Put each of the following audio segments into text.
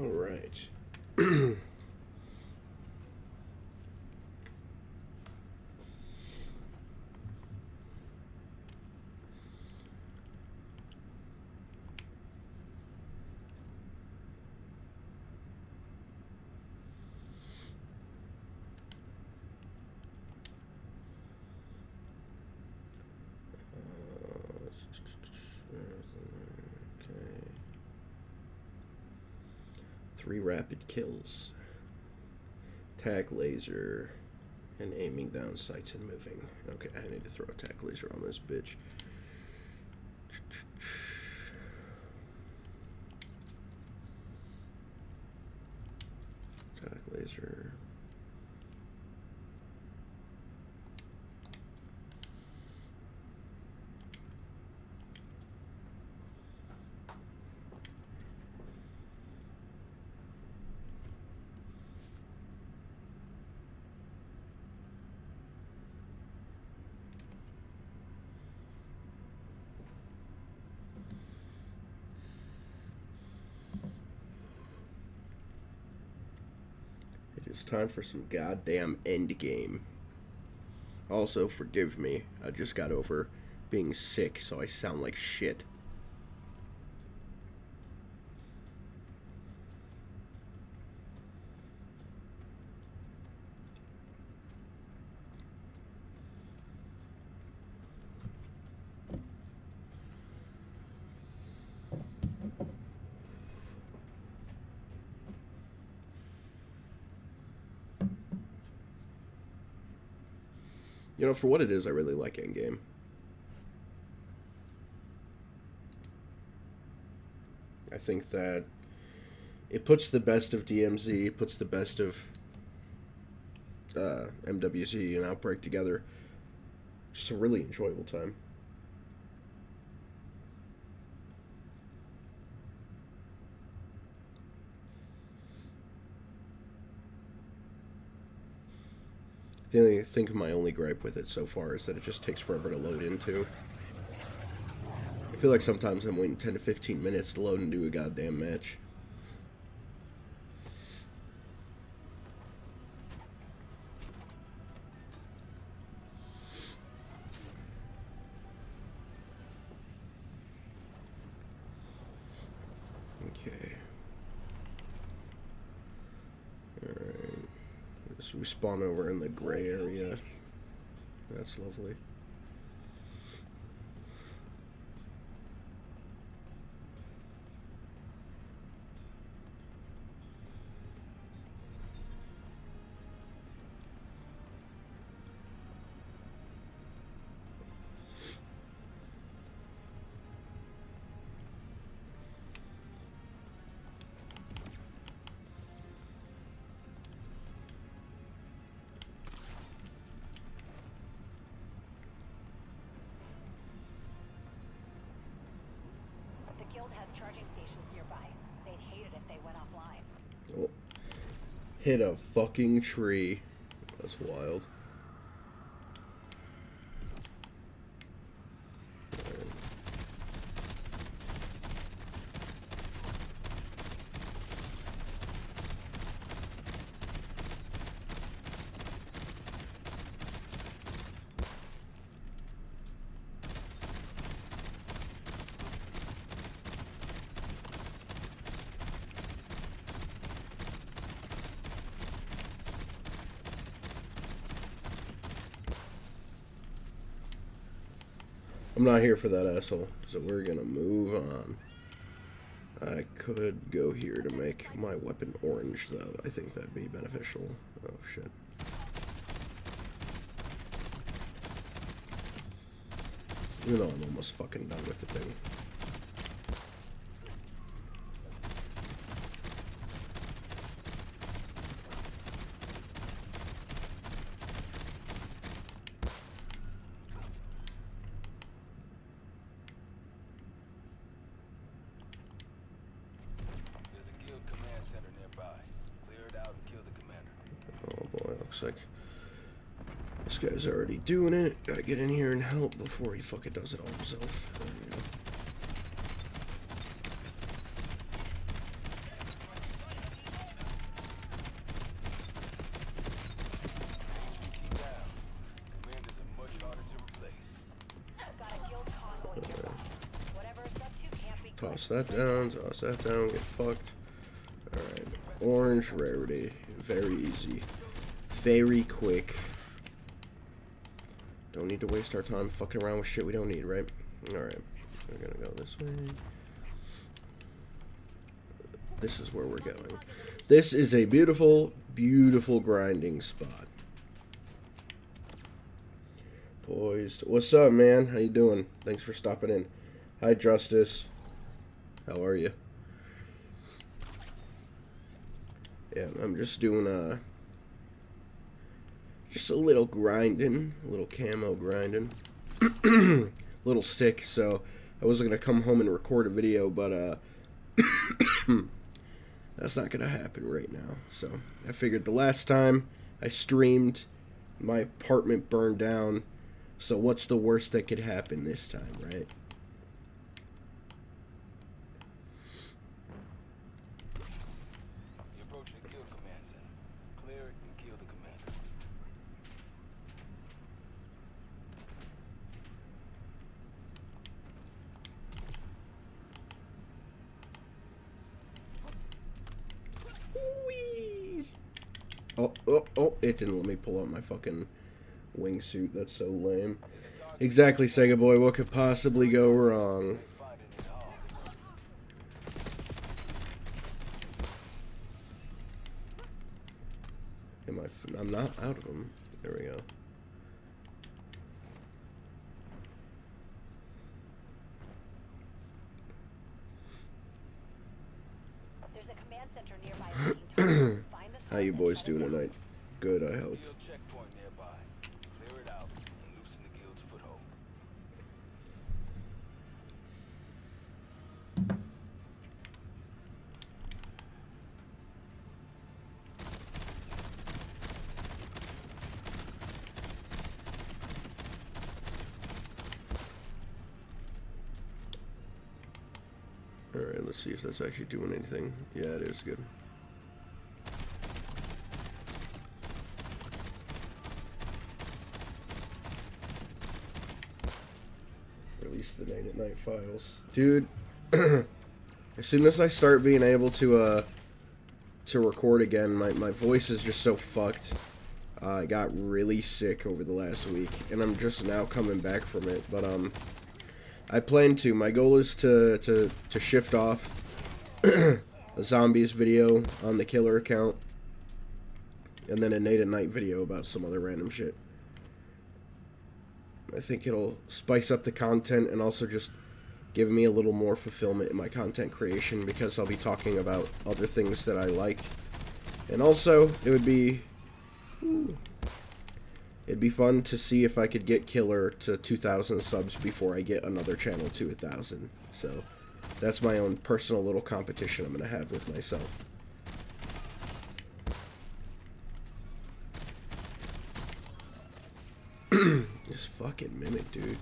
All right. Okay. 3 rapid kills. Attack laser and aiming down sights and moving. Okay, I need to throw attack laser on this bitch. Attack laser. It's time for some goddamn endgame. Also, forgive me. I just got over being sick, so I sound like shit. You know, for what it is, I really like Endgame. I think that it puts the best of DMZ, puts the best of MWZ and Outbreak together. Just a really enjoyable time. I think my only gripe with it so far is that it just takes forever to load into. I feel like sometimes I'm waiting 10 to 15 minutes to load into a goddamn match. Okay. Alright. So we spawn over in the gray area. That's lovely. Charging stations nearby. They'd hate it if they went offline. Oh. Hit a fucking tree. That's wild. I'm not here for that asshole, so we're gonna move on. I could go here to make my weapon orange, though. I think that'd be beneficial. Oh, shit. Even though I'm almost fucking done with the thing. Looks like this guy's already doing it. Gotta get in here and help before he fucking does it all himself. There we go. Toss that down, get fucked. Alright, orange rarity. Very easy. Very quick. Don't need to waste our time fucking around with shit we don't need, right? Alright, we're gonna go this way. This is where we're going. This is a beautiful, beautiful grinding spot. Poised. What's up, man? How you doing? Thanks for stopping in. Hi, Justice. How are you? Yeah, I'm just doing just a little grinding, a little camo grinding. A little sick, so I wasn't gonna come home and record a video, but that's not gonna happen right now. So I figured the last time I streamed, my apartment burned down. So what's the worst that could happen this time, right? You're approaching the guild command center. Clear it and kill the commander. Whee! Oh, it didn't let me pull out my fucking wingsuit. That's so lame. Exactly, Sega Boy. What could possibly go wrong? I'm not out of them. There we go. There's a command center nearby. Find the How you source boys and doing shut it tonight? Good, I hope. Guild checkpoint nearby. Clear it out and loosen the guild's foothold. Alright, let's see if that's actually doing anything. Yeah, it is good. Release the Night at Night files. Dude, as soon as I start being able to record again, my voice is just so fucked. I got really sick over the last week, and I'm just now coming back from it, but I plan to. My goal is to shift off a zombies video on the killer account, and then a Night at Night video about some other random shit. I think it'll spice up the content and also just give me a little more fulfillment in my content creation, because I'll be talking about other things that I like. And also, it'd be fun to see if I could get Killer to 2,000 subs before I get another channel to 1,000. So that's my own personal little competition I'm going to have with myself. This fucking mimic, dude.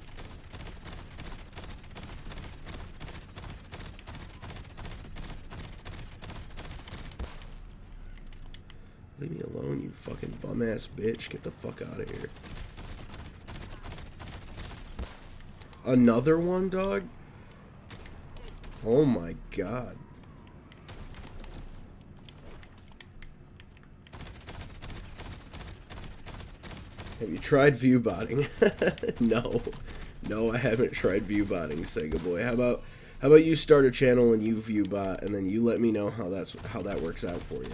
Leave me alone, you fucking bum-ass bitch. Get the fuck out of here. Another one, dog? Oh my god. Have you tried view botting? No. No, I haven't tried view botting, Sega Boy. How about you start a channel and you view bot, and then you let me know how that works out for you.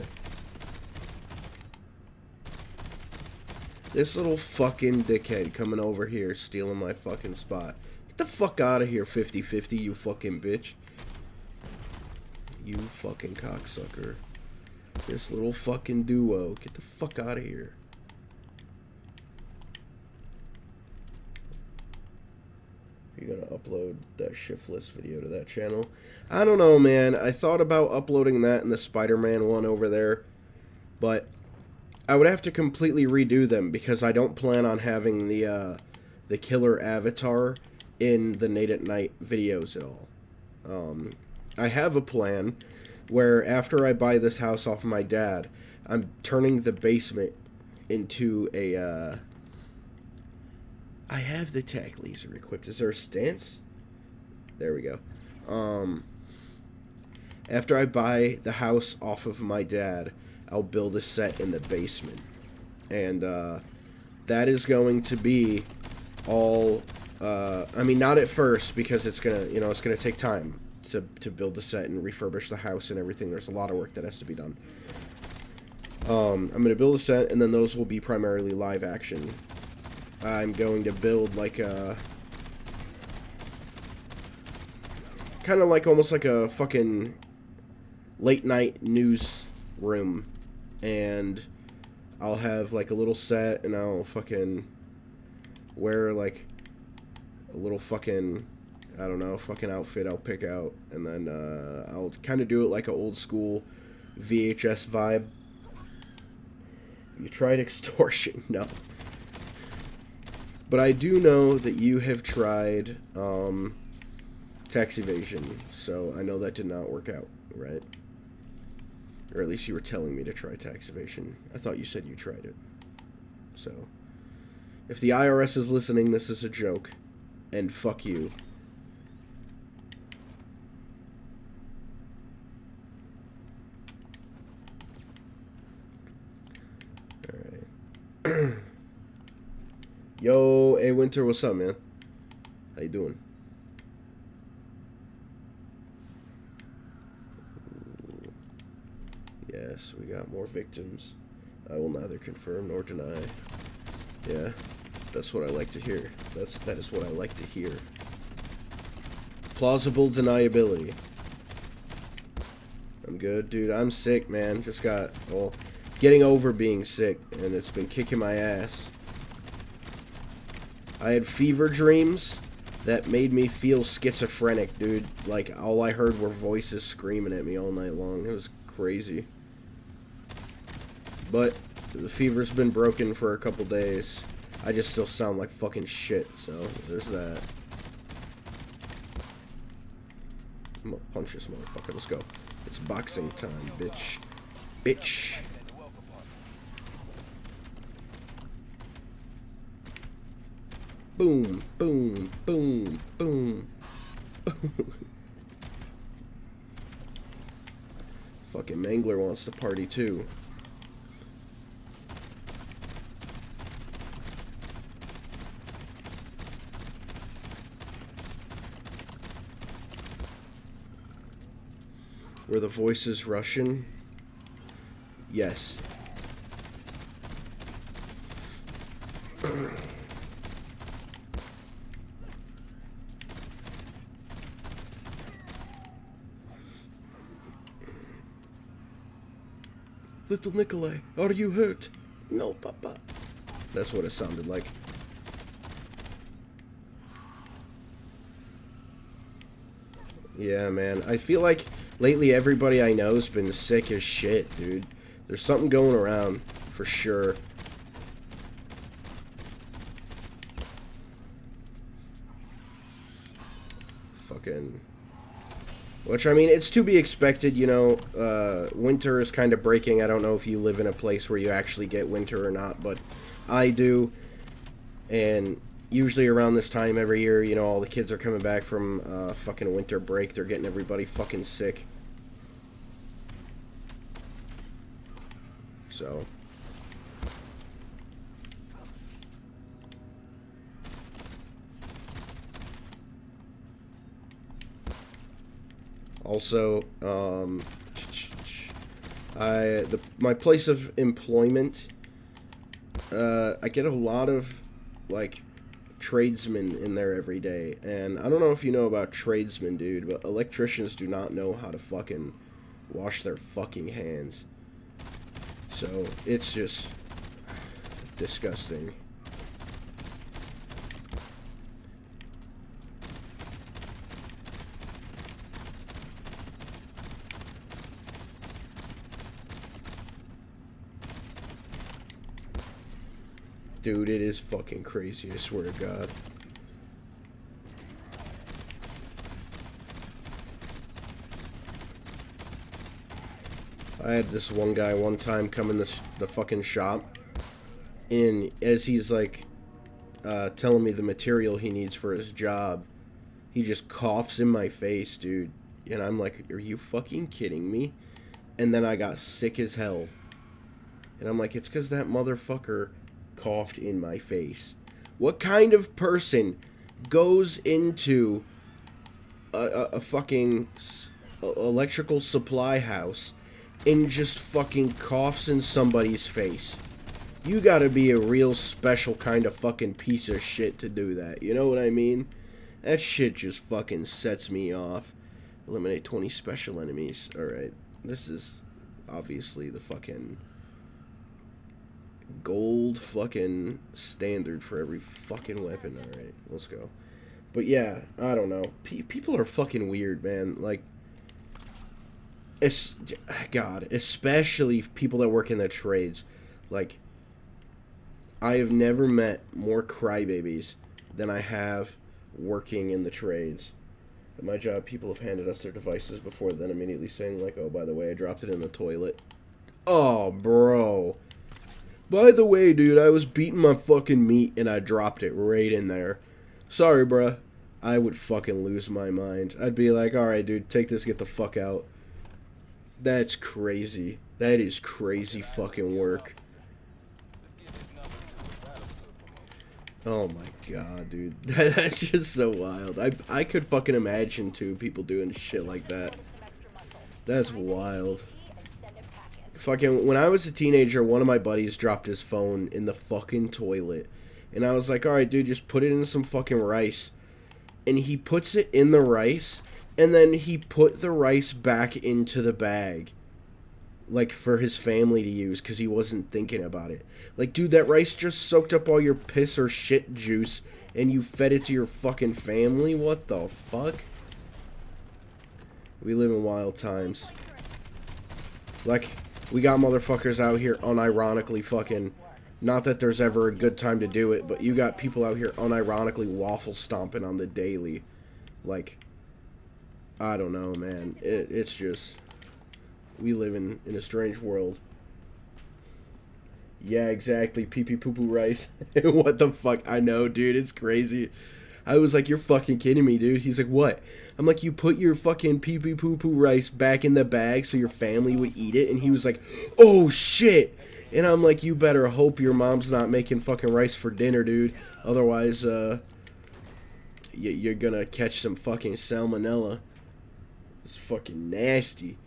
This little fucking dickhead coming over here stealing my fucking spot. Get the fuck out of here, 50-50, you fucking bitch. You fucking cocksucker. This little fucking duo. Get the fuck out of here. You're gonna upload that shiftless video to that channel? I don't know, man. I thought about uploading that and the Spider-Man one over there, but I would have to completely redo them because I don't plan on having the killer avatar in the Night at Night videos at all. I have a plan where after I buy this house off my dad, I'm turning the basement into a I have the tack laser equipped. Is there a stance? There we go. After I buy the house off of my dad, I'll build a set in the basement. And that is going to be all... I mean, not at first, because it's gonna, you know, it's gonna take time to build the set and refurbish the house and everything. There's a lot of work that has to be done. I'm gonna build a set, and then those will be primarily live action. I'm going to build like a... kind of like, almost like a fucking late night news room. And I'll have like a little set, and I'll fucking wear like a little fucking, I don't know, fucking outfit I'll pick out. And then I'll kind of do it like an old school VHS vibe. You tried extortion? No. But I do know that you have tried tax evasion, so I know that did not work out, right? Or at least you were telling me to try tax evasion. I thought you said you tried it. So, if the IRS is listening, this is a joke. And fuck you. Alright. Yo, hey Winter, what's up, man? How you doing? Yes, we got more victims. I will neither confirm nor deny. Yeah, that's what I like to hear. That is what I like to hear. Plausible deniability. I'm good, dude. I'm sick, man. Just got, well, getting over being sick, and it's been kicking my ass. I had fever dreams that made me feel schizophrenic, dude. Like, all I heard were voices screaming at me all night long. It was crazy. But the fever's been broken for a couple days. I just still sound like fucking shit, so there's that. I'm gonna punch this motherfucker. Let's go. It's boxing time, bitch. Bitch. Boom, boom, boom, boom. Fucking Mangler wants to party too. Were the voices Russian? Yes. Little Nikolai, are you hurt? No, Papa. That's what it sounded like. Yeah, man. I feel like lately everybody I know has been sick as shit, dude. There's something going around, for sure. Fucking... Which, I mean, it's to be expected, you know. Winter is kind of breaking. I don't know if you live in a place where you actually get winter or not, but I do. And usually around this time every year, you know, all the kids are coming back from fucking winter break. They're getting everybody fucking sick. So... Also, my place of employment, I get a lot of, like, tradesmen in there every day, and I don't know if you know about tradesmen, dude, but electricians do not know how to fucking wash their fucking hands. So, it's just disgusting. Dude, it is fucking crazy, I swear to God. I had this one guy one time come in the fucking shop, and as he's like telling me the material he needs for his job, he just coughs in my face, dude. And I'm like, are you fucking kidding me? And then I got sick as hell. And I'm like, it's because that motherfucker coughed in my face. What kind of person goes into a fucking electrical supply house and just fucking coughs in somebody's face? You gotta be a real special kind of fucking piece of shit to do that. You know what I mean? That shit just fucking sets me off. Eliminate 20 special enemies. Alright. This is obviously the fucking gold fucking standard for every fucking weapon. Alright, let's go. But yeah, I don't know. People are fucking weird, man. Like, it's God, especially people that work in the trades. Like, I have never met more crybabies than I have working in the trades. At my job, people have handed us their devices before then immediately saying, like, oh, by the way, I dropped it in the toilet. Oh, bro. By the way, dude, I was beating my fucking meat and I dropped it right in there. Sorry, bruh. I would fucking lose my mind. I'd be like, alright, dude, take this, get the fuck out. That's crazy. That is crazy fucking work. Oh my god, dude. That's just so wild. I could fucking imagine, too, people doing shit like that. That's wild. Fucking, when I was a teenager, one of my buddies dropped his phone in the fucking toilet. And I was like, alright, dude, just put it in some fucking rice. And he puts it in the rice, and then he put the rice back into the bag. Like, for his family to use, because he wasn't thinking about it. Like, dude, that rice just soaked up all your piss or shit juice, and you fed it to your fucking family? What the fuck? We live in wild times. Like, we got motherfuckers out here unironically fucking... Not that there's ever a good time to do it, but you got people out here unironically waffle stomping on the daily. Like, I don't know, man. It's just... We live in a strange world. Yeah, exactly. Pee-pee poo-poo rice. What the fuck? I know, dude. It's crazy. I was like, you're fucking kidding me, dude. He's like, what? I'm like, you put your fucking pee-pee poo-poo rice back in the bag so your family would eat it? And he was like, oh, shit. And I'm like, you better hope your mom's not making fucking rice for dinner, dude. Otherwise, you're gonna catch some fucking salmonella. It's fucking nasty.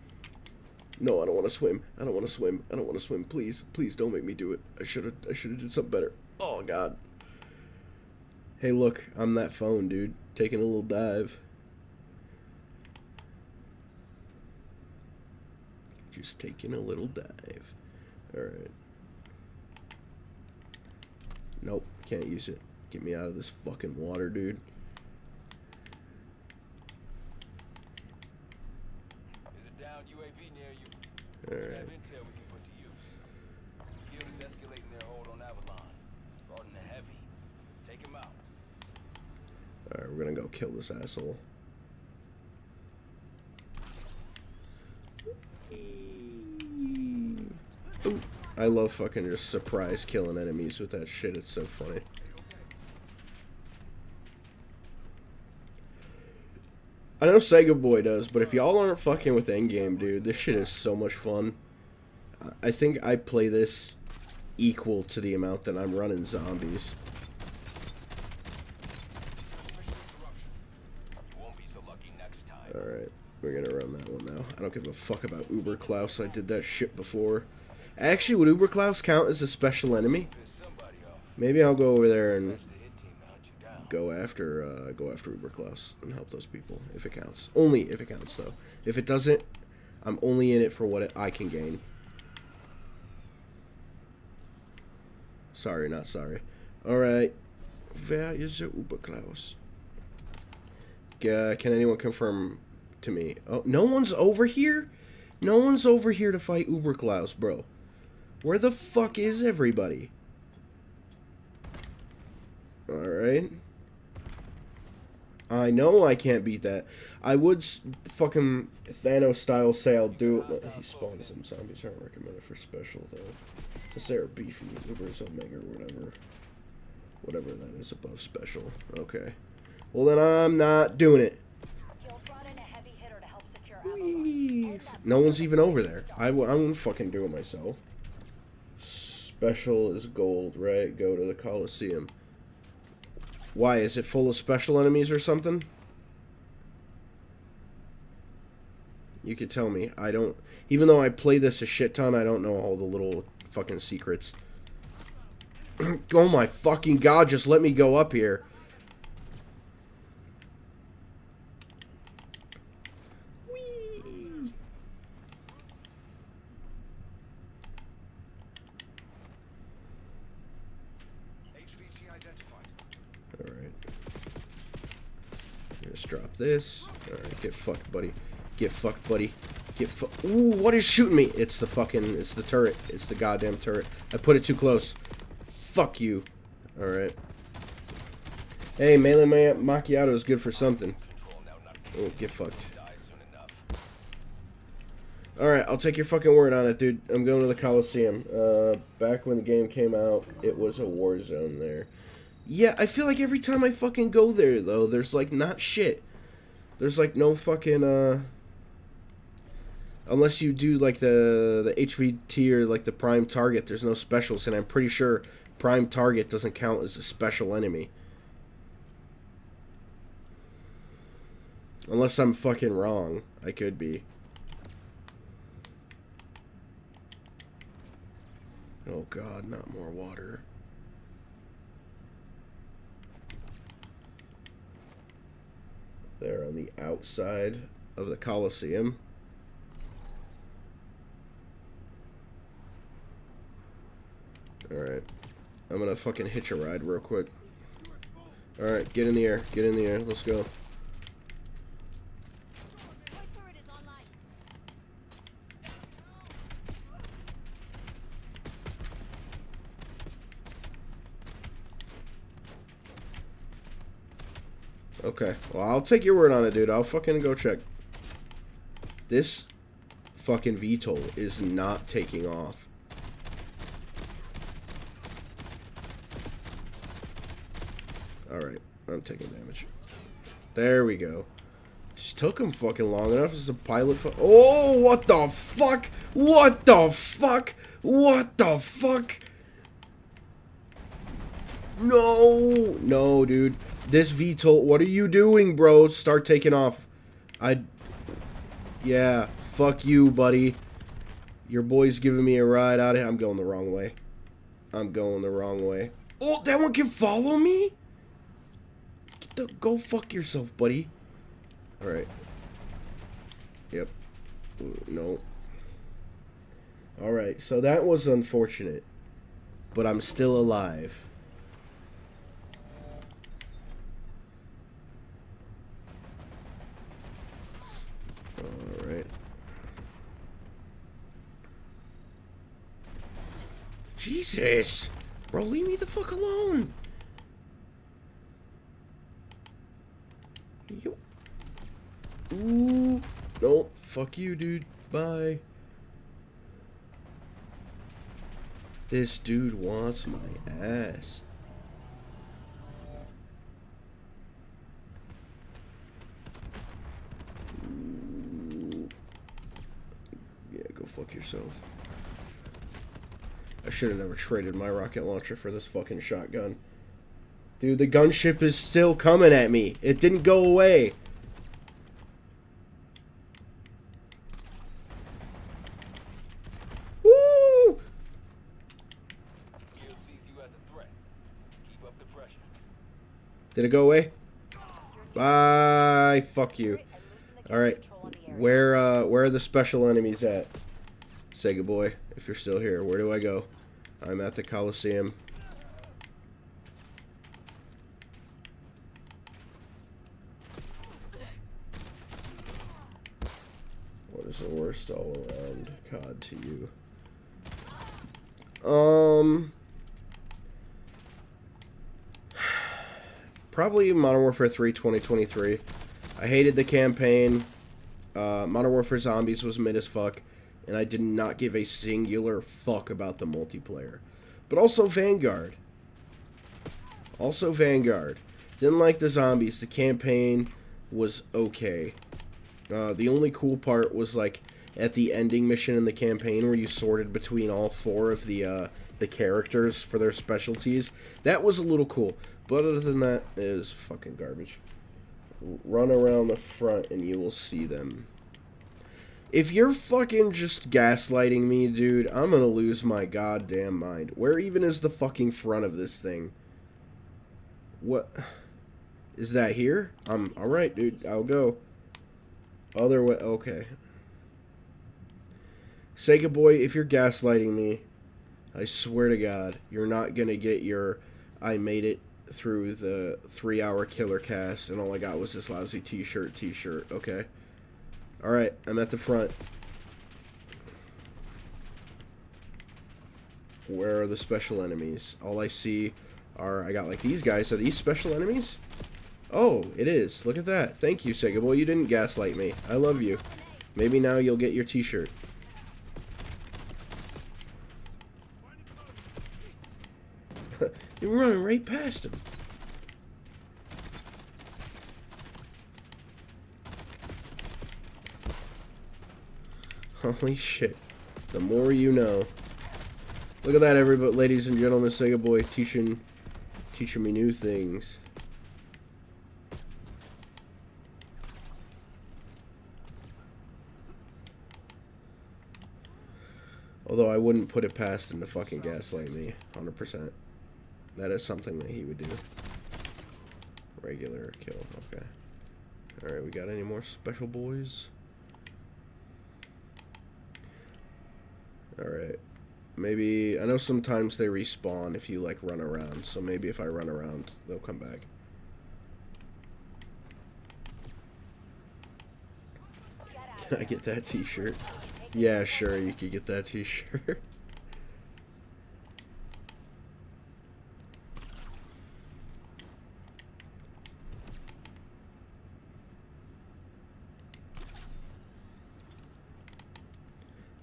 No, I don't want to swim. I don't want to swim. I don't want to swim. Please, please don't make me do it. I should have did something better. Oh, God. Hey, look. I'm that phone, dude. Taking a little dive. Just taking a little dive. Alright. Nope. Can't use it. Get me out of this fucking water, dude. Alright. Alright, we're gonna go kill this asshole. Ooh. I love fucking just surprise killing enemies with that shit. It's so funny. I know Sega Boy does, but if y'all aren't fucking with Endgame, dude, this shit is so much fun. I think I play this equal to the amount that I'm running zombies. Alright, we're gonna run that one now. I don't give a fuck about Uber Klaus. I did that shit before. Actually, would Uber Klaus count as a special enemy? Maybe I'll go over there and go after Uber Klaus and help those people if it counts. Only if it counts, though. If it doesn't, I'm only in it for what I can gain. Sorry, not sorry. Alright. Where is the Uber Klaus? Can anyone confirm to me? Oh, no one's over here? No one's over here to fight Uber Klaus, bro. Where the fuck is everybody? Alright. I know I can't beat that. I would fucking Thanos style say I'll do it. He spawned some zombies. Aren't recommended for special though. Since they're beefy, Uber's Omega or whatever. Whatever that is above special. Okay. Well then I'm not doing it. No one's even over there. I won't fucking do it myself. Special is gold, right? Go to the Coliseum. Why? Is it full of special enemies or something? You could tell me. I don't... Even though I play this a shit ton, I don't know all the little fucking secrets. Oh my fucking god, just let me go up here. Whee! HVT identified. Alright. Just drop this. Alright, get fucked, buddy. Get fucked, buddy. Get fucked. Ooh, what is shooting me? It's the fucking... It's the turret. It's the goddamn turret. I put it too close. Fuck you. Alright. Hey, melee macchiato is good for something. Oh, get fucked. Alright, I'll take your fucking word on it, dude. I'm going to the Coliseum. Back when the game came out, it was a war zone there. Yeah, I feel like every time I fucking go there, though, there's, like, not shit. There's, like, no fucking, unless you do, like, the HVT or, like, the prime target, there's no specials, and I'm pretty sure prime target doesn't count as a special enemy. Unless I'm fucking wrong. I could be. Oh god, not more water. There on the outside of the Coliseum. Alright. I'm gonna fucking hitch a ride real quick. Alright, get in the air. Get in the air. Let's go. Okay. Well, I'll take your word on it, dude. I'll fucking go check. This fucking VTOL is not taking off. Alright. I'm taking damage. There we go. Just took him fucking long enough as a pilot. Oh, what the fuck? What the fuck? What the fuck? No. No, dude. This VTOL, what are you doing, bro? Start taking off. Yeah, fuck you, buddy. Your boy's giving me a ride out of here. I'm going the wrong way. I'm going the wrong way. Oh, that one can follow me? Go fuck yourself, buddy. Alright. Yep. No. Alright, so that was unfortunate. But I'm still alive. Alright. Jesus! Bro, leave me the fuck alone! Yo. Ooh. Nope. Fuck you, dude. Bye. This dude wants my ass. Ooh. Yeah, go fuck yourself. I should have never traded my rocket launcher for this fucking shotgun. Dude, the gunship is still coming at me. It didn't go away. Woo! Did it go away? Bye. Fuck you. Alright. Where are the special enemies at? Sega boy, if you're still here. Where do I go? I'm at the Coliseum. What is the worst all around COD to you? Probably Modern Warfare 3 2023. I hated the campaign. Modern Warfare Zombies was mid as fuck. And I did not give a singular fuck about the multiplayer. But also Vanguard. Didn't like the zombies. The campaign was okay. The only cool part was, like, at the ending mission in the campaign where you sorted between all 4 of the characters for their specialties. That was a little cool. But other than that, it is fucking garbage. Run around the front and you will see them. If you're fucking just gaslighting me, dude, I'm gonna lose my goddamn mind. Where even is the fucking front of this thing? What? Is that here? Alright, dude. I'll go. Other way. Okay. Sega boy, if you're gaslighting me, I swear to God, you're not gonna get your I made it through the 3-hour killer cast and all I got was this lousy t-shirt, okay? Alright, I'm at the front. Where are the special enemies? All I see are, I got like these guys. Are these special enemies? Oh, it is. Look at that. Thank you, Sega boy. You didn't gaslight me. I love you. Maybe now you'll get your t-shirt. You're running right past him. Holy shit. The more you know. Look at that, everybody, ladies and gentlemen. Sega boy teaching me new things. Although I wouldn't put it past him to fucking gaslight me. 100%. That is something that he would do. Regular kill. Okay. Alright, we got any more special boys? Alright. Maybe, I know sometimes they respawn if you like run around. So maybe if I run around, they'll come back. Can I get that t-shirt? Yeah, sure, you could get that t-shirt.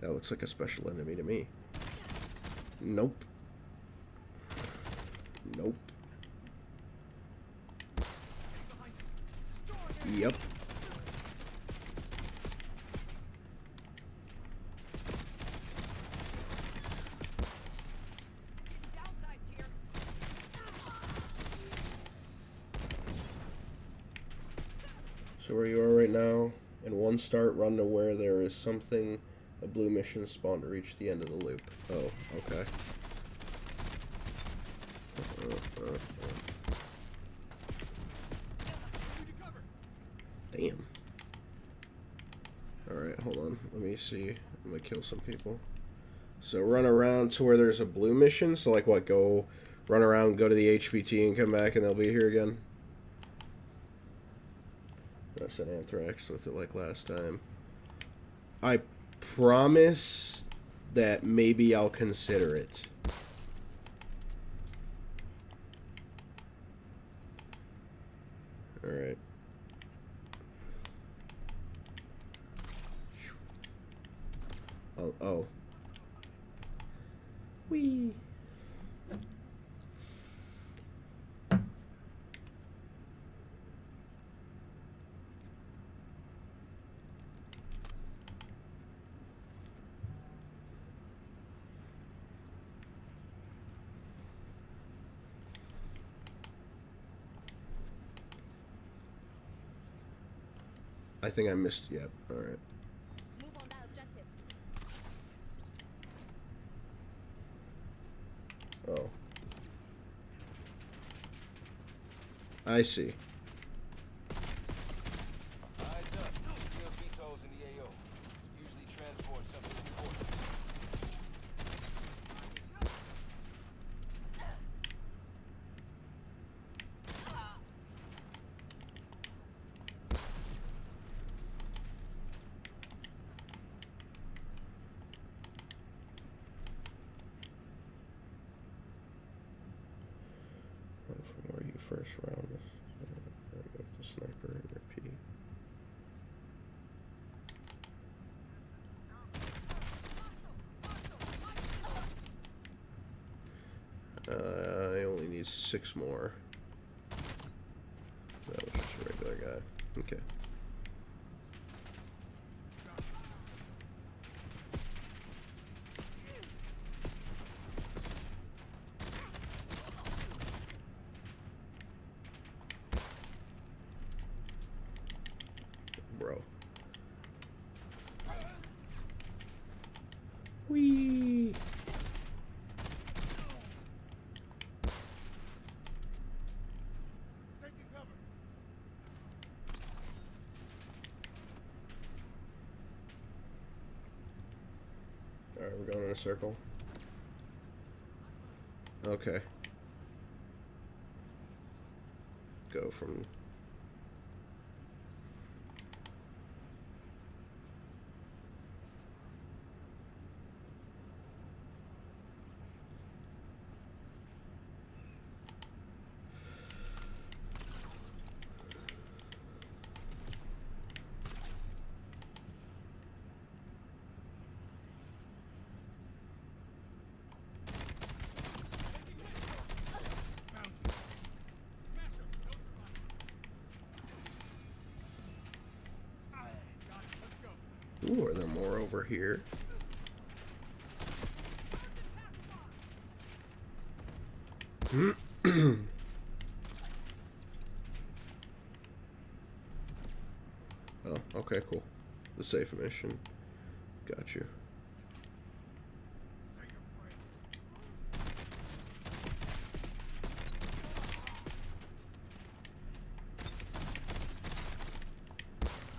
That looks like a special enemy to me. Nope. Nope. Yep. So where you are right now, in one start, run to where there is something, a blue mission spawn to reach the end of the loop. Oh, okay. Damn. Alright, hold on. Let me see. I'm gonna kill some people. So run around to where there's a blue mission. So like what, go run around, go to the HVT and come back and they'll be here again. That's an anthrax with it like last time. I promise that maybe I'll consider it. Alright. Oh. Whee! I think I missed. Yep. All right. Move on that objective. Oh. I see. Eyes up. Seal VTOLs in the AO. Usually transport something important. From where you first round this. There we go with the sniper and repeat. I only need 6 more. That was just a regular guy. Okay. Alright, we're going in a circle. Okay. Go from... Ooh, are there more over here? Oh, okay, cool. The safe mission. Got you.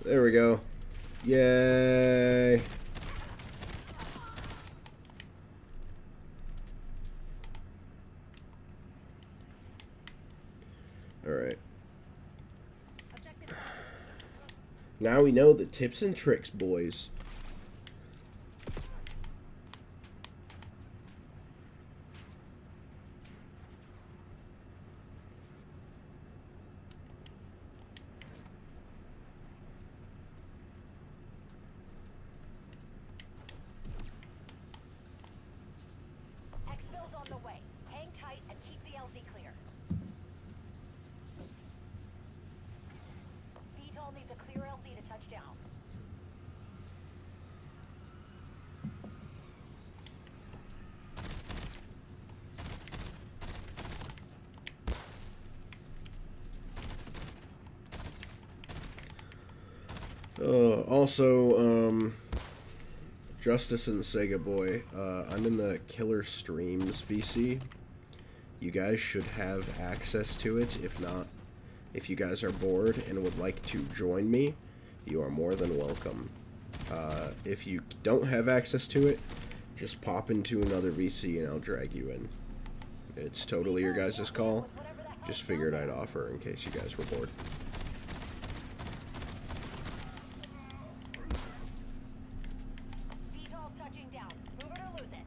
There we go. Yay! Alright. Now we know the tips and tricks, boys. Exfil's on the way. Hang tight and keep the LZ clear. VTOL needs a clear LZ to touch down. Also, Justice and Sega Boy, I'm in the Killer Streams VC. You guys should have access to it. If not, if you guys are bored and would like to join me, you are more than welcome. If you don't have access to it, just pop into another VC and I'll drag you in. It's totally your guys' call. Just figured I'd offer in case you guys were bored. VTOL's touching down. Move it or lose it.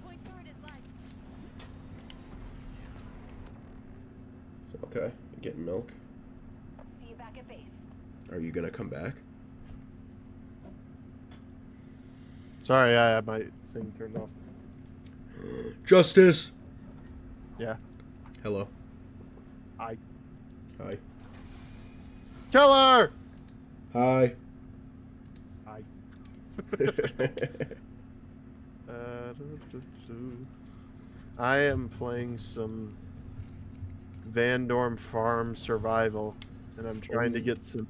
Point turret is live. Okay, you getting milk? See you back at base. Are you gonna come back? Sorry, I had my thing turned off. Justice! Yeah. Hello. Hi. Hi. Killer! Hi. Hi. I am playing some Van Dorm Farm Survival, and I'm trying to get some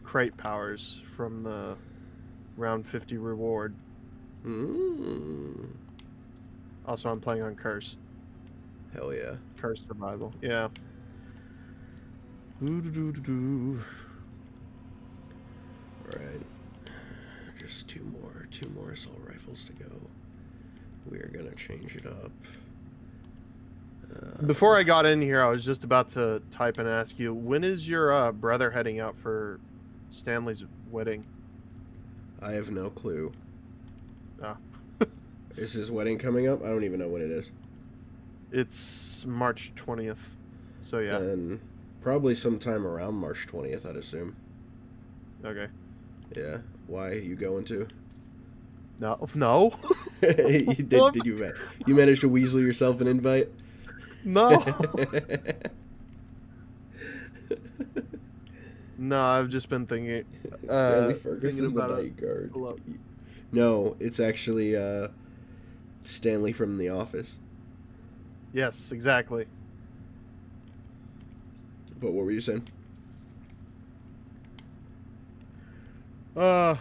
crate powers from the round 50 reward. Also, I'm playing on Cursed. Hell yeah. Cursed Survival. Yeah. Alright. Just two more assault rifles to go. We are gonna change it up. Before I got in here, I was just about to type and ask you, when is your brother heading out for Stanley's wedding? I have no clue. Ah. Is his wedding coming up? I don't even know when it is. It's March 20th. So yeah. And probably sometime around March 20th, I'd assume. Okay. Yeah. Why you going to? No. No. Did you manage to weasel yourself an invite? No. No, I've just been thinking. Stanley Thinking Ferguson, the about night guard. Hello. No, it's actually Stanley from The Office. Yes, exactly. But what were you saying? Uh.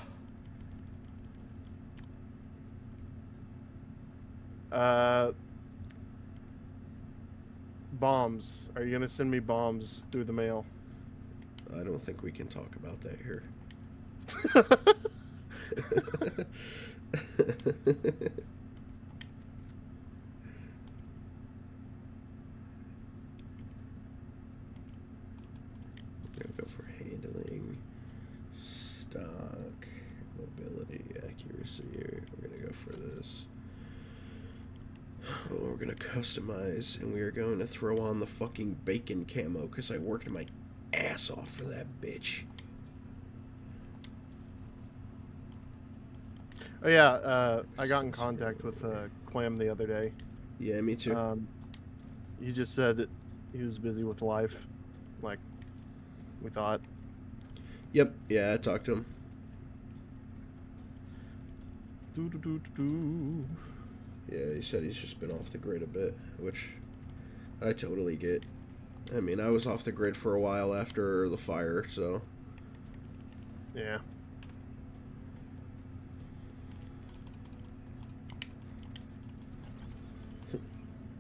Bombs. Are you gonna send me bombs through the mail? I don't think we can talk about that here. We're gonna go for handling, stock, mobility, accuracy. We're gonna go for this. Oh, we're gonna customize, and we are going to throw on the fucking bacon camo because I worked my ass off for that bitch. Oh yeah, I got in contact with Clam the other day. Yeah, me too. He just said he was busy with life, like we thought. Yep. Yeah, I talked to him. Yeah, he said he's just been off the grid a bit, which I totally get. I mean, I was off the grid for a while after the fire, so. Yeah.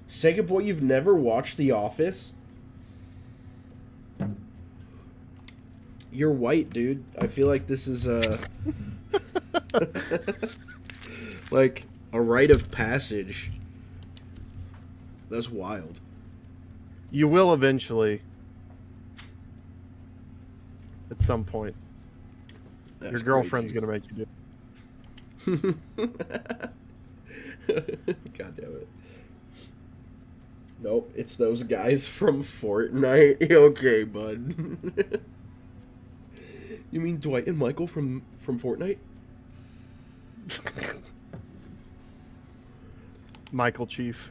Sega boy, you've never watched The Office? You're white, dude. I feel like this is like a rite of passage. That's wild. You will eventually. At some point. That's Your girlfriend's crazy. gonna make you do it. God damn it. Nope, it's those guys from Fortnite. Okay, bud. You mean Dwight and Michael from Fortnite? Michael Chief.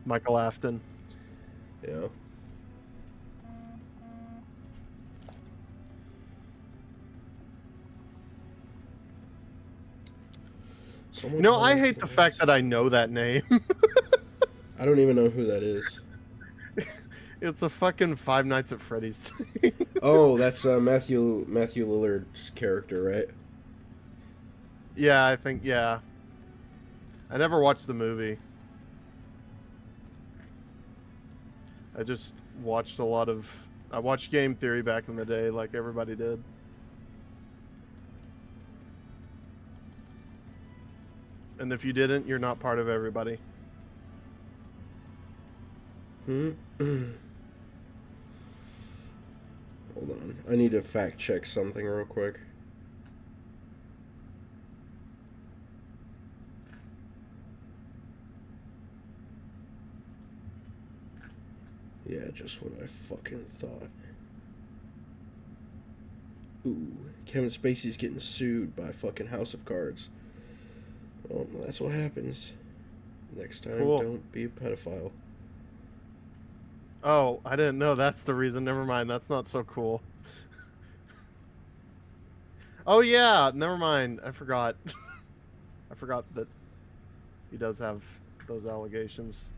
Michael Afton. Yeah. Someone You know, I call hate the police. fact that I know that name. I don't even know who that is. It's a fucking Five Nights at Freddy's thing. Oh, that's Matthew Lillard's character, right? Yeah, I think, yeah. I never watched the movie. I just watched a lot of... I watched Game Theory back in the day, like everybody did. And if you didn't, you're not part of everybody. Hold on. I need to fact check something real quick. Yeah, just what I fucking thought. Ooh, Kevin Spacey's getting sued by fucking House of Cards. Well, that's what happens. Next time, Cool. don't be a pedophile. Oh, I didn't know that's the reason. Never mind. That's not so cool. Oh, yeah. Never mind. I forgot. I forgot that he does have those allegations.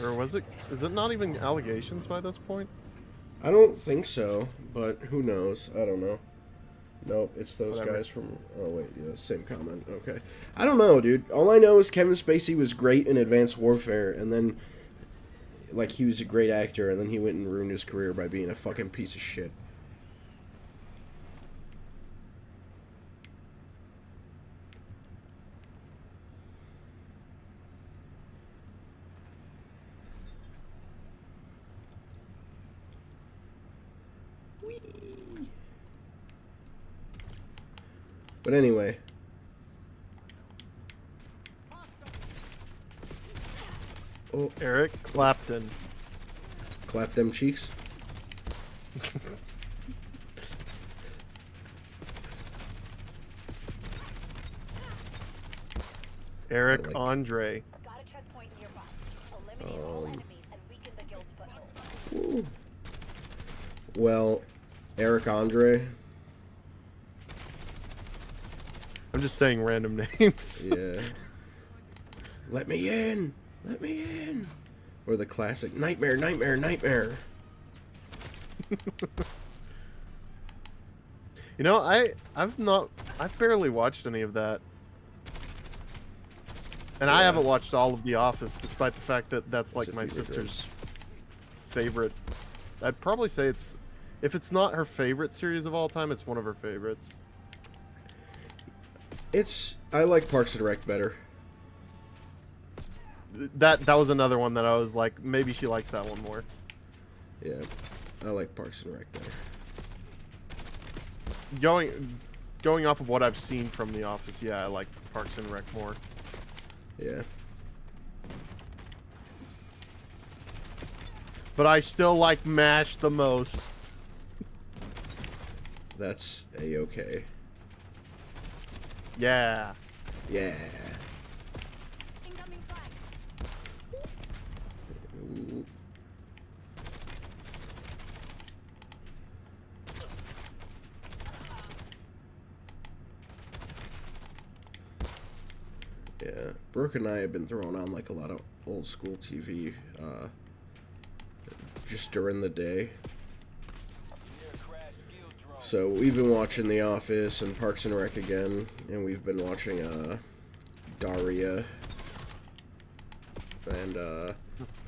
Or was it... Is it not even allegations by this point? I don't think so, but who knows? I don't know. Nope, it's those Whatever. guys from... Oh, wait, yeah, same comment. Okay. I don't know, dude. All I know is Kevin Spacey was great in Advanced Warfare, and then, like, he was a great actor, and then he went and ruined his career by being a fucking piece of shit. Whee! But anyway, oh, Eric Clapton. clap them cheeks. Eric like- Andre. Got a checkpoint nearby. Eliminate all enemies and weaken the guild's foothold. Ooh. Well, Eric Andre, I'm just saying random names. yeah. Let me in! Let me in! Or the classic Nightmare, Nightmare, Nightmare. You know, I've barely watched any of that. And I Yeah. haven't watched all of The Office, despite the fact that that's like a my fever dream. sister's favorite. I'd probably say if it's not her favorite series of all time, it's one of her favorites. I like Parks and Rec better. That was another one that I was like, maybe she likes that one more. Yeah, I like Parks and Rec better. Going off of what I've seen from The Office, yeah, I like Parks and Rec more. Yeah. But I still like MASH the most. That's a-okay. Yeah. Yeah. Incoming flag. Ooh. Yeah, Brooke and I have been throwing on like a lot of old school TV just during the day. So we've been watching The Office and Parks and Rec again, and we've been watching Daria and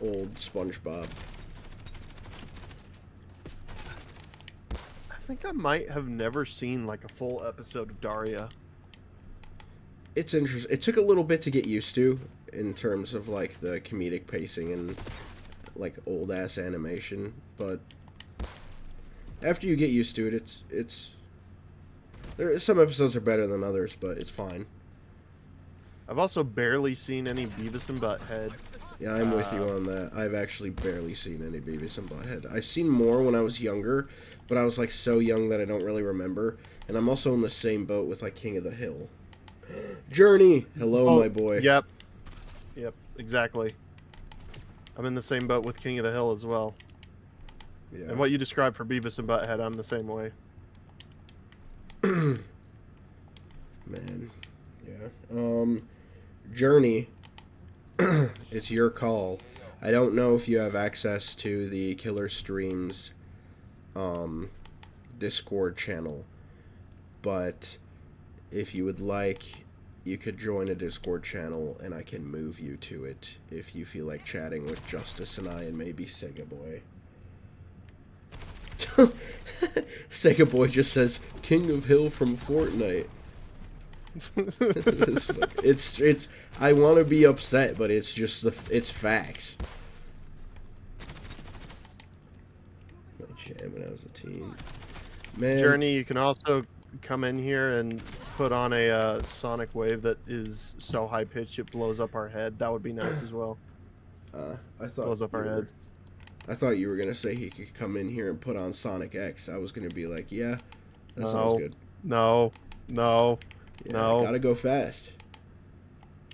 old SpongeBob. I think I might have never seen like a full episode of Daria. It's interesting. It took a little bit to get used to in terms of like the comedic pacing and like old ass animation, but after you get used to it, it's some episodes are better than others, but it's fine. I've also barely seen any Beavis and Butthead. Yeah, I'm with you on that. I've actually barely seen any Beavis and Butthead. I've seen more when I was younger, but I was like so young that I don't really remember. And I'm also in the same boat with like King of the Hill. Journey, hello, my boy. Yep, exactly. I'm in the same boat with King of the Hill as well. Yeah. And what you described for Beavis and Butthead, I'm the same way. Man, yeah. Journey, it's your call. I don't know if you have access to the Killer Streams Discord channel, but if you would like, you could join a Discord channel and I can move you to it if you feel like chatting with Justice and I and maybe Sega Boy. Sega Boy just says King of Hill from Fortnite. it's I want to be upset, but it's just it's facts. My jam when I was a teen. Man, Journey, you can also come in here and put on a sonic wave that is so high pitched it blows up our head. That would be nice as well. I thought Blows up our heads. I thought you were gonna say he could come in here and put on Sonic X. I was gonna be like, yeah, that No. sounds good. No. Yeah, No. gotta go fast.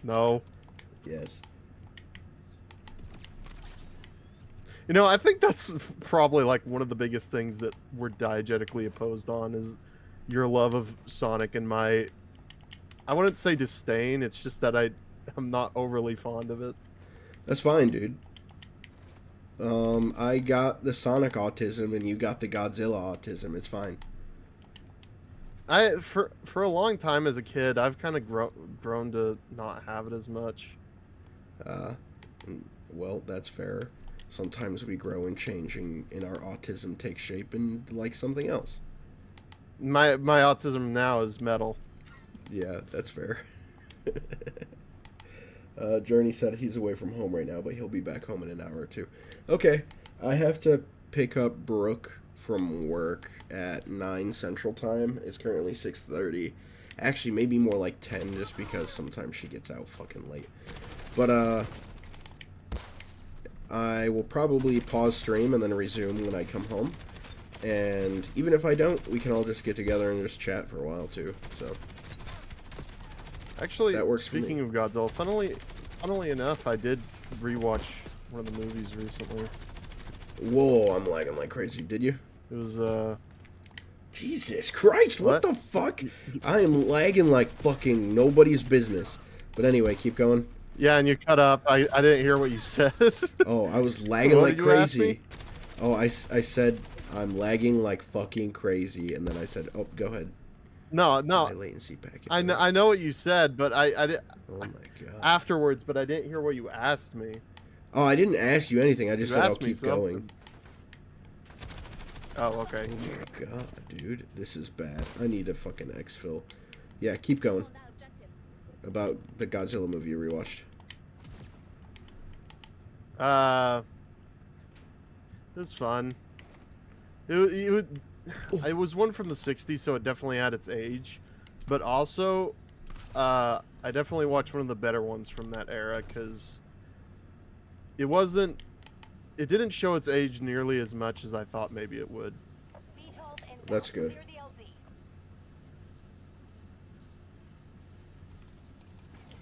No. Yes. You know, I think that's probably like one of the biggest things that we're diegetically opposed on is your love of Sonic and my, I wouldn't say disdain, it's just that I'm not overly fond of it. That's fine, dude. I got the Sonic autism and you got the Godzilla autism. It's fine. For a long time as a kid, I've kind of grown to not have it as much. Well, that's fair. Sometimes we grow and change and our autism takes shape and like something else. My autism now is metal. Yeah, that's fair. Journey said he's away from home right now, but he'll be back home in an hour or two. Okay, I have to pick up Brooke from work at 9 Central Time. It's currently 6:30. Actually, maybe more like 10, just because sometimes she gets out fucking late. But, I will probably pause stream and then resume when I come home. And even if I don't, we can all just get together and just chat for a while, too. So Actually, that works for speaking me. of Godzilla, funnily enough, I did rewatch one of the movies recently. Whoa, I'm lagging like crazy. Did you? It was, Jesus Christ, what the fuck? I am lagging like fucking nobody's business. But anyway, keep going. yeah, and you cut up. I didn't hear what you said. Oh, I was lagging What like did you ask crazy. me? Oh, I said I'm lagging like fucking crazy, and then I said, "Oh, go ahead." No, My latency packet. I know what you said, but I did Oh my god. afterwards, but I didn't hear what you asked me. Oh, I didn't ask you anything. I just You said I'll asked me keep going. something. Oh, okay. Oh my god, dude, this is bad. I need a fucking exfil. Yeah, keep going. About the Godzilla movie you rewatched. It was fun. It was one from the 60s, so it definitely had its age. But also, I definitely watched one of the better ones from that era, because it didn't show its age nearly as much as I thought maybe it would. That's good.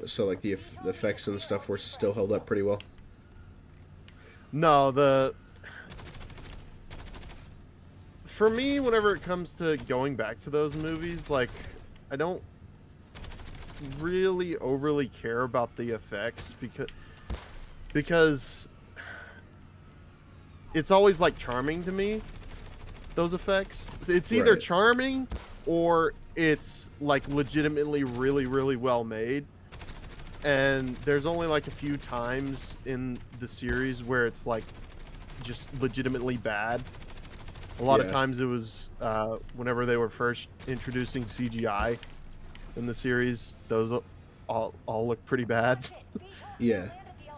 So, like, the effects and stuff were still held up pretty well? No, for me, whenever it comes to going back to those movies, like, I don't really overly care about the effects because it's always like charming to me, those effects. It's either Right. charming or it's like legitimately really, really well made. And there's only like a few times in the series where it's like just legitimately bad. A lot of Yeah. times it was whenever they were first introducing CGI in the series, those all look pretty bad. Yeah.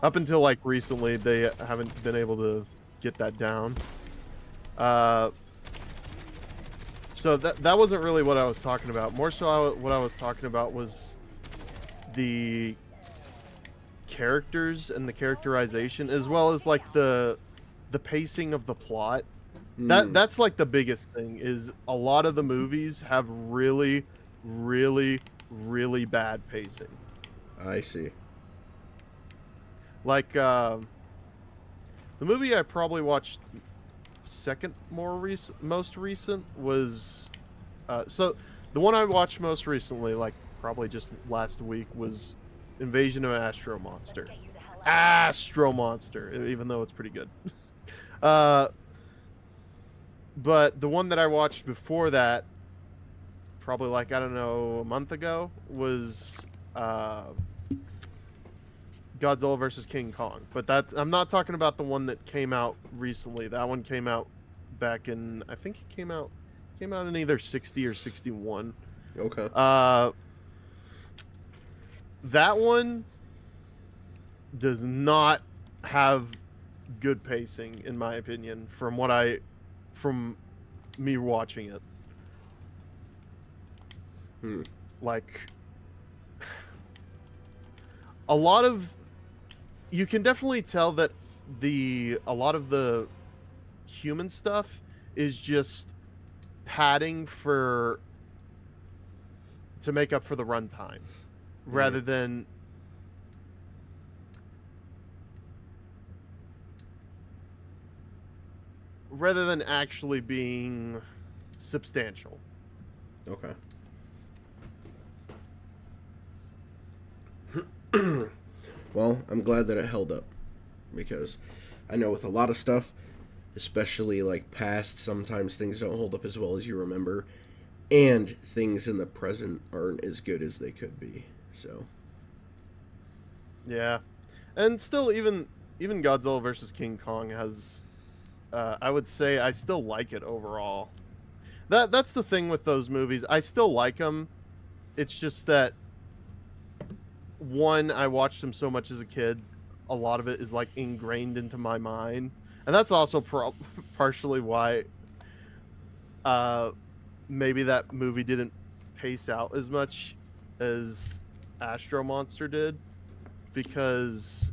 Up until like recently, they haven't been able to get that down. So that wasn't really what I was talking about. More so, what I was talking about was the characters and the characterization, as well as like the pacing of the plot. That's like the biggest thing. Is a lot of the movies have really, really, really bad pacing. I see. Like the movie I probably watched most recent was so the one I watched most recently, like probably just last week, was Invasion of Astro Monster. Astro Monster, even though it's pretty good. But the one that I watched before that, probably like, I don't know, a month ago, was Godzilla versus King Kong. But I'm not talking about the one that came out recently. That one came out back in, I think it came out in either 60 or 61. Okay. That one does not have good pacing, in my opinion, from me watching it. Like, a lot of, you can definitely tell that a lot of the human stuff is just padding to make up for the runtime, rather than actually being substantial. Okay. Well, I'm glad that it held up, because I know with a lot of stuff, especially like past, sometimes things don't hold up as well as you remember, and things in the present aren't as good as they could be. So Yeah, and still, even Godzilla versus King Kong has, I would say, I still like it overall. That's the thing with those movies. I still like them. It's just that, one, I watched them so much as a kid, a lot of it is like ingrained into my mind, and that's also partially why maybe that movie didn't pace out as much as Astro Monster did, because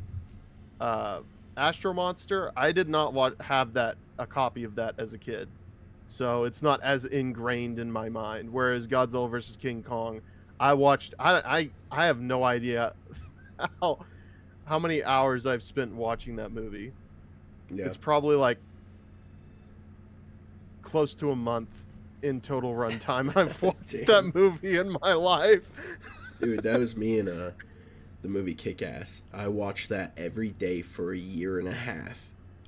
Astro Monster, I did not have a copy of that as a kid, so it's not as ingrained in my mind. Whereas Godzilla versus King Kong, I watched. I have no idea how many hours I've spent watching that movie. yeah. It's probably like close to a month in total runtime I've watched that movie in my life. Dude, that was me in the movie Kick-Ass. I watched that every day for a year and a half.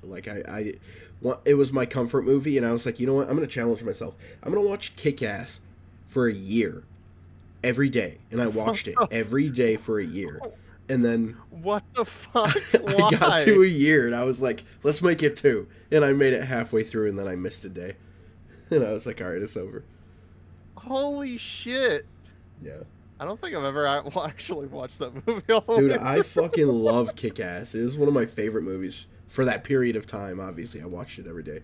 Like it was my comfort movie, and I was like, you know what? I'm gonna challenge myself. I'm gonna watch Kick-Ass for a year, every day, and I watched it every day for a year, and then What the fuck? I got Why? to a year, and I was like, let's make it 2, and I made it halfway through, and then I missed a day, and I was like, all right, it's over. Holy shit! Yeah. I don't think I've ever actually watched that movie all the Dude, way I fucking love Kick-Ass. It was one of my favorite movies for that period of time. Obviously, I watched it every day.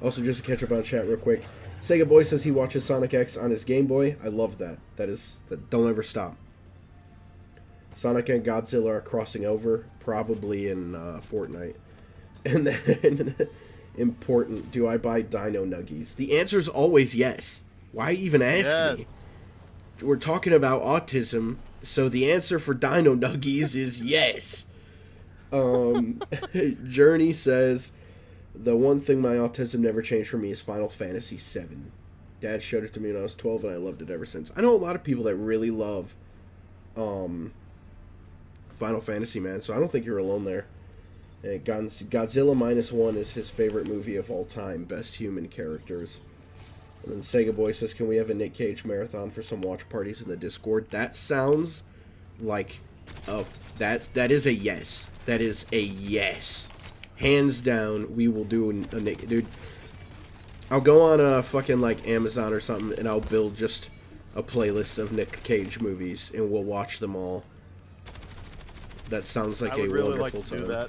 Also, just to catch up on chat real quick, Sega Boy says he watches Sonic X on his Game Boy. I love that. That don't ever stop. Sonic and Godzilla are crossing over, probably in Fortnite. And then, important, do I buy Dino Nuggies? The answer is always yes. Why even ask me? We're talking about autism, so the answer for Dino Nuggies is yes. Journey says, the one thing my autism never changed for me is Final Fantasy VII. Dad showed it to me when I was 12, and I loved it ever since. I know a lot of people that really love Final Fantasy, man, so I don't think you're alone there. And Godzilla -1 is his favorite movie of all time, best human characters. And then Sega Boy says, can we have a Nick Cage marathon for some watch parties in the Discord? That sounds like that is a yes. That is a yes. Hands down, we will do a Nick. Dude, I'll go on a fucking like Amazon or something, and I'll build just a playlist of Nick Cage movies, and we'll watch them all. That sounds like I would a really wonderful like to do time.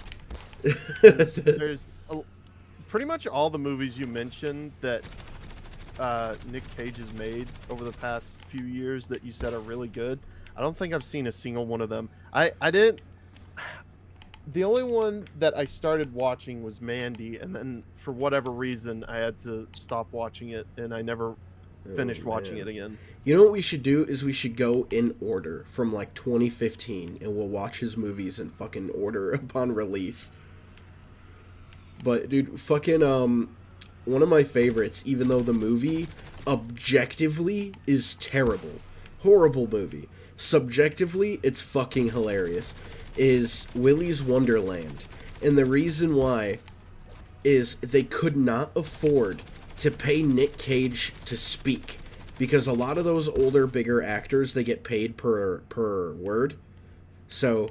that. There's pretty much all the movies you mentioned that Nick Cage has made over the past few years that you said are really good. I don't think I've seen a single one of them. I didn't. The only one that I started watching was Mandy, and then for whatever reason I had to stop watching it, and I never finished watching it again. You know what we should do is we should go in order from like 2015, and we'll watch his movies in fucking order upon release. But dude, fucking one of my favorites, even though the movie objectively is terrible, horrible movie, subjectively it's fucking hilarious, is Willy's Wonderland. And the reason why is they could not afford to pay Nick Cage to speak, because a lot of those older, bigger actors, they get paid per word. So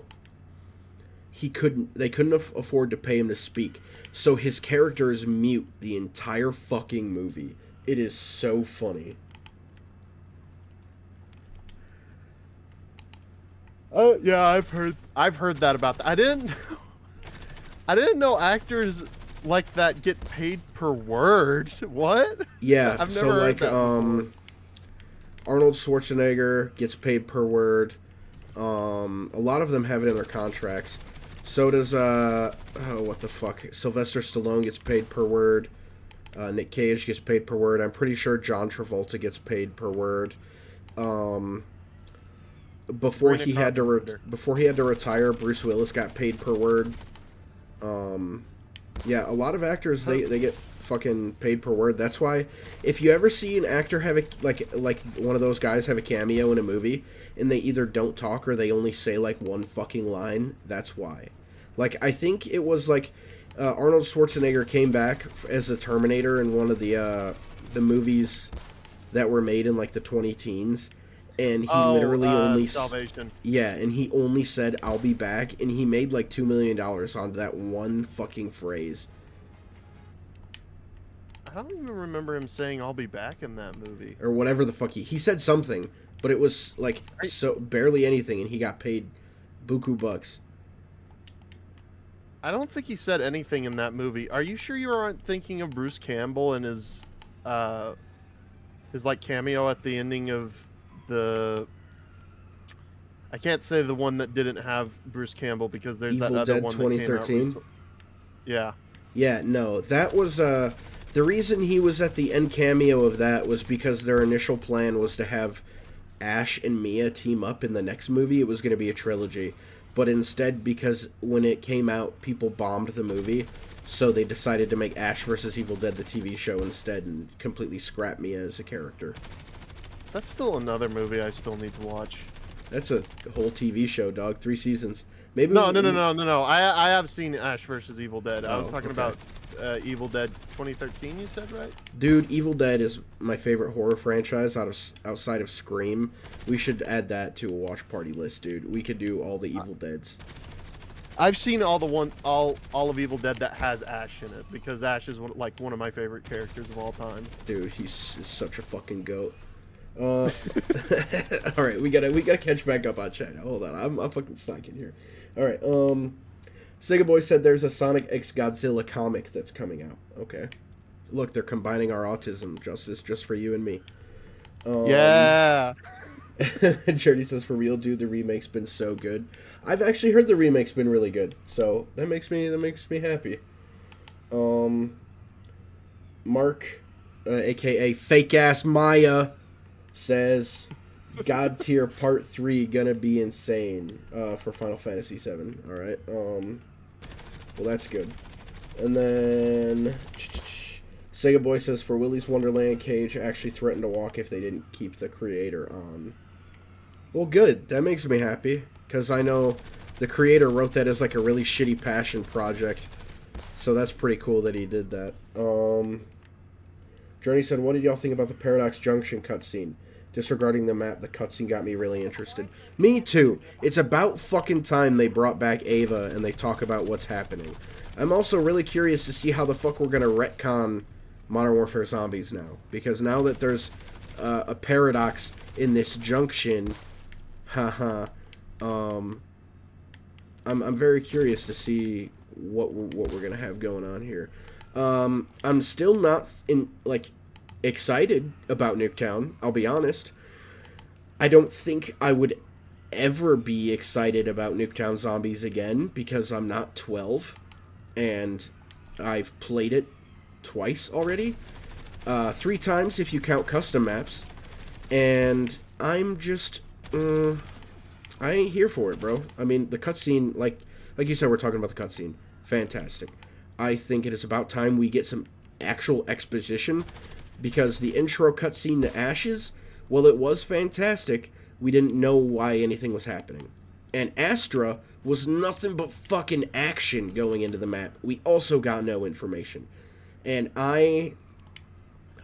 they couldn't afford to pay him to speak. So his character is mute the entire fucking movie. It is so funny. Oh yeah, I've heard that about that. I didn't know actors like that get paid per word. What? Yeah, I've so never heard like that before. Arnold Schwarzenegger gets paid per word. A lot of them have it in their contracts. So does what the fuck? Sylvester Stallone gets paid per word. Nick Cage gets paid per word. I'm pretty sure John Travolta gets paid per word. Before he had to retire, Bruce Willis got paid per word. Yeah, a lot of actors they get fucking paid per word. That's why if you ever see an actor have a like one of those guys have a cameo in a movie and they either don't talk or they only say like one fucking line, that's why. Like I think it was like Arnold Schwarzenegger came back as the Terminator in one of the movies that were made in like the 2010s. And he literally only Salvation. Yeah, and he only said "I'll be back," and he made like $2 million on that one fucking phrase. I don't even remember him saying "I'll be back" in that movie. Or whatever the fuck he said something, but it was like so barely anything, and he got paid buku bucks. I don't think he said anything in that movie. Are you sure you aren't thinking of Bruce Campbell and his like cameo at the ending of the? I can't say the one that didn't have Bruce Campbell because there's Evil that other Dead one 2013. that came out. Yeah. Yeah, no, that was the reason he was at the end cameo of that was because their initial plan was to have Ash and Mia team up in the next movie. It was going to be a trilogy, but instead, because when it came out, people bombed the movie, so they decided to make Ash vs. Evil Dead the TV show instead and completely scrap Mia as a character. That's still another movie I still need to watch. That's a whole TV show, dog. 3 seasons. Maybe No. I have seen Ash versus Evil Dead. I was Oh, talking okay. about Evil Dead 2013. You said, right? Dude, Evil Dead is my favorite horror franchise outside of Scream. We should add that to a watch party list, dude. We could do all the Evil Deads. I've seen all of Evil Dead that has Ash in it because Ash is one of my favorite characters of all time. Dude, he's such a fucking goat. All right, we gotta catch back up on chat. Hold on, I'm fucking slacking here. All right, Sega Boy said there's a Sonic X Godzilla comic that's coming out. Okay, look, they're combining our autism justice just for you and me. Yeah. Charity says, for real, dude, the remake's been so good. I've actually heard the remake's been really good, so that makes me happy. Mark, aka Fake Ass Maya, says God Tier Part 3 gonna be insane for Final Fantasy 7. All right. Well, that's good. And then Sega Boy says, for Willy's Wonderland, Cage actually threatened to walk if they didn't keep the creator on. Well, good. That makes me happy, because I know the creator wrote that as like a really shitty passion project. So that's pretty cool that he did that. Journey said, what did y'all think about the Paradox Junction cutscene? Disregarding the map, the cutscene got me really interested. Me too. It's about fucking time they brought back Ava and they talk about what's happening. I'm also really curious to see how the fuck we're gonna retcon Modern Warfare Zombies now. Because now that there's a paradox in this junction, haha, I'm very curious to see what we're gonna have going on here. I'm still not excited about Nuketown, I'll be honest. I don't think I would ever be excited about Nuketown Zombies again because I'm not 12 and I've played it twice already. 3 times if you count custom maps. And I'm just I ain't here for it, bro. I mean, the cutscene, like you said, we're talking about the cutscene. Fantastic. I think it is about time we get some actual exposition, because the intro cutscene to Ashes, well, it was fantastic. We didn't know why anything was happening. And Astra was nothing but fucking action going into the map. We also got no information. And I'm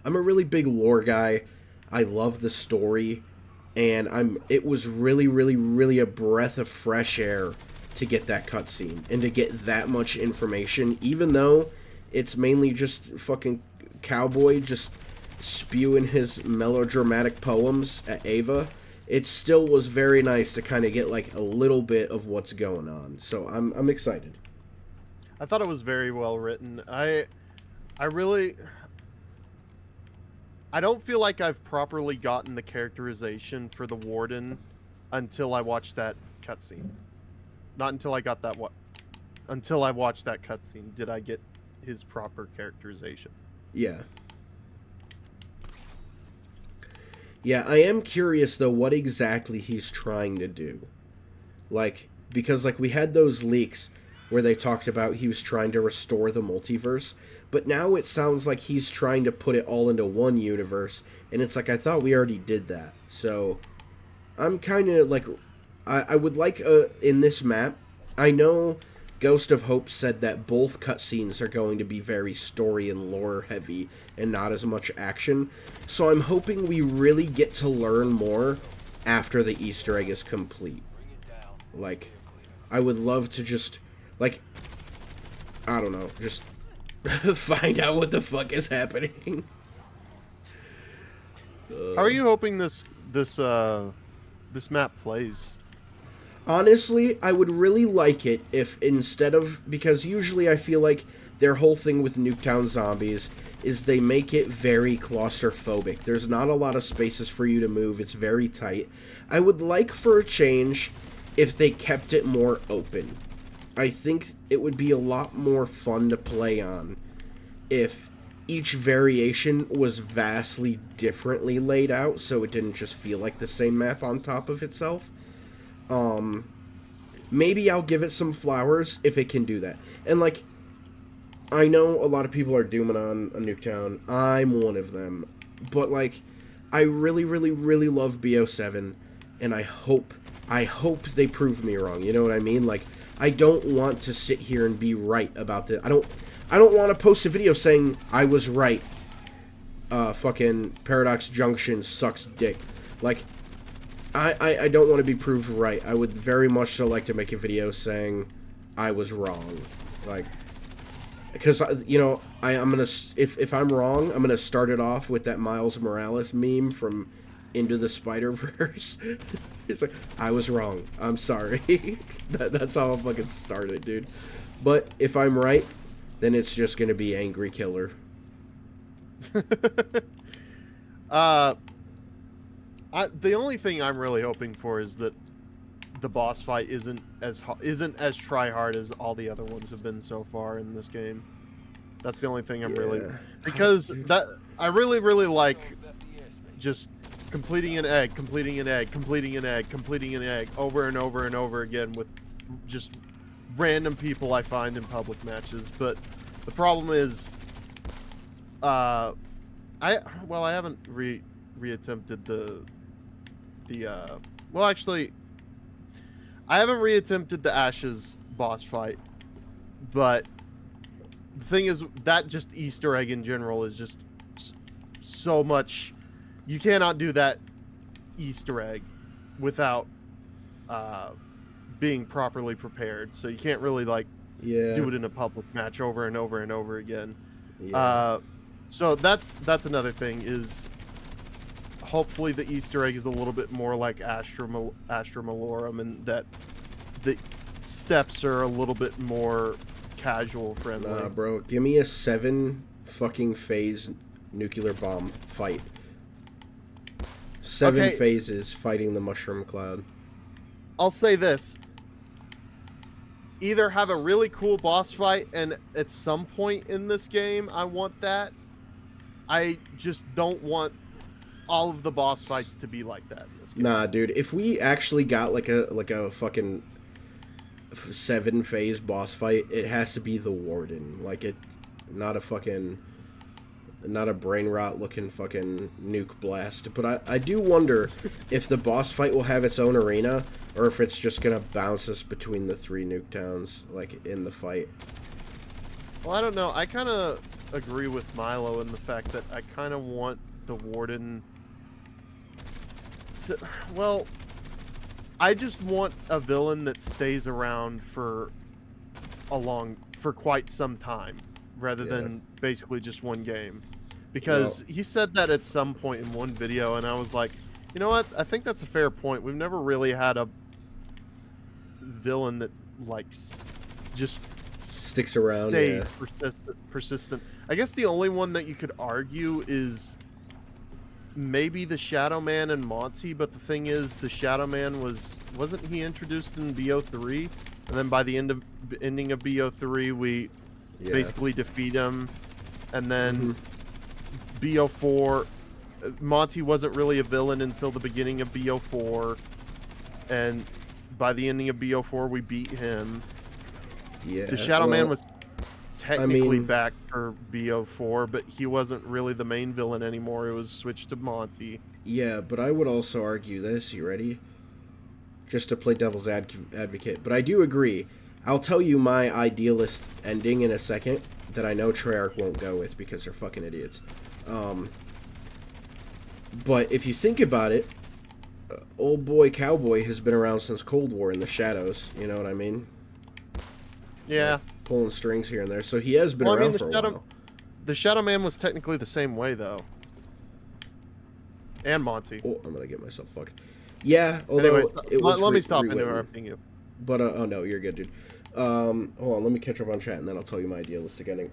a really big lore guy. I love the story. And it was really, really, really a breath of fresh air to get that cutscene and to get that much information, even though it's mainly just fucking Cowboy just spewing his melodramatic poems at Ava. It still was very nice to kind of get like a little bit of what's going on. So I'm excited. I thought it was very well written. I don't feel like I've properly gotten the characterization for the Warden until I watched that cutscene. Not until I got that until I watched that cutscene did I get his proper characterization. Yeah. Yeah, I am curious though what exactly he's trying to do. Because we had those leaks where they talked about he was trying to restore the multiverse, but now it sounds like he's trying to put it all into one universe, and it's like, I thought we already did that. So I'm kind of like, I would like in this map, I know Ghost of Hope said that both cutscenes are going to be very story and lore heavy and not as much action. So I'm hoping we really get to learn more after the Easter egg is complete. Like, I would love to just, like, I don't know, just find out what the fuck is happening. How are you hoping this map plays? Honestly, I would really like it if instead of... Because usually I feel like their whole thing with Nuketown Zombies is they make it very claustrophobic. There's not a lot of spaces for you to move. It's very tight. I would like for a change if they kept it more open. I think it would be a lot more fun to play on if each variation was vastly differently laid out, so it didn't just feel like the same map on top of itself. Maybe I'll give it some flowers if it can do that. And, like, I know a lot of people are dooming on Nuketown. I'm one of them. But, like, I really, really, really love BO7, and I hope they prove me wrong. You know what I mean? Like, I don't want to sit here and be right about this. I don't want to post a video saying I was right. Fucking Paradox Junction sucks dick. Like, I don't want to be proved right. I would very much so like to make a video saying I was wrong. Like, because, you know, I'm gonna, if I'm wrong, I'm gonna start it off with that Miles Morales meme from Into the Spider-Verse. It's like, I was wrong. I'm sorry. That's how I'm fucking started, dude. But if I'm right, then it's just gonna be Angry Killer. The only thing I'm really hoping for is that the boss fight isn't as try hard as all the other ones have been so far in this game. That's the only thing I'm really, because that I really like just completing an egg over and over and over again with just random people I find in public matches. But the problem is, I haven't reattempted I haven't reattempted the Ashes boss fight, but the thing is that just Easter egg in general is just so much. You cannot do that Easter egg without being properly prepared. So you can't really do it in a public match over and over and over again. Yeah. So that's another thing is hopefully the Easter egg is a little bit more like Astra Malorum, and that the steps are a little bit more casual friendly. Nah, bro, give me a 7 fucking phase nuclear bomb fight. 7 phases fighting the mushroom cloud. I'll say this. Either have a really cool boss fight, and at some point in this game, I want that. I just don't want all of the boss fights to be like that in this game. Nah, dude. If we actually got like a fucking 7 phase boss fight, it has to be the Warden. Like not a brain rot looking fucking nuke blast. But I do wonder if the boss fight will have its own arena, or if it's just gonna bounce us between the 3 nuke towns, like in the fight. Well, I don't know. I kind of agree with Milo in the fact that I kind of want the Warden to, well, I just want a villain that stays around for quite some time, rather than basically just one game. Because he said that at some point in one video, and I was like, you know what? I think that's a fair point. We've never really had a villain that just sticks around, stay persistent. I guess the only one that you could argue is maybe the Shadow Man and Monty, but the thing is, the Shadow Man wasn't he introduced in BO3, and then by the ending of BO3 we basically defeat him, and then BO4 Monty wasn't really a villain until the beginning of BO4, and by the ending of BO4 we beat him. The Shadow Man was technically back for BO4, but he wasn't really the main villain anymore. It was switched to Monty. Yeah, but I would also argue this. You ready? Just to play devil's advocate. But I do agree. I'll tell you my idealist ending in a second that I know Treyarch won't go with because they're fucking idiots. But if you think about it, old boy Cowboy has been around since Cold War in the shadows. You know what I mean? Yeah. Pulling strings here and there. So he has been around for a while. The Shadow Man was technically the same way, though. And Monty. Oh, I'm going to get myself fucked. Yeah, although anyway, it was let me stop interrupting you. But, oh no, you're good, dude. Hold on, let me catch up on chat and then I'll tell you my idealistic ending.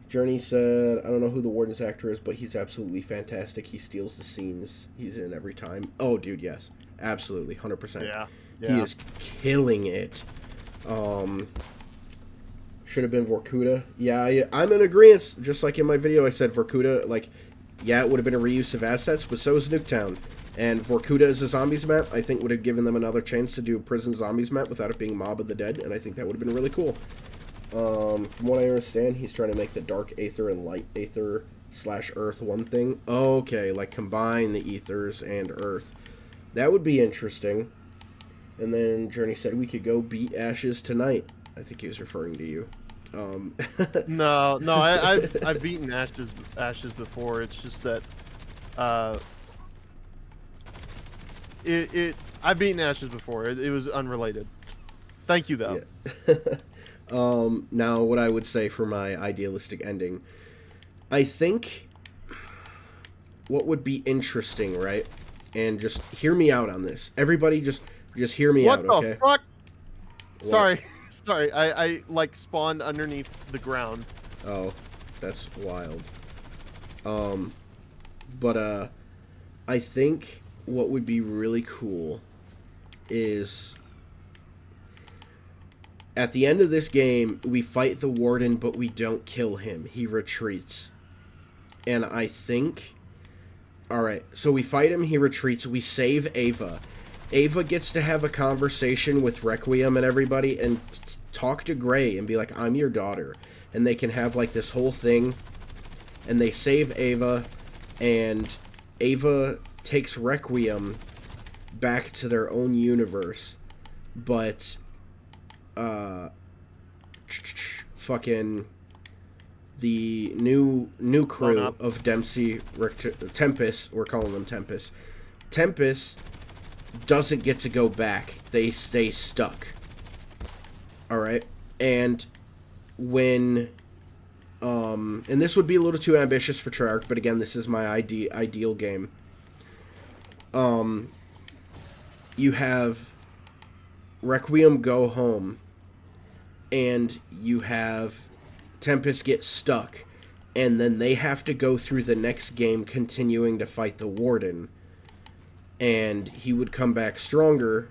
Journey said, I don't know who the Warden's actor is, but he's absolutely fantastic. He steals the scenes he's in every time. Oh, dude, yes. Absolutely, 100%. Yeah. He is killing it. Should have been Vorkuta. Yeah, I'm in agreement. Just like in my video, I said Vorkuta, like, yeah, it would have been a reuse of assets, but so is Nuketown. And Vorkuta as a zombies map, I think would have given them another chance to do a prison zombies map without it being Mob of the Dead, and I think that would have been really cool. From what I understand, he's trying to make the Dark Aether and Light Aether / Earth one thing. Okay, like combine the Ethers and Earth. That would be interesting. And then Journey said we could go beat Ashes tonight. I think he was referring to you. No, I've beaten Ashes before. It's just that I've beaten Ashes before. It was unrelated. Thank you though. Yeah. Now what I would say for my idealistic ending, I think what would be interesting, right? And just hear me out on this. Everybody just hear me out, okay? What the fuck? Sorry. Sorry. I like spawned underneath the ground. Oh, that's wild. But I think what would be really cool is at the end of this game, we fight the warden, but we don't kill him. He retreats. And I think... Alright, so we fight him, he retreats, we save Ava. Ava gets to have a conversation with Requiem and everybody and talk to Gray and be like, I'm your daughter. And they can have like this whole thing. And they save Ava, and Ava takes Requiem back to their own universe. But, fucking... the new crew of Dempsey, Tempest, we're calling them Tempest. Tempest doesn't get to go back. They stay stuck. Alright? And when, and this would be a little too ambitious for Treyarch, but again, this is my ideal game. You have Requiem go home, and you have Tempest gets stuck, and then they have to go through the next game continuing to fight the warden, and he would come back stronger,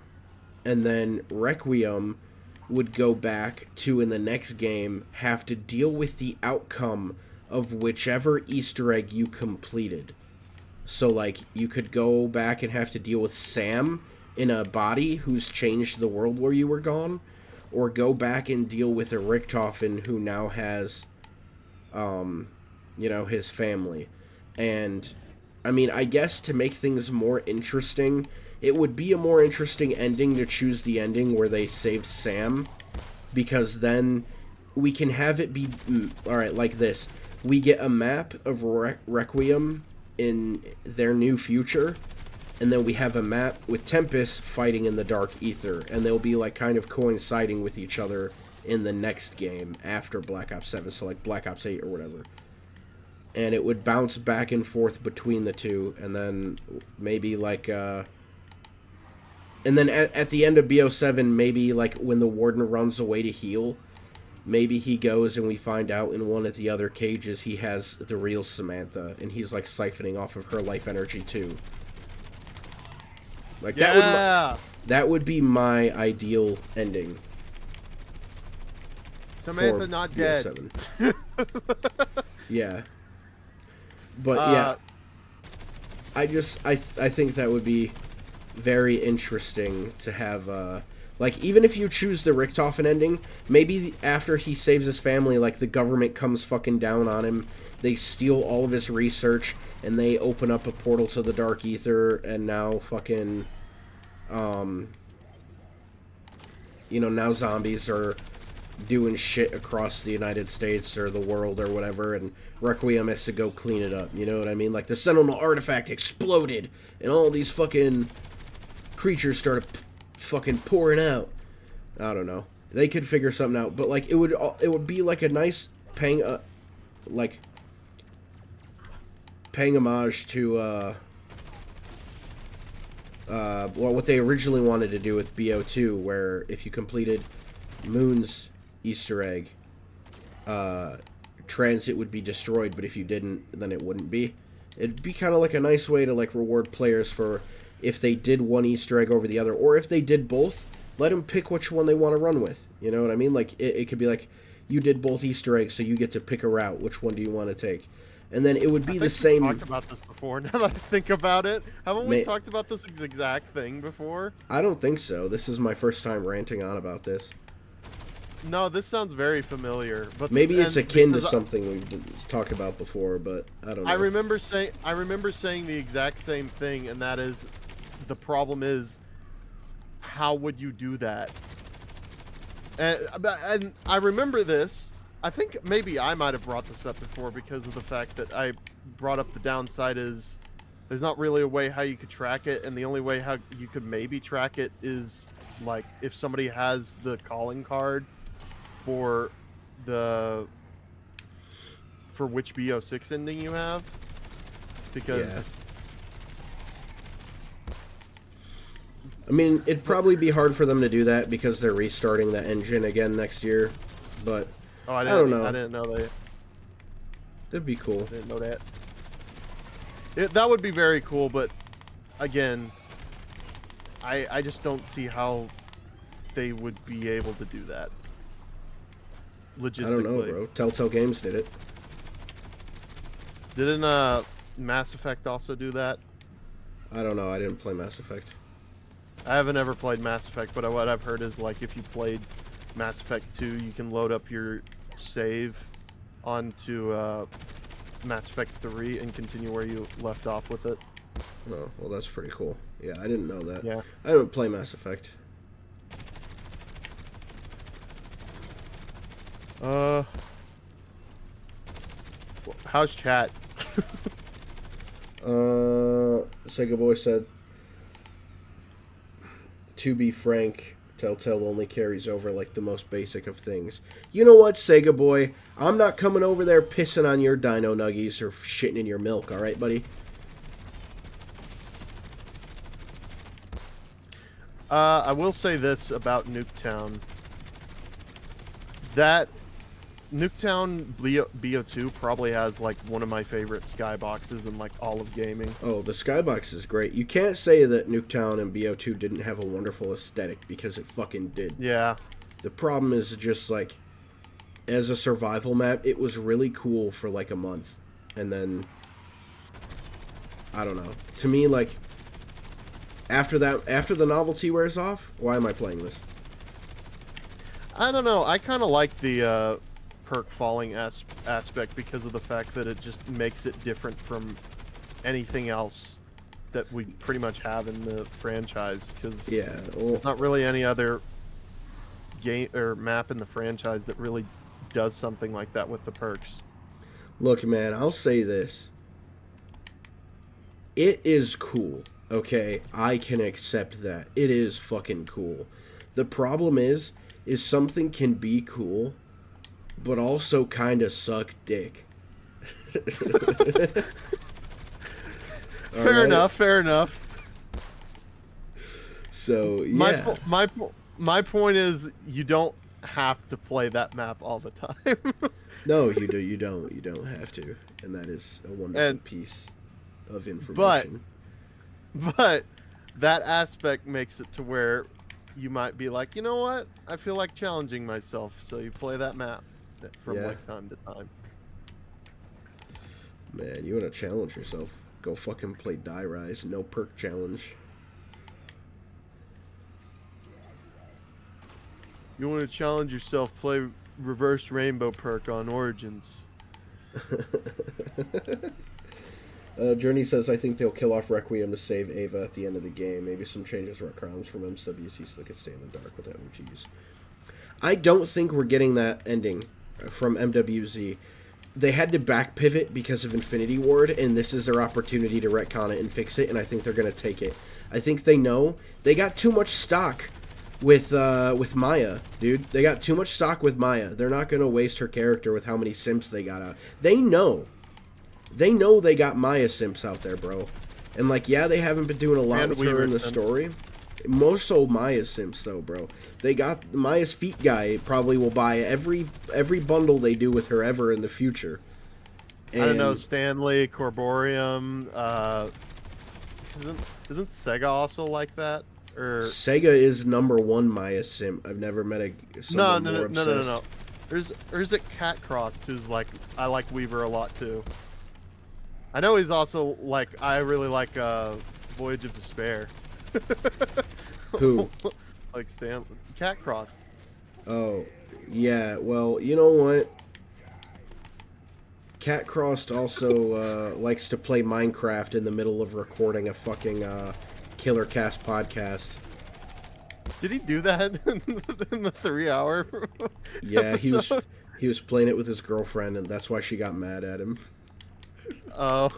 and then Requiem would go back to, in the next game, have to deal with the outcome of whichever Easter egg you completed. So, like, you could go back and have to deal with Sam in a body who's changed the world where you were gone, or go back and deal with a Richtofen who now has, you know, his family. And, I mean, I guess to make things more interesting, it would be a more interesting ending to choose the ending where they saved Sam, because then we can have it be, alright, like this. We get a map of Requiem in their new future, and then we have a map with Tempest fighting in the Dark Ether, and they'll be like kind of coinciding with each other in the next game after Black Ops 7, so like Black Ops 8 or whatever. And it would bounce back and forth between the two, and then maybe like, and then at the end of BO7, maybe like when the warden runs away to heal, maybe he goes and we find out in one of the other cages he has the real Samantha, and he's like siphoning off of her life energy too. Like, yeah. that would be my ideal ending. Samantha not dead. Yeah. But yeah, I think that would be very interesting to have, like, even if you choose the Richtofen ending, maybe after he saves his family, like, the government comes fucking down on him, they steal all of his research, and they open up a portal to the Dark Ether, and now fucking, you know, now zombies are doing shit across the United States or the world or whatever, and Requiem has to go clean it up, you know what I mean? Like, the Sentinel artifact exploded, and all these fucking creatures started fucking pouring out. I don't know. They could figure something out, but, like, it would be, like, a nice paying homage to, well, what they originally wanted to do with BO2, where if you completed Moon's Easter egg, Transit would be destroyed, but if you didn't, then it wouldn't be. It'd be kind of like a nice way to, like, reward players for if they did one Easter egg over the other, or if they did both, let them pick which one they want to run with. You know what I mean? Like, it could be like, you did both Easter eggs, so you get to pick a route. Which one do you want to take? And then it would be the same. We talked about this before. Now that I think about it, haven't we talked about this exact thing before? I don't think so. This is my first time ranting on about this. No, this sounds very familiar. But maybe it's akin to something we've talked about before, but I don't know. I remember saying the exact same thing, and that is, the problem is, how would you do that? And I remember this. I think maybe I might have brought this up before because of the fact that I brought up the downside is there's not really a way how you could track it, and the only way how you could maybe track it is like if somebody has the calling card for which BO6 ending you have, because I mean, it'd probably be hard for them to do that because they're restarting the engine again next year, but I don't know. I didn't know that. That'd be cool. I didn't know that. That would be very cool, but again, I just don't see how they would be able to do that logistically. I don't know, bro. Telltale Games did it. Didn't Mass Effect also do that? I don't know. I didn't play Mass Effect. I haven't ever played Mass Effect, but what I've heard is like if you played Mass Effect 2, you can load up your save onto Mass Effect 3 and continue where you left off with it. Oh, well, that's pretty cool. Yeah, I didn't know that. Yeah. I don't play Mass Effect. How's chat? Sega Boy said, to be frank, Telltale only carries over like the most basic of things. You know what, Sega Boy? I'm not coming over there pissing on your dino nuggies or shitting in your milk, alright, buddy? I will say this about Nuketown. That Nuketown BO2 probably has like one of my favorite skyboxes in like all of gaming. Oh, the skybox is great. You can't say that Nuketown and BO2 didn't have a wonderful aesthetic, because it fucking did. Yeah. The problem is just like, as a survival map, it was really cool for like a month. And then, I don't know. To me, like, after the novelty wears off, why am I playing this? I don't know. I kind of like the perk falling aspect because of the fact that it just makes it different from anything else that we pretty much have in the franchise. Because there's not really any other game or map in the franchise that really does something like that with the perks. Look, man, I'll say this. It is cool, okay? I can accept that. It is fucking cool. The problem is something can be cool, but also kind of suck dick. Fair enough. So, yeah. My point is, you don't have to play that map all the time. No, you don't. You don't have to. And that is a wonderful piece of information. But that aspect makes it to where you might be like, you know what? I feel like challenging myself. So you play that map from like time to time. Man, you want to challenge yourself? Go fucking play Die Rise. No perk challenge. You want to challenge yourself? Play Reverse Rainbow perk on Origins. Journey says, I think they'll kill off Requiem to save Ava at the end of the game. Maybe some changes or crowns from MWC so they could stay in the dark without MGs. I don't think we're getting that ending from MWZ. They had to back pivot because of Infinity Ward, and this is their opportunity to retcon it and fix it, and I think they're going to take it. I think they know. They got too much stock with Maya, dude. They got too much stock with Maya. They're not going to waste her character with how many simps they got out. They know. They know they got Maya simps out there, bro. And, like, yeah, they haven't been doing a lot with her in the story. More so Maya's simps, though, bro. They got Maya's feet guy probably will buy every bundle they do with her ever in the future. And I don't know, Stanley, Corborium, isn't Sega also like that? Or Sega is #1 Maya simp. I've never met someone more obsessed. No. Or is it Cat Crossed, who's like, I like Weaver a lot too. I know he's also like, I really like Voyage of Despair. Who? Like Cat Crossed. Oh, yeah. Well, you know what? Cat Crossed also likes to play Minecraft in the middle of recording a fucking Killer Cast podcast. Did he do that in the 3-hour Yeah, episode? he was playing it with his girlfriend, and that's why she got mad at him. Oh.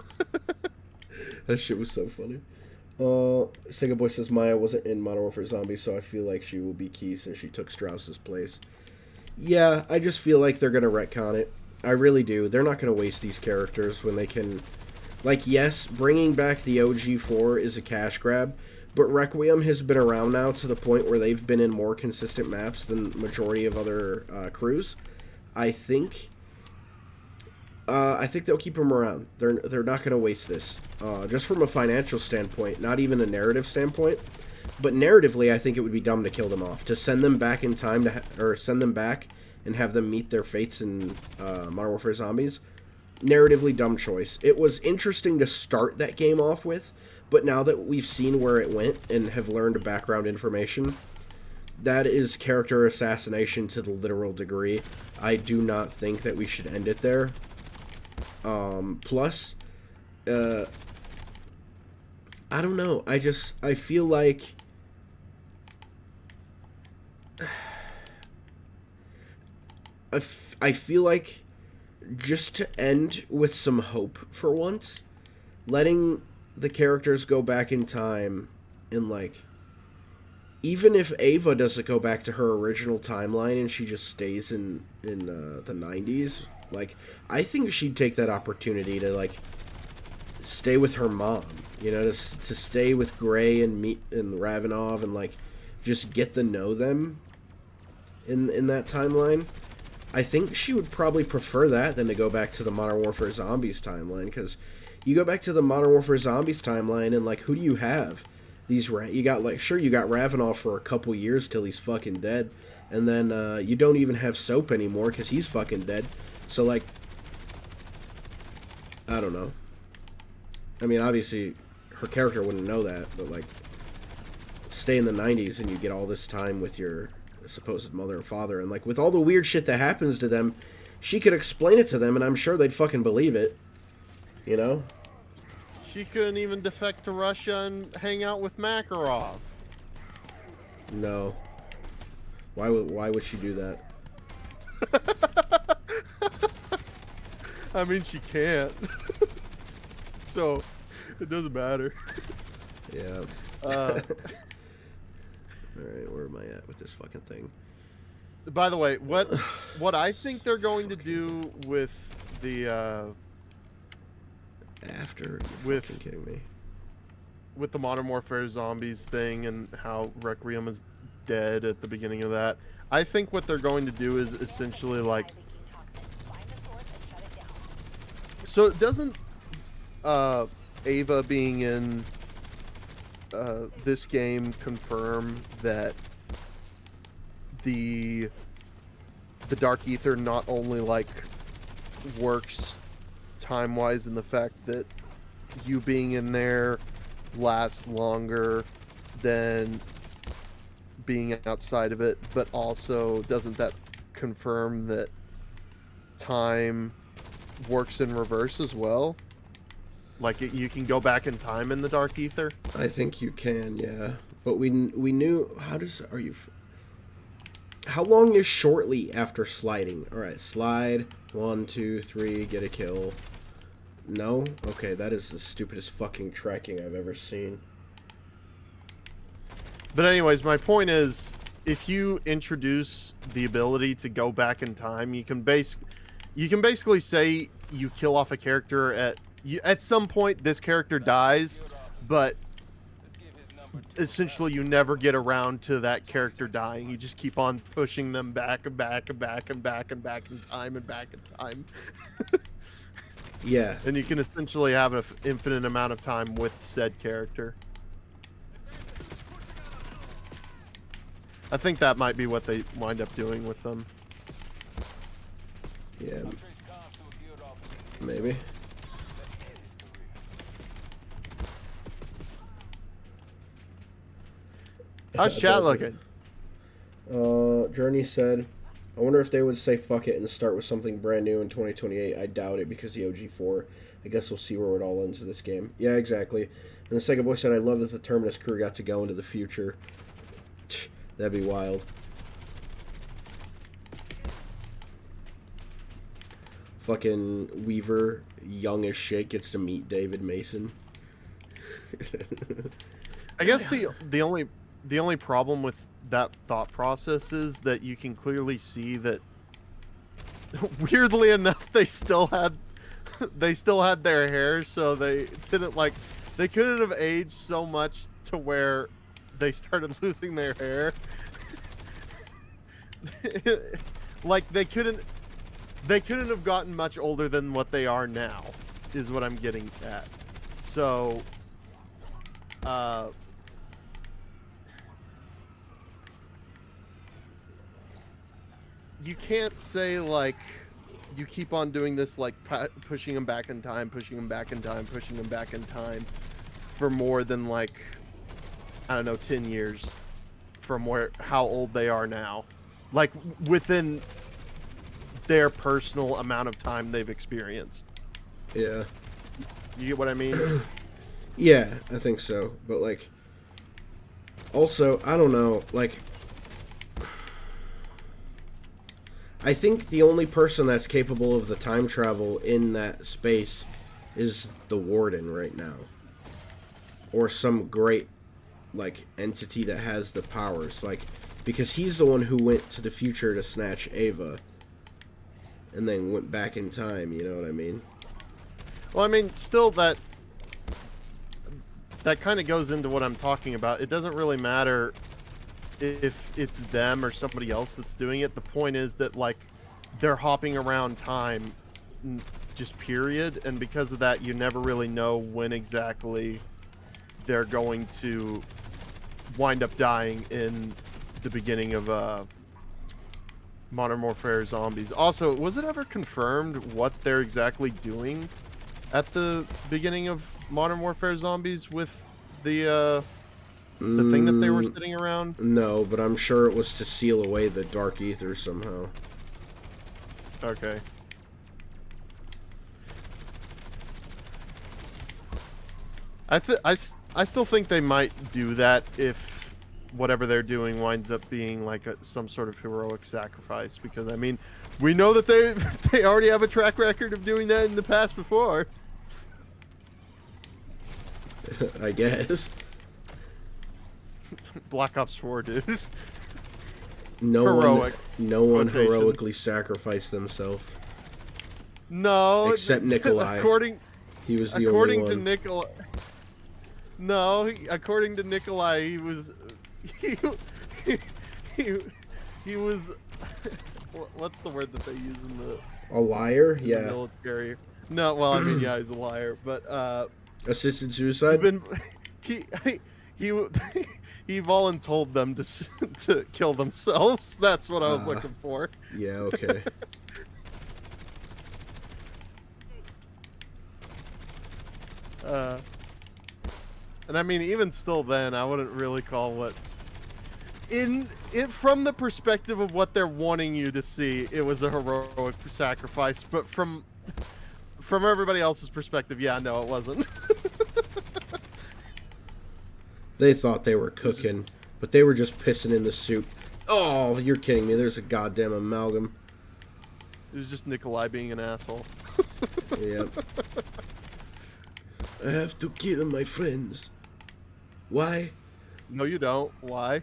That shit was so funny. Sega Boy says Maya wasn't in Modern Warfare Zombies, so I feel like she will be key since she took Strauss's place. Yeah, I just feel like they're gonna retcon it. I really do. They're not gonna waste these characters when they can. Like, yes, bringing back the OG4 is a cash grab, but Requiem has been around now to the point where they've been in more consistent maps than majority of other crews. I think they'll keep them around. They're not going to waste this. Just from a financial standpoint, not even a narrative standpoint. But narratively, I think it would be dumb to kill them off. To send them back in time, or send them back and have them meet their fates in Modern Warfare Zombies. Narratively, dumb choice. It was interesting to start that game off with, but now that we've seen where it went and have learned background information, that is character assassination to the literal degree. I do not think that we should end it there. Plus, I don't know. I feel like I feel like just to end with some hope for once, letting the characters go back in time and, like, even if Ava doesn't go back to her original timeline and she just stays in the 90s, like, I think she'd take that opportunity to, like, stay with her mom, you know, to stay with Gray and Ravenov and, like, just get to know them in that timeline. I think she would probably prefer that than to go back to the Modern Warfare Zombies timeline, because you go back to the Modern Warfare Zombies timeline and, like, who do you have? You got, like, sure, you got Ravenov for a couple years till he's fucking dead, and then you don't even have Soap anymore because he's fucking dead. So, like, I don't know. I mean, obviously, her character wouldn't know that, but, like, stay in the 90s and you get all this time with your supposed mother and father, and, like, with all the weird shit that happens to them, she could explain it to them and I'm sure they'd fucking believe it, you know? She couldn't even defect to Russia and hang out with Makarov. No. Why would she do that? I mean, she can't. So, it doesn't matter. Yeah. Uh, Alright, where am I at with this fucking thing? by the way, what I think they're going to do with the After? You're With- fucking kidding me. with the Modern Warfare Zombies thing and how Requiem is dead at the beginning of that, I think what they're going to do is essentially like. Leaking toxins. Find the source and shut it down. So doesn't Ava being in this game confirm that the Dark Ether not only like works time-wise in the fact that you being in there lasts longer than being outside of it, but also doesn't that confirm that time works in reverse as well? Like you can go back in time in the Dark Ether? I think you can, yeah. But we knew... How long is shortly after sliding? Alright, slide. 1, 2, 3, get a kill. No? Okay, that is the stupidest fucking tracking I've ever seen. But anyways, my point is, if you introduce the ability to go back in time, you can basically say you kill off a character at some point this character dies, but essentially you never get around to that character dying. You just keep on pushing them back and back and back and back and back in time and back in time. Yeah. And you can essentially have an infinite amount of time with said character. I think that might be what they wind up doing with them. Yeah. Maybe. How's chat looking? Journey said, I wonder if they would say fuck it and start with something brand new in 2028. I doubt it because the OG4. I guess we'll see where it all ends of this game. Yeah, exactly. And the Sega Boy said, I love that the Terminus crew got to go into the future. That'd be wild. Fucking Weaver, young as shit, gets to meet David Mason. I guess the only problem with that thought process is that you can clearly see that weirdly enough they still had their hair, so they couldn't have aged so much to where they started losing their hair. Like they couldn't have gotten much older than what they are now, is what I'm getting at. So you can't say like you keep on doing this, like pushing them back in time, pushing them back in time, pushing them back in time for more than like, I don't know, 10 years from how old they are now, like within their personal amount of time they've experienced. Yeah. You get what I mean? Yeah, I think so. But like, also, I don't know, like, I think the only person that's capable of the time travel in that space is the Warden right now. Or some great, like, entity that has the powers. Like, because he's the one who went to the future to snatch Ava. And then went back in time, you know what I mean? Well, I mean, still that kind of goes into what I'm talking about. It doesn't really matter if it's them or somebody else that's doing it. The point is that, like, they're hopping around time, just period, and because of that, you never really know when exactly they're going to wind up dying in the beginning of Modern Warfare Zombies. Also, was it ever confirmed what they're exactly doing at the beginning of Modern Warfare Zombies with the thing that they were sitting around? No, but I'm sure it was to seal away the dark ether somehow. Okay. I still think they might do that if whatever they're doing winds up being like some sort of heroic sacrifice, because I mean, we know that they already have a track record of doing that in the past before. I guess. Black Ops 4, dude. No Heroic one quotations. heroically sacrificed themselves. No, Except Nikolai. He was the only one. According to Nikolai. No, according to Nikolai, he was he was what's the word that they use in the A liar? in Yeah. the military? No, well, I mean, yeah, he's a liar, but Assisted suicide? he voluntold them to kill themselves. That's what I was looking for. Yeah, okay. And I mean, even still then, I wouldn't really call what from the perspective of what they're wanting you to see, it was a heroic sacrifice, but from everybody else's perspective, yeah, no, it wasn't. They thought they were cooking, but they were just pissing in the soup. Oh, you're kidding me. There's a goddamn amalgam. It was just Nikolai being an asshole. Yep. I have to kill my friends. Why? No, you don't. Why?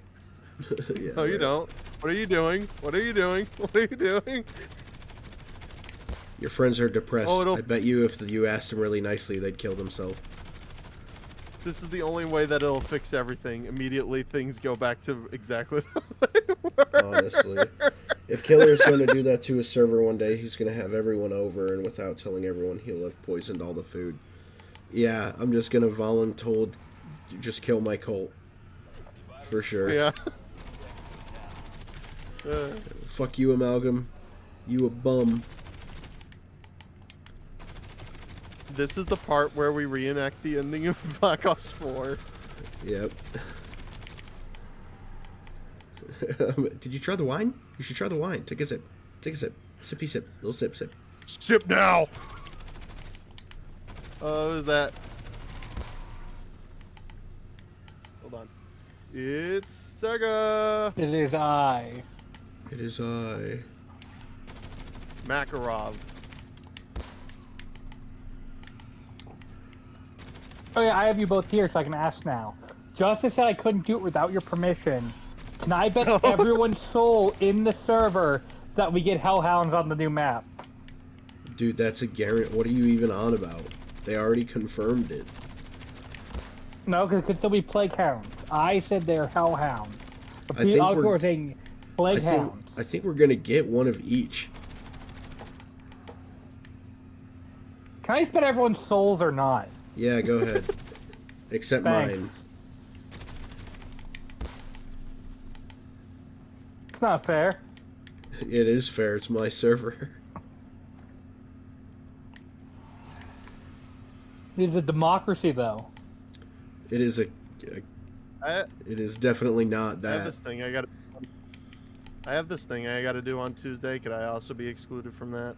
Yeah, No, you don't. What are you doing? What are you doing? What are you doing? Your friends are depressed. Oh, I bet you if you asked them really nicely, they'd kill themselves. This is the only way that it'll fix everything. Immediately, things go back to exactly the way they were. Honestly. If Killer's going to do that to his server one day, he's going to have everyone over, and without telling everyone, he'll have poisoned all the food. Yeah, I'm just going to voluntold just kill my cult. For sure. Yeah. Fuck you, Amalgam. You a bum. This is the part where we reenact the ending of Black Ops 4. Yep. Did you try the wine? You should try the wine. Take a sip. Take a sip. Sippy sip. Little sip, sip. Sip now! Oh, is that... Hold on. It's Sega. It is I. It is I. Makarov. Oh yeah, I have you both here, so I can ask now. Justice said I couldn't do it without your permission. Can I bet everyone's soul in the server that we get Hellhounds on the new map? Dude, that's a guarantee. What are you even on about? They already confirmed it. No, because it could still be Plague Hounds. I said they're Hellhounds. But I think people we're- are saying Plague Hounds. I think we're gonna get one of each. Can I just bet everyone's souls or not? Yeah, go ahead. Except Thanks. mine. It's not fair. It is fair. It's my server. It's a democracy, though. It is a. I It is definitely not I have that. this thing I gotta do on Tuesday. Could I also be excluded from that?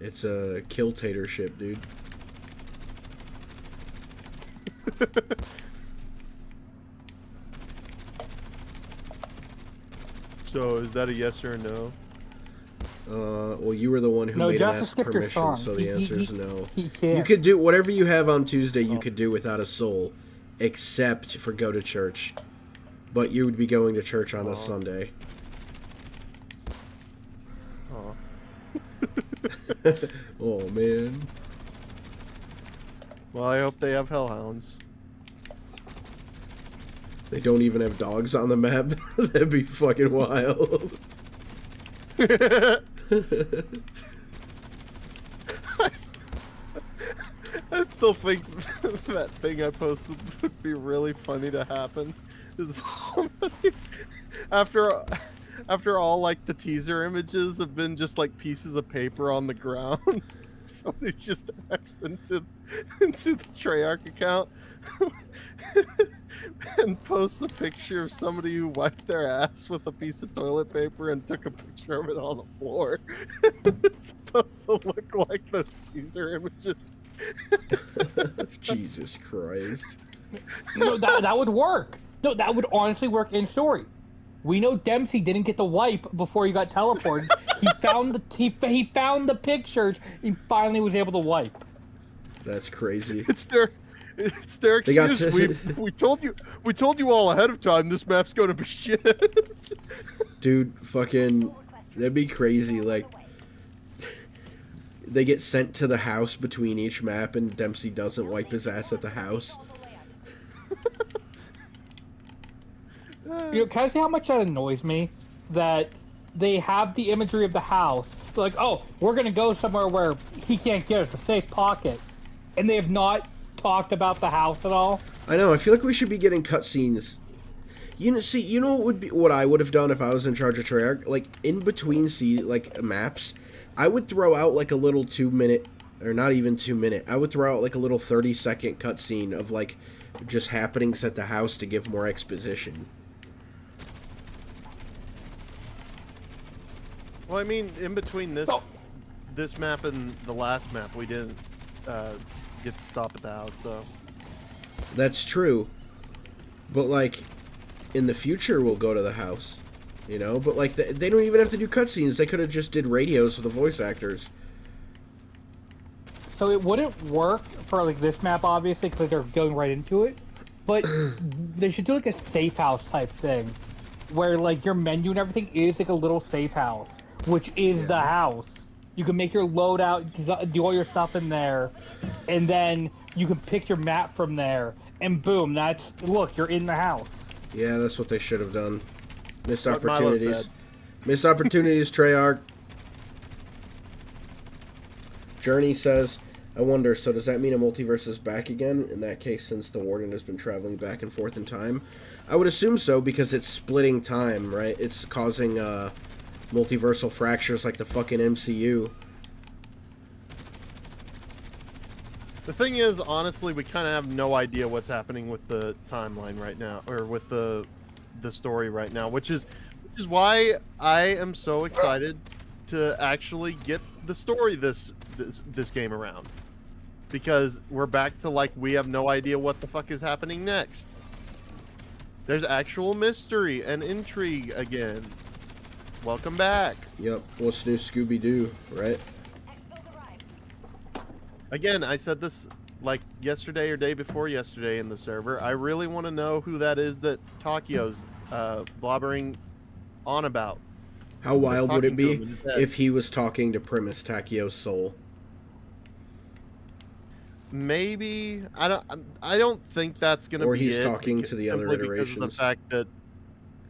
It's a killtatorship, dude. So is that a yes or a no? Well, you were the one who No, made it Justice ask skipped your permission, song. so the answer is no. He can't. You could do whatever you have on Tuesday. You could do without a soul, except for go to church. But you would be going to church on a Sunday. Oh. Oh man. Well, I hope they have hellhounds. They don't even have dogs on the map. That'd be fucking wild. I still think that thing I posted would be really funny to happen. Is somebody after all like the teaser images have been just like pieces of paper on the ground, somebody just hacks into the Treyarch account and posts a picture of somebody who wiped their ass with a piece of toilet paper and took a picture of it on the floor. It's supposed to look like those teaser images. Jesus Christ. No, that would work. No, that would honestly work in story. We know Dempsey didn't get the wipe before he got teleported. He found the pictures. He finally was able to wipe. That's crazy. It's their They got excuse. We told you all ahead of time this map's gonna be shit. Dude, fucking, that'd be crazy. Like, they get sent to the house between each map, and Dempsey doesn't wipe his ass at the house. You know, can I say how much that annoys me? That they have the imagery of the house. They're like, oh, we're gonna go somewhere where he can't get us, a safe pocket, and they have not talked about the house at all. I know. I feel like we should be getting cutscenes. You know what I would have done if I was in charge of Treyarch? Like in between maps, I would throw out like a little 2-minute, or not even 2-minute. I would throw out like a little 30-second cutscene of like just happenings at the house to give more exposition. Well, I mean, in between this map and the last map, we didn't get to stop at the house, though. That's true. But like, in the future, we'll go to the house. You know? But like, they don't even have to do cutscenes. They could have just did radios with the voice actors. So it wouldn't work for like this map, obviously, because they're going right into it. But they should do like a safe house type thing, where like your menu and everything is like a little safe house, which is the house. You can make your loadout, do all your stuff in there, and then you can pick your map from there, and boom, look, you're in the house. Yeah, that's what they should have done. Missed What Milo opportunities. said. Missed opportunities, Treyarch. Journey says, I wonder, so does that mean a multiverse is back again? In that case, since the Warden has been traveling back and forth in time? I would assume so, because it's splitting time, right? It's causing multiversal fractures like the fucking MCU. The thing is, honestly, we kind of have no idea what's happening with the timeline right now, or with the story right now, which is why I am so excited to actually get the story this game around, because we're back to like we have no idea what the fuck is happening next. There's actual mystery and intrigue again. Welcome back. Yep. What's new, Scooby-Doo, right? Exfil's arrived. Again, I said this like yesterday or day before yesterday in the server. I really want to know who that is that Takio's blobbering on about. How wild would it talking to be him in his head. if he was talking to Primus Takio's soul? Maybe I don't think that's gonna Or be he's it, talking to the other simply because of the iterations. fact that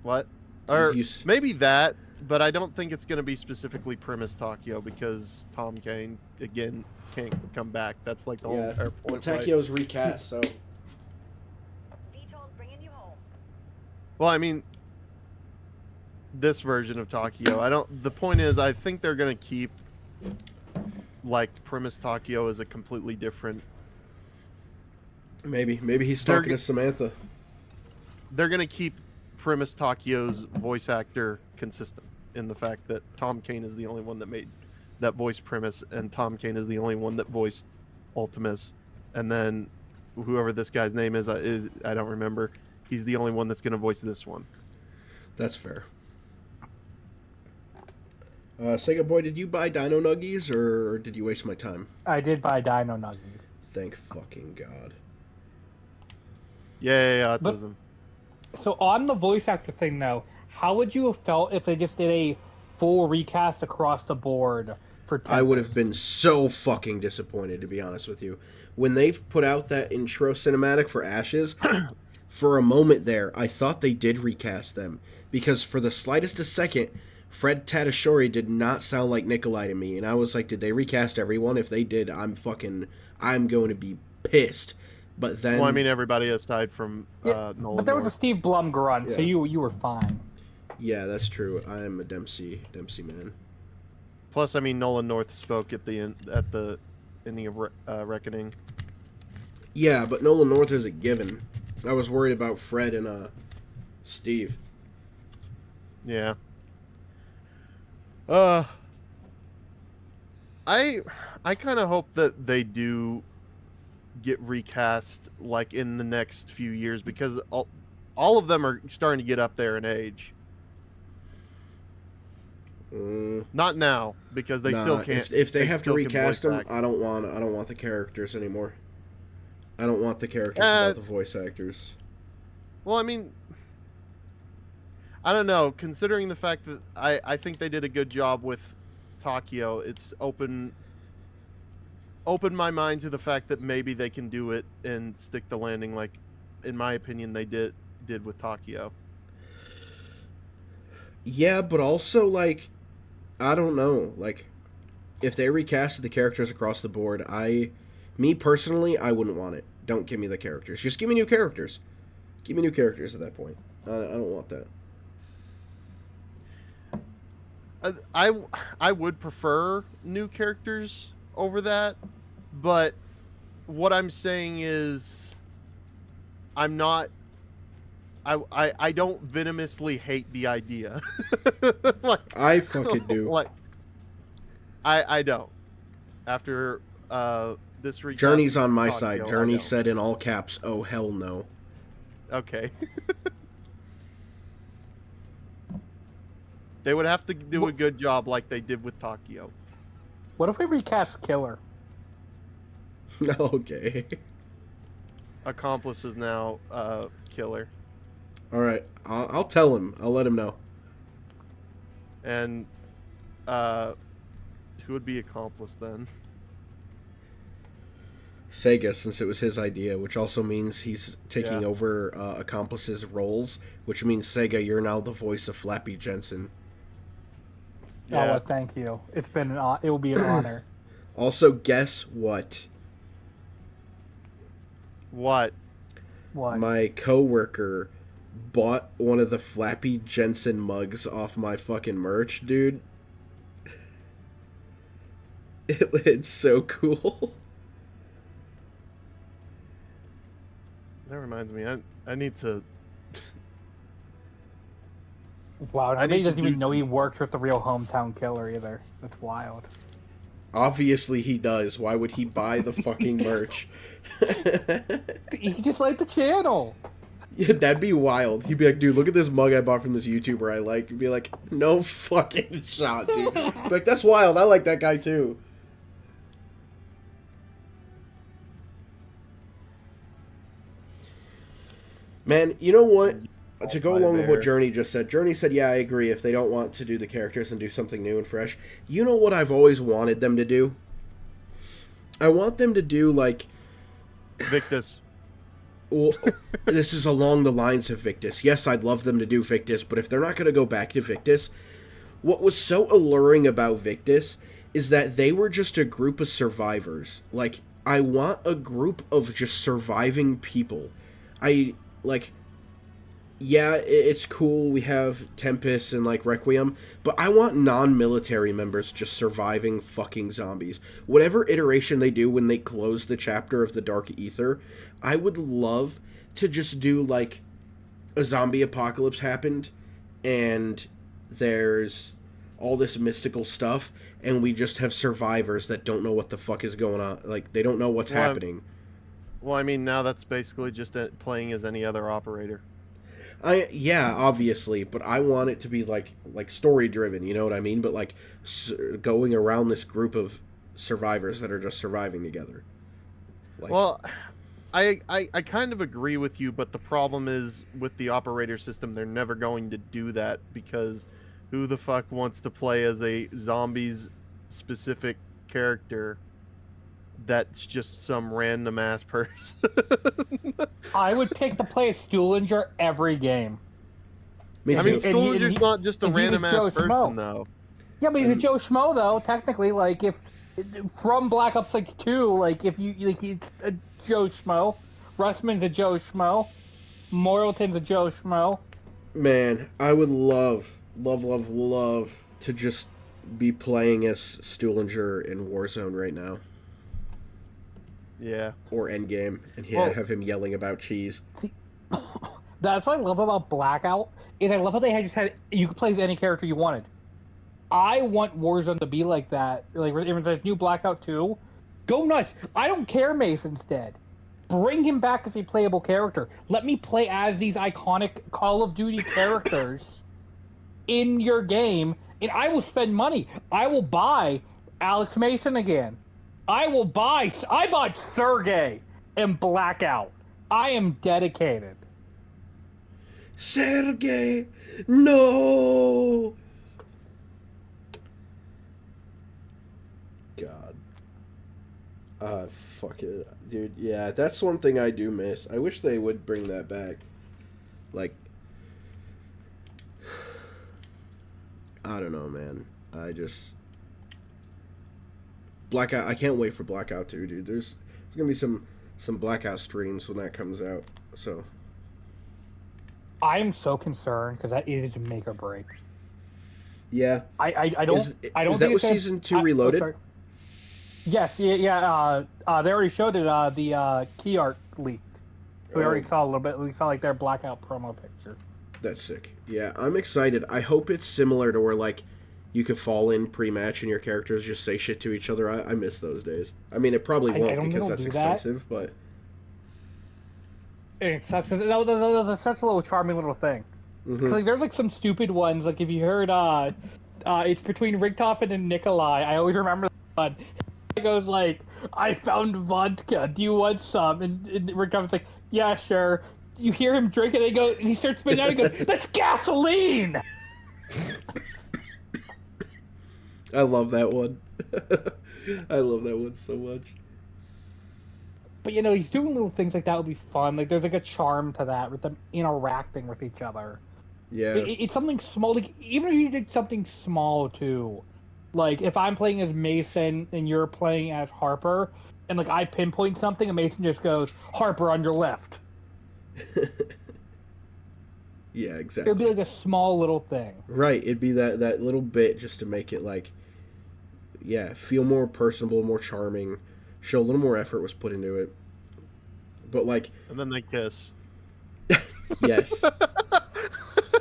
what or He's- maybe that, but I don't think it's gonna be specifically Primus Takio because Tom Kane again can't come back. That's like the whole Yeah, entire but point. Right? Takio's recast, so VTOL's bringing you home. Well, I mean, this version of Takio. I don't. The point is, I think they're gonna keep like Primus Takio as a completely different. maybe he's They're talking g- to Samantha. They're gonna keep Primus Takio's voice actor consistent in the fact that Tom Kane is the only one that made that voice Primus, and Tom Kane is the only one that voiced Ultimus, and then whoever this guy's name is I don't remember. He's the only one that's gonna voice this one. That's fair. Sega Boy, did you buy Dino Nuggies or did you waste my time? I did buy Dino Nuggies. Thank fucking God. Yeah, But- autism. So on the voice actor thing, though, how would you have felt if they just did a full recast across the board for? I would have Tempest? been so fucking disappointed, to be honest with you. When they put out that intro cinematic for Ashes, for a moment there, I thought they did recast them. Because for the slightest of second, Fred Tatasciore did not sound like Nikolai to me. And I was like, did they recast everyone? If they did, I'm going to be pissed. But then... Well, I mean, everybody aside from Yeah, Nolan but there was a North. Steve Blum grunt, so Yeah. you were fine. Yeah, that's true. I am a Dempsey man. Plus, I mean, Nolan North spoke at the ending of Reckoning. Yeah, but Nolan North is a given. I was worried about Fred and Steve. Yeah. I kind of hope that they do get recast like in the next few years because all of them are starting to get up there in age. Not now because they still Nah, can't. If they have to still can recast voice them, act. I don't want the characters anymore. I don't want the characters without the voice actors. Well, I mean, I don't know. Considering the fact that I think they did a good job with Takio, it's opened my mind to the fact that maybe they can do it and stick the landing like, in my opinion, they did with Takio. Yeah, but also like, I don't know. Like, if they recasted the characters across the board, me personally, I wouldn't want it. Don't give me the characters. Just give me new characters. Give me new characters at that point. I don't want that. I would prefer new characters over that, but what I'm saying is I'm not I don't venomously hate the idea. Like, I fucking do. like I don't. After this recast Journey's on of my Takio, side. I Journey don't. said in all caps, "Oh hell no." Okay. They would have to do a good job like they did with Takio. What if we recast Killer? Okay. Accomplice is now Killer. All right. I'll tell him. I'll let him know. And who would be Accomplice then? Sega, since it was his idea, which also means he's taking Yeah. over Accomplice's roles, which means Sega, you're now the voice of Flappy Jensen. Oh, well, thank you. It will be an honor. Also, guess what? What? What? My coworker bought one of the Flappy Jensen mugs off my fucking merch, dude. It's so cool. That reminds me, I need to. Wow, I I think he need to doesn't even do- know he works with the real Hometownkiller either. That's wild. Obviously he does. Why would he buy the fucking merch? He just liked the channel. Yeah, that'd be wild. He'd be like, dude, look at this mug I bought from this YouTuber I like. He'd be like, no fucking shot, dude. Be like, that's wild. I like that guy too. Man, you know what? To go along with what Journey just said, Journey said, yeah, I agree. If they don't want to do the characters and do something new and fresh. You know what I've always wanted them to do? I want them to do, like... Victus. Well, this is along the lines of Victus. Yes, I'd love them to do Victus, but if they're not going to go back to Victus, what was so alluring about Victus is that they were just a group of survivors. Like, I want a group of just surviving people. Yeah, it's cool, we have Tempest and, like, Requiem, but I want non-military members just surviving fucking zombies. Whatever iteration they do when they close the chapter of the Dark Ether, I would love to just do, like, a zombie apocalypse happened, and there's all this mystical stuff, and we just have survivors that don't know what the fuck is going on. Like, they don't know what's happening. Well, I mean, now that's basically just playing as any other operator. Yeah, obviously, but I want it to be like story driven, you know what I mean? But like going around this group of survivors that are just surviving together. Like, well, I kind of agree with you, but the problem is with the operator system, they're never going to do that because who the fuck wants to play as a zombies specific character that's just some random ass person? I would pick to play as Stuhlinger every game. Me I mean, too. Stuhlinger's not just a and he's random Joe ass person, Schmo. though. Yeah, but he's a Joe Schmo, though. Technically, like if from Black Ops like 2, like if you like he's a Joe Schmo, Russman's a Joe Schmo, Morrilton's a Joe Schmo. Man, I would love to just be playing as Stuhlinger in Warzone right now. Yeah. Or Endgame, and have him yelling about cheese. See, that's what I love about Blackout, is I love how they just had, you could play as any character you wanted. I want Warzone to be like that. Like, if there's new Blackout 2, go nuts. I don't care Mason's dead. Bring him back as a playable character. Let me play as these iconic Call of Duty characters in your game, and I will spend money. I will buy Alex Mason again. I bought Sergey and Blackout. I am dedicated. Sergey, no! God. Fuck it. Dude, yeah, that's one thing I do miss. I wish they would bring that back. Like, I don't know, man. Blackout, I can't wait for Blackout 2, dude. There's gonna be some Blackout streams when that comes out, so. I am so concerned, because that is make or break. Yeah. I don't Is think that what Season 2 Reloaded? Yes, yeah, they already showed it, the key art leaked. We already saw a little bit, we saw like their Blackout promo picture. That's sick. Yeah, I'm excited. I hope it's similar to where, like, you could fall in pre-match and your characters just say shit to each other. I miss those days. I mean, it probably won't because that's expensive, but... And it sucks. That was such a little charming little thing. Mm-hmm. 'Cause, like, there's like some stupid ones. Like if you heard, it's between Richtofen and Nikolai. I always remember that one. It goes like, "I found vodka. Do you want some?" And Richtofen's like, "Yeah, sure." You hear him drink it. And he starts spitting out. He goes, "That's gasoline." I love that one. I love that one so much. But you know, he's doing little things like that would be fun. Like there's like a charm to that with them interacting with each other. Yeah. It's something small. Like even if you did something small too, like if I'm playing as Mason and you're playing as Harper, and like I pinpoint something and Mason just goes, "Harper on your left." Yeah, exactly. It'd be like a small little thing. Right, it'd be that little bit just to make it like, yeah, feel more personable, more charming, show a little more effort was put into it. But like, And then they kiss. yes,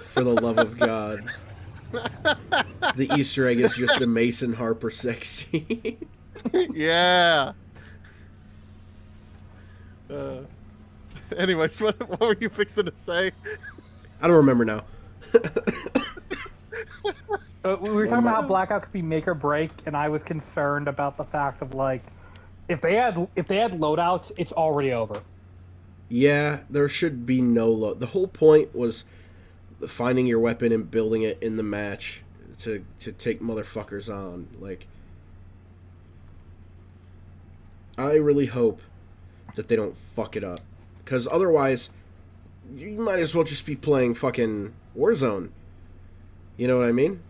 for the love of God, the Easter egg is just a Mason Harper sex scene. Yeah. Anyways, what were you fixing to say? I don't remember now. We were talking about how Blackout could be make or break, and I was concerned about the fact of like, if they had loadouts, it's already over. Yeah, there should be no load. The whole point was finding your weapon and building it in the match to take motherfuckers on. Like, I really hope that they don't fuck it up, because otherwise, you might as well just be playing fucking Warzone. You know what I mean?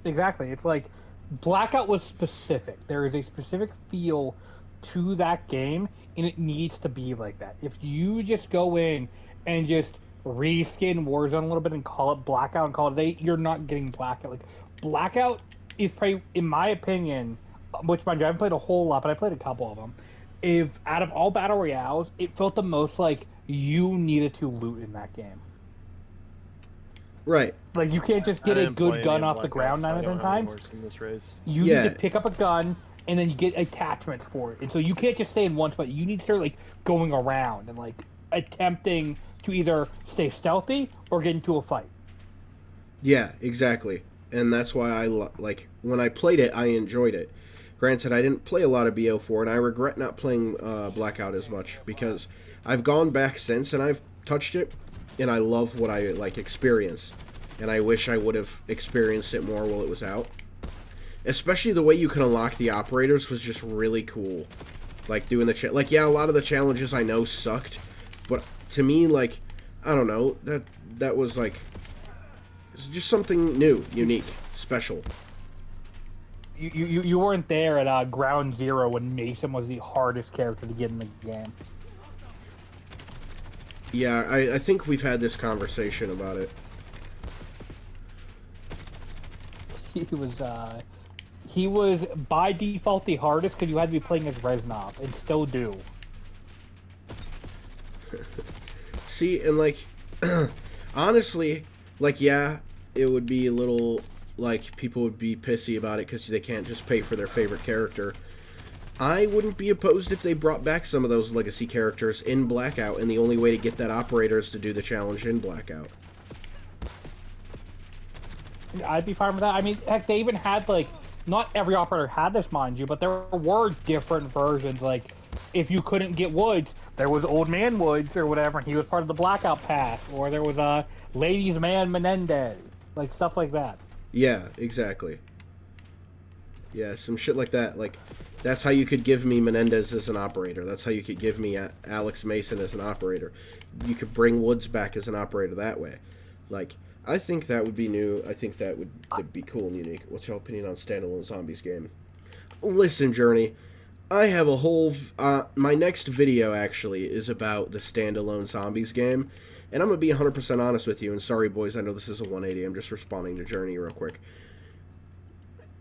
Exactly. It's like Blackout was specific. There is a specific feel to that game, and it needs to be like that. If you just go in and just reskin Warzone a little bit and call it Blackout and call it a day, you're not getting Blackout. Like, Blackout is probably, in my opinion, which mind you, I haven't played a whole lot, but I played a couple of them. If out of all battle royales, it felt the most like you needed to loot in that game. Right. Like, you can't just get a good gun off the ground 9 out of 10 times. In this race. You Yeah. need to pick up a gun, and then you get attachments for it. And so you can't just stay in one spot. You need to start, like, going around and, like, attempting to either stay stealthy or get into a fight. Yeah, exactly. And that's why like, when I played it, I enjoyed it. Granted, I didn't play a lot of BO4, and I regret not playing Blackout as much, because I've gone back since, and I've touched it, and I love what I, like, experience. And I wish I would have experienced it more while it was out. Especially the way you can unlock the operators was just really cool. Like, doing the... like, yeah, a lot of the challenges I know sucked, but to me, like, I don't know, that was, like, it's just something new, unique, special. You weren't there at Ground Zero when Mason was the hardest character to get in the game. Yeah, I think we've had this conversation about it. He was by default the hardest because you had to be playing as Reznov, and still do. See, and, like, honestly, like, yeah, it would be a little, like, people would be pissy about it because they can't just pay for their favorite character. I wouldn't be opposed if they brought back some of those legacy characters in Blackout, and the only way to get that operator is to do the challenge in Blackout. I'd be fine with that. I mean, heck, they even had, like, not every operator had this, mind you, but there were different versions. Like, if you couldn't get Woods, there was Old Man Woods or whatever, and he was part of the Blackout Pass. Or there was Ladies Man Menendez. Like, stuff like that. Yeah, exactly. Yeah, some shit like that. Like, that's how you could give me Menendez as an operator. That's how you could give me Alex Mason as an operator. You could bring Woods back as an operator that way. Like, I think that would be new. I think that would be cool and unique. What's your opinion on standalone zombies game? Listen, Journey, I have a whole... my next video, actually, is about the standalone zombies game. And I'm going to be 100% honest with you. And sorry, boys, I know this is a 180. I'm just responding to Journey real quick.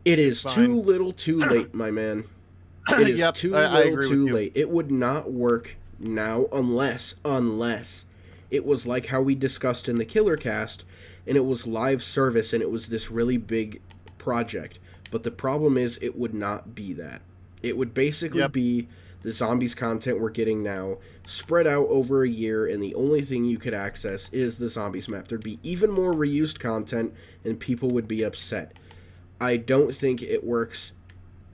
It is too little too late, my man. It is Yep, too I little agree too with you. late. It would not work now unless it was like how we discussed in the Killer Cast, and it was live service, and it was this really big project. But the problem is, it would not be that. It would basically be the zombies content we're getting now, spread out over a year, and the only thing you could access is the zombies map. There'd be even more reused content, and people would be upset. I don't think it works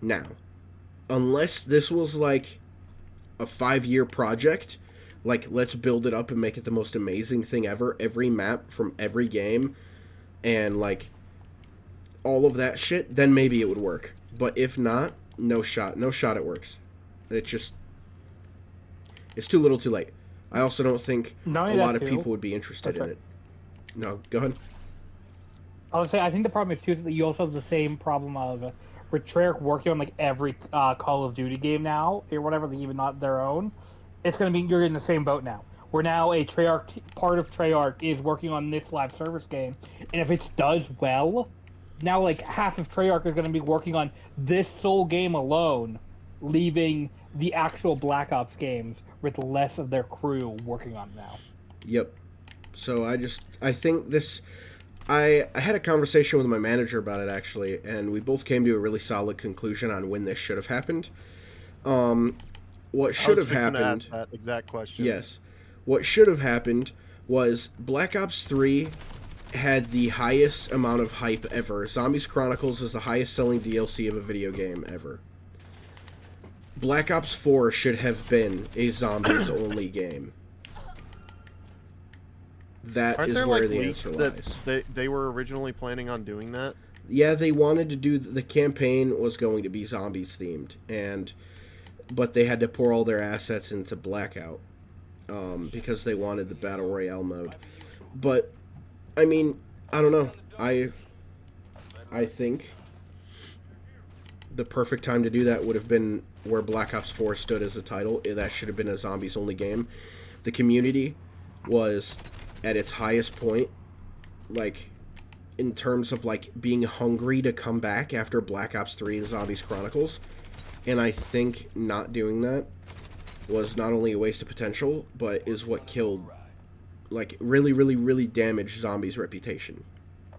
now. Unless this was like a 5-year project, like, let's build it up and make it the most amazing thing ever, every map from every game, and, like, all of that shit, then maybe it would work. But if not, no shot it works. It's too little too late. I also don't think a lot of people would be interested in it. No, go ahead. I would say, I think the problem is, too, is that you also have the same problem of with Treyarch working on, like, every Call of Duty game now, or whatever, even not their own. It's going to be, you're in the same boat now. Where now a Treyarch, part of Treyarch is working on this live service game, and if it does well, now, like, half of Treyarch is going to be working on this sole game alone, leaving the actual Black Ops games with less of their crew working on it now. Yep. So I think this... I had a conversation with my manager about it, actually, and we both came to a really solid conclusion on when this should have happened. what I should was have fixing to happened. ask that exact question. Yes. What should have happened was Black Ops 3 had the highest amount of hype ever. Zombies Chronicles is the highest selling DLC of a video game ever. Black Ops 4 should have been a zombies only game. That Aren't is there where like the leaks answer that lies. they were originally planning on doing that? Yeah, they wanted to do the campaign was going to be zombies themed, but they had to pour all their assets into Blackout because they wanted the battle royale mode. But I mean, I don't know. I think the perfect time to do that would have been where Black Ops 4 stood as a title. That should have been a zombies only game. The community was at its highest point, like in terms of like being hungry to come back after Black Ops 3 and Zombies Chronicles. And I think not doing that was not only a waste of potential, but is what killed, like, really damaged Zombies' reputation.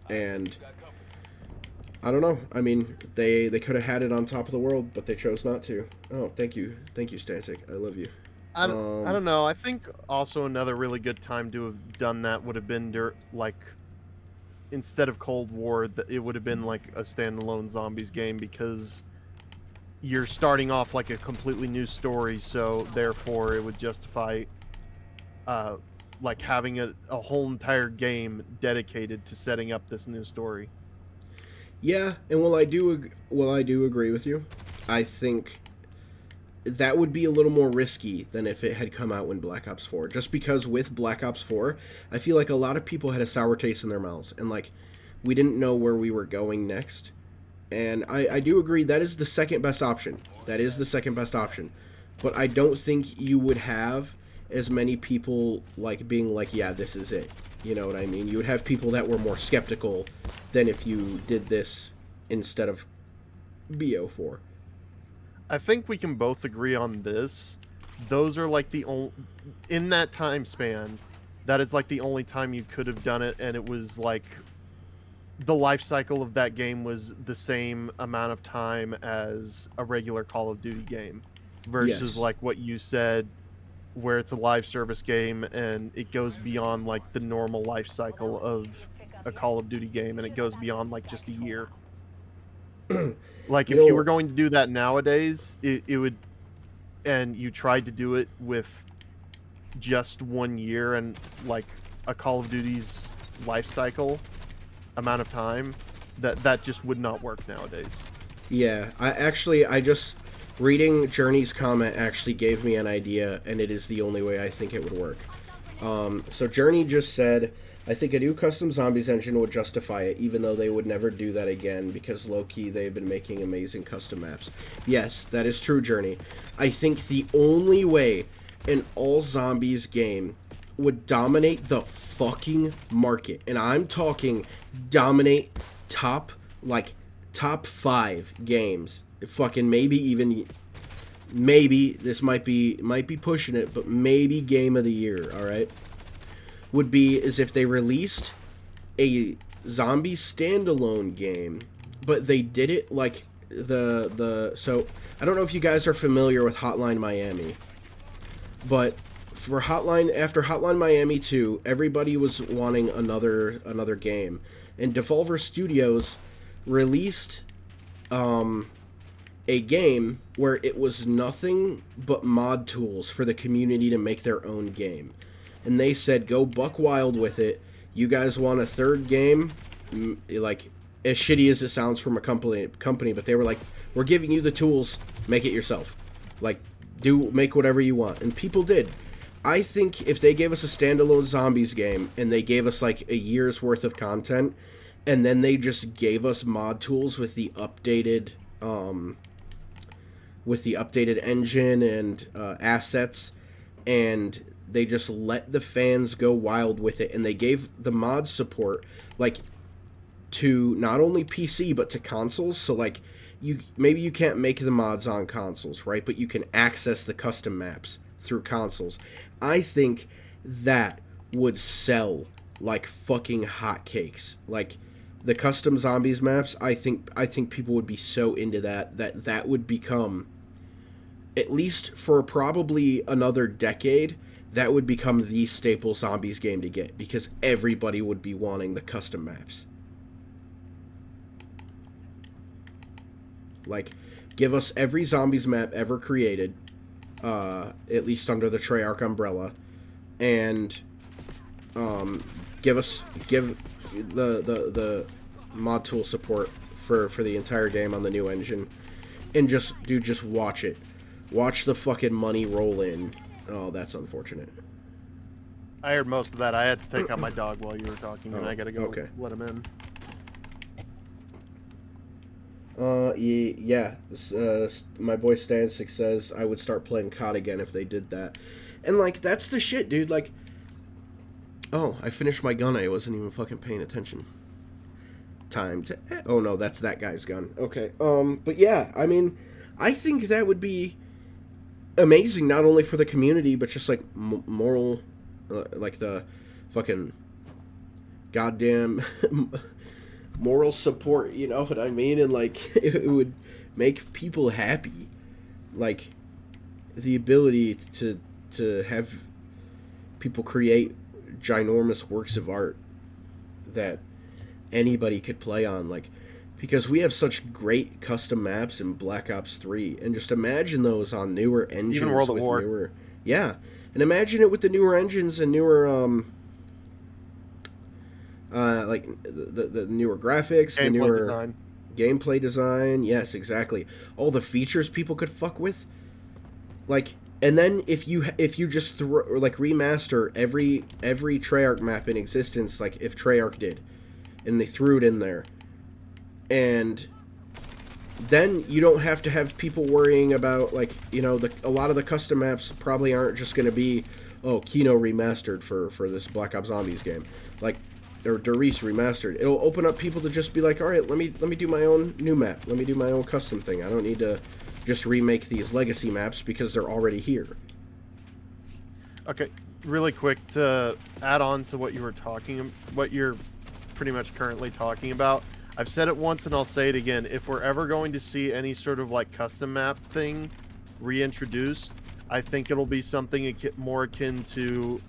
And I don't know. I mean, they could have had it on top of the world, but they chose not to. Oh, thank you, Static. I love you. I don't know. I think also another really good time to have done that would have been like instead of Cold War, it would have been like a standalone zombies game, because you're starting off like a completely new story, so therefore it would justify like having a whole entire game dedicated to setting up this new story. Yeah, and while I do agree with you, I think that would be a little more risky than if it had come out when Black Ops 4. Just because with Black Ops 4, I feel like a lot of people had a sour taste in their mouths, and like we didn't know where we were going next. And I do agree that is the second best option. That is the second best option. But I don't think you would have as many people like being like, yeah, this is it. You know what I mean? You would have people that were more skeptical than if you did this instead of BO4. I think we can both agree on this. Those are like the only, in that time span, that is like the only time you could have done it, and it was like the life cycle of that game was the same amount of time as a regular Call of Duty game, versus Yes. like what you said, where it's a live service game and it goes beyond like the normal life cycle of a Call of Duty game, and it goes beyond like just a year. Like, if you were going to do that nowadays, it would, and you tried to do it with just 1 year and like a Call of Duty's life cycle amount of time, that just would not work nowadays. Yeah, I just reading Journey's comment actually gave me an idea, and it is the only way I think it would work. So Journey just said, I think a new custom zombies engine would justify it, even though they would never do that again, because low-key they've been making amazing custom maps. Yes, that is true, Journey. I think the only way an all-zombies game would dominate the fucking market, and I'm talking dominate top 5 games, fucking maybe this might be pushing it, but maybe game of the year, all right, would be as if they released a zombie standalone game, but they did it like so I don't know if you guys are familiar with Hotline Miami, but for after Hotline Miami 2, everybody was wanting another game, and Devolver Studios released a game where it was nothing but mod tools for the community to make their own game. And they said, go buck wild with it. You guys want a third game? Like, as shitty as it sounds from a company, but they were like, we're giving you the tools, make it yourself. Like, make whatever you want. And people did. I think if they gave us a standalone zombies game, and they gave us like a year's worth of content, and then they just gave us mod tools with the updated engine and assets, and they just let the fans go wild with it, and they gave the mod support like to not only PC but to consoles. So like maybe you can't make the mods on consoles, right? But you can access the custom maps through consoles. I think that would sell like fucking hotcakes. Like the custom zombies maps, I think people would be so into that would become at least for probably another decade, that would become the staple zombies game to get, because everybody would be wanting the custom maps. Like, give us every zombies map ever created, at least under the Treyarch umbrella, and give the mod tool support for the entire game on the new engine, and just watch it. Watch the fucking money roll in. Oh, that's unfortunate. I heard most of that. I had to take out my dog while you were talking, and I gotta go let him in. Yeah. My boy Stansik says I would start playing COD again if they did that. And, like, that's the shit, dude. Like, oh, I finished my gun. I wasn't even fucking paying attention. Time to... Oh, no, that's that guy's gun. Okay. But yeah, I mean, I think that would be amazing, not only for the community, but just, like, moral... like, the fucking goddamn... moral support, you know what I mean? And, like, it would make people happy. Like, the ability to have people create ginormous works of art that anybody could play on, like, because we have such great custom maps in Black Ops 3, and just imagine those on newer engines. Even World with at War. Newer, yeah, and imagine it with the newer engines and newer like the newer graphics, the newer design. Gameplay design. Yes, exactly. All the features people could fuck with, like, and then if you just remaster every Treyarch map in existence, like if Treyarch did, and they threw it in there, and then you don't have to have people worrying about, like, you know, a lot of the custom maps probably aren't just going to be, oh, Kino remastered for this Black Ops Zombies game, like, or Doris remastered. It'll open up people to just be like, all right, let me do my own new map. Let me do my own custom thing. I don't need to just remake these legacy maps because they're already here. Okay, really quick to add on to what you're pretty much currently talking about. I've said it once and I'll say it again. If we're ever going to see any sort of like custom map thing reintroduced, I think it'll be something more akin to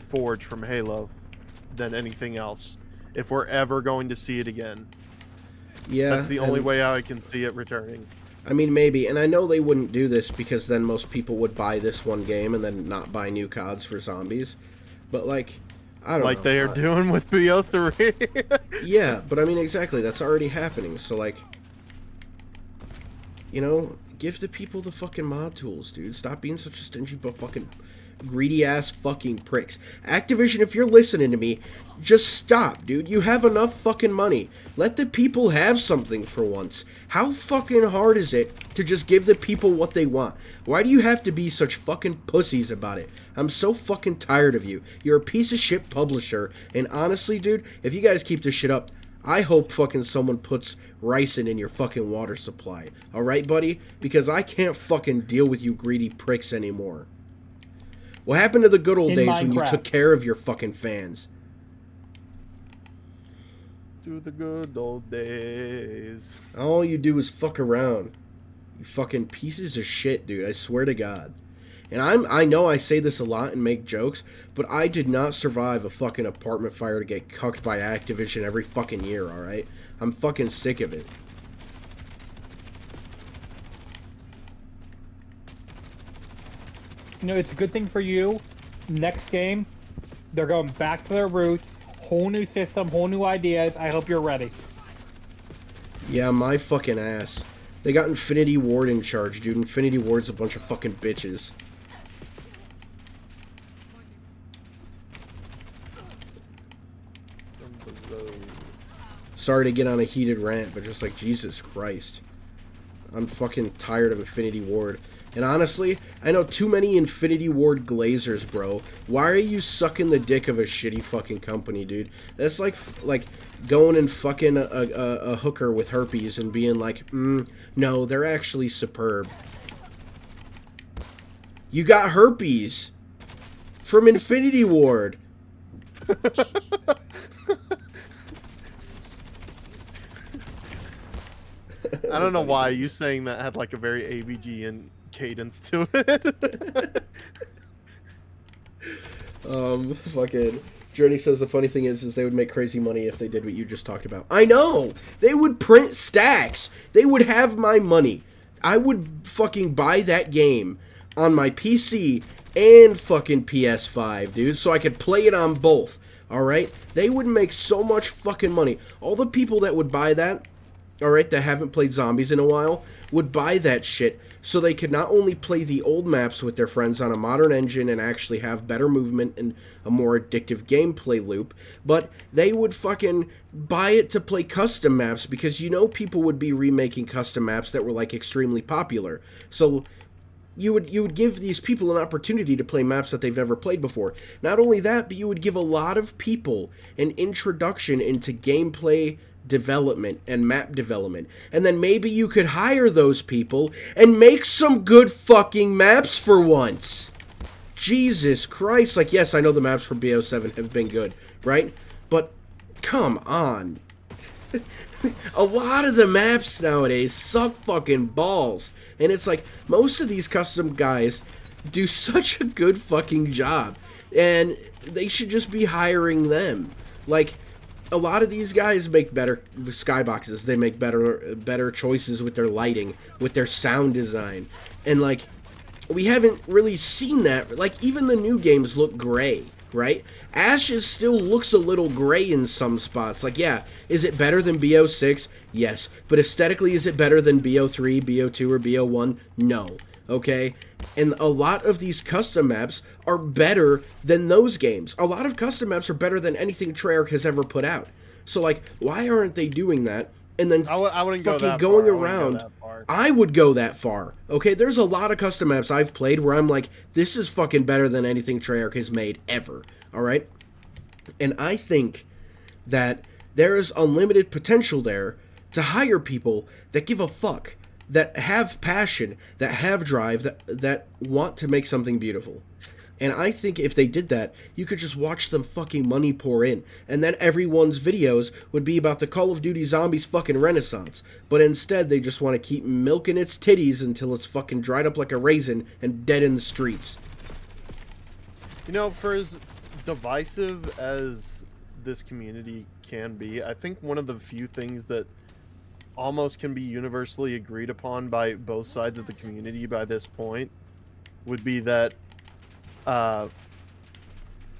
Forge from Halo than anything else. If we're ever going to see it again. Yeah. That's the only way I can see it returning. I mean, maybe. And I know they wouldn't do this because then most people would buy this one game and then not buy new CODs for zombies. But, like, I don't know. Like they are doing with BO3. Yeah, but I mean, exactly. That's already happening. So, like, you know, give the people the fucking mod tools, dude. Stop being such a stingy but fucking greedy-ass fucking pricks. Activision, if you're listening to me, just stop, dude. You have enough fucking money. Let the people have something for once. How fucking hard is it to just give the people what they want? Why do you have to be such fucking pussies about it? I'm so fucking tired of you. You're a piece of shit publisher, and honestly, dude, if you guys keep this shit up, I hope fucking someone puts ricin in your fucking water supply. Alright, buddy? Because I can't fucking deal with you greedy pricks anymore. What happened to the good old days when you took care of your fucking fans? To the good old days. All you do is fuck around. You fucking pieces of shit, dude. I swear to God. And I know I say this a lot and make jokes, but I did not survive a fucking apartment fire to get cucked by Activision every fucking year, alright? I'm fucking sick of it. You know, it's a good thing for you. Next game, they're going back to their roots. Whole new system, whole new ideas. I hope you're ready. Yeah, my fucking ass. They got Infinity Ward in charge, dude. Infinity Ward's a bunch of fucking bitches. Sorry to get on a heated rant, but just like, Jesus Christ. I'm fucking tired of Infinity Ward. And honestly, I know too many Infinity Ward glazers, bro. Why are you sucking the dick of a shitty fucking company, dude? That's like going and fucking a hooker with herpes and being like, no, they're actually superb. You got herpes from Infinity Ward. I don't know why you saying that had like a very AVG and cadence to it. Fucking Journey says the funny thing is they would make crazy money if they did what you just talked about. I know! They would print stacks! They would have my money. I would fucking buy that game on my PC and fucking PS5, dude, so I could play it on both. Alright? They would make so much fucking money. All the people that would buy that, alright, that haven't played zombies in a while, would buy that shit so they could not only play the old maps with their friends on a modern engine and actually have better movement and a more addictive gameplay loop, but they would fucking buy it to play custom maps because you know people would be remaking custom maps that were like extremely popular. So you would give these people an opportunity to play maps that they've never played before. Not only that, but you would give a lot of people an introduction into gameplay development and map development. And then maybe you could hire those people and make some good fucking maps for once. Jesus Christ. Like, yes, I know the maps for BO7 have been good, right? But come on. A lot of the maps nowadays suck fucking balls. And it's like, most of these custom guys do such a good fucking job. And they should just be hiring them. Like, a lot of these guys make better skyboxes. They make better choices with their lighting, with their sound design. And, like, we haven't really seen that. Like, even the new games look gray, right? Ashes still looks a little gray in some spots. Like, yeah, is it better than BO6? Yes. But aesthetically, is it better than BO3, BO2, or BO1? No. Okay? And a lot of these custom maps are better than those games. A lot of custom maps are better than anything Treyarch has ever put out. So, like, why aren't they doing that? And then I wouldn't fucking go that going far. around. I would go that far. Okay, there's a lot of custom maps I've played where I'm like, this is fucking better than anything Treyarch has made ever. Alright? And I think that there is unlimited potential there to hire people that give a fuck, that have passion, that have drive, that want to make something beautiful. And I think if they did that, you could just watch them fucking money pour in. And then everyone's videos would be about the Call of Duty Zombies fucking renaissance. But instead, they just want to keep milking its titties until it's fucking dried up like a raisin and dead in the streets. You know, for as divisive as this community can be, I think one of the few things that almost can be universally agreed upon by both sides of the community by this point would be that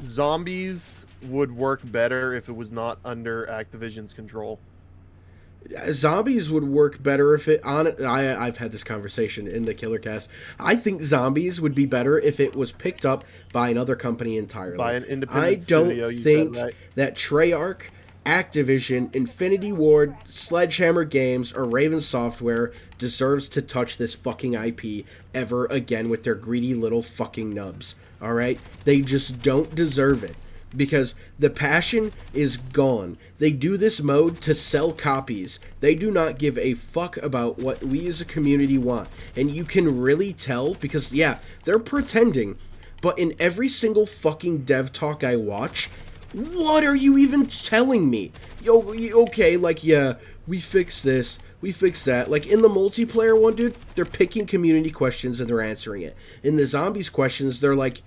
zombies would work better if it was not under Activision's control. Zombies would work better if it I've had this conversation in the Killer Cast. I think Zombies would be better if it was picked up by another company entirely. By an independent studio, I don't think that Treyarch, Activision, Infinity Ward, Sledgehammer Games, or Raven Software deserves to touch this fucking IP ever again with their greedy little fucking nubs. Alright? They just don't deserve it. Because the passion is gone. They do this mode to sell copies. They do not give a fuck about what we as a community want. And you can really tell because, yeah, they're pretending. But in every single fucking dev talk I watch, what are you even telling me? Yo, okay, like, yeah, we fixed this, we fixed that. Like, in the multiplayer one, dude, they're picking community questions and they're answering it. In the zombies questions, they're like,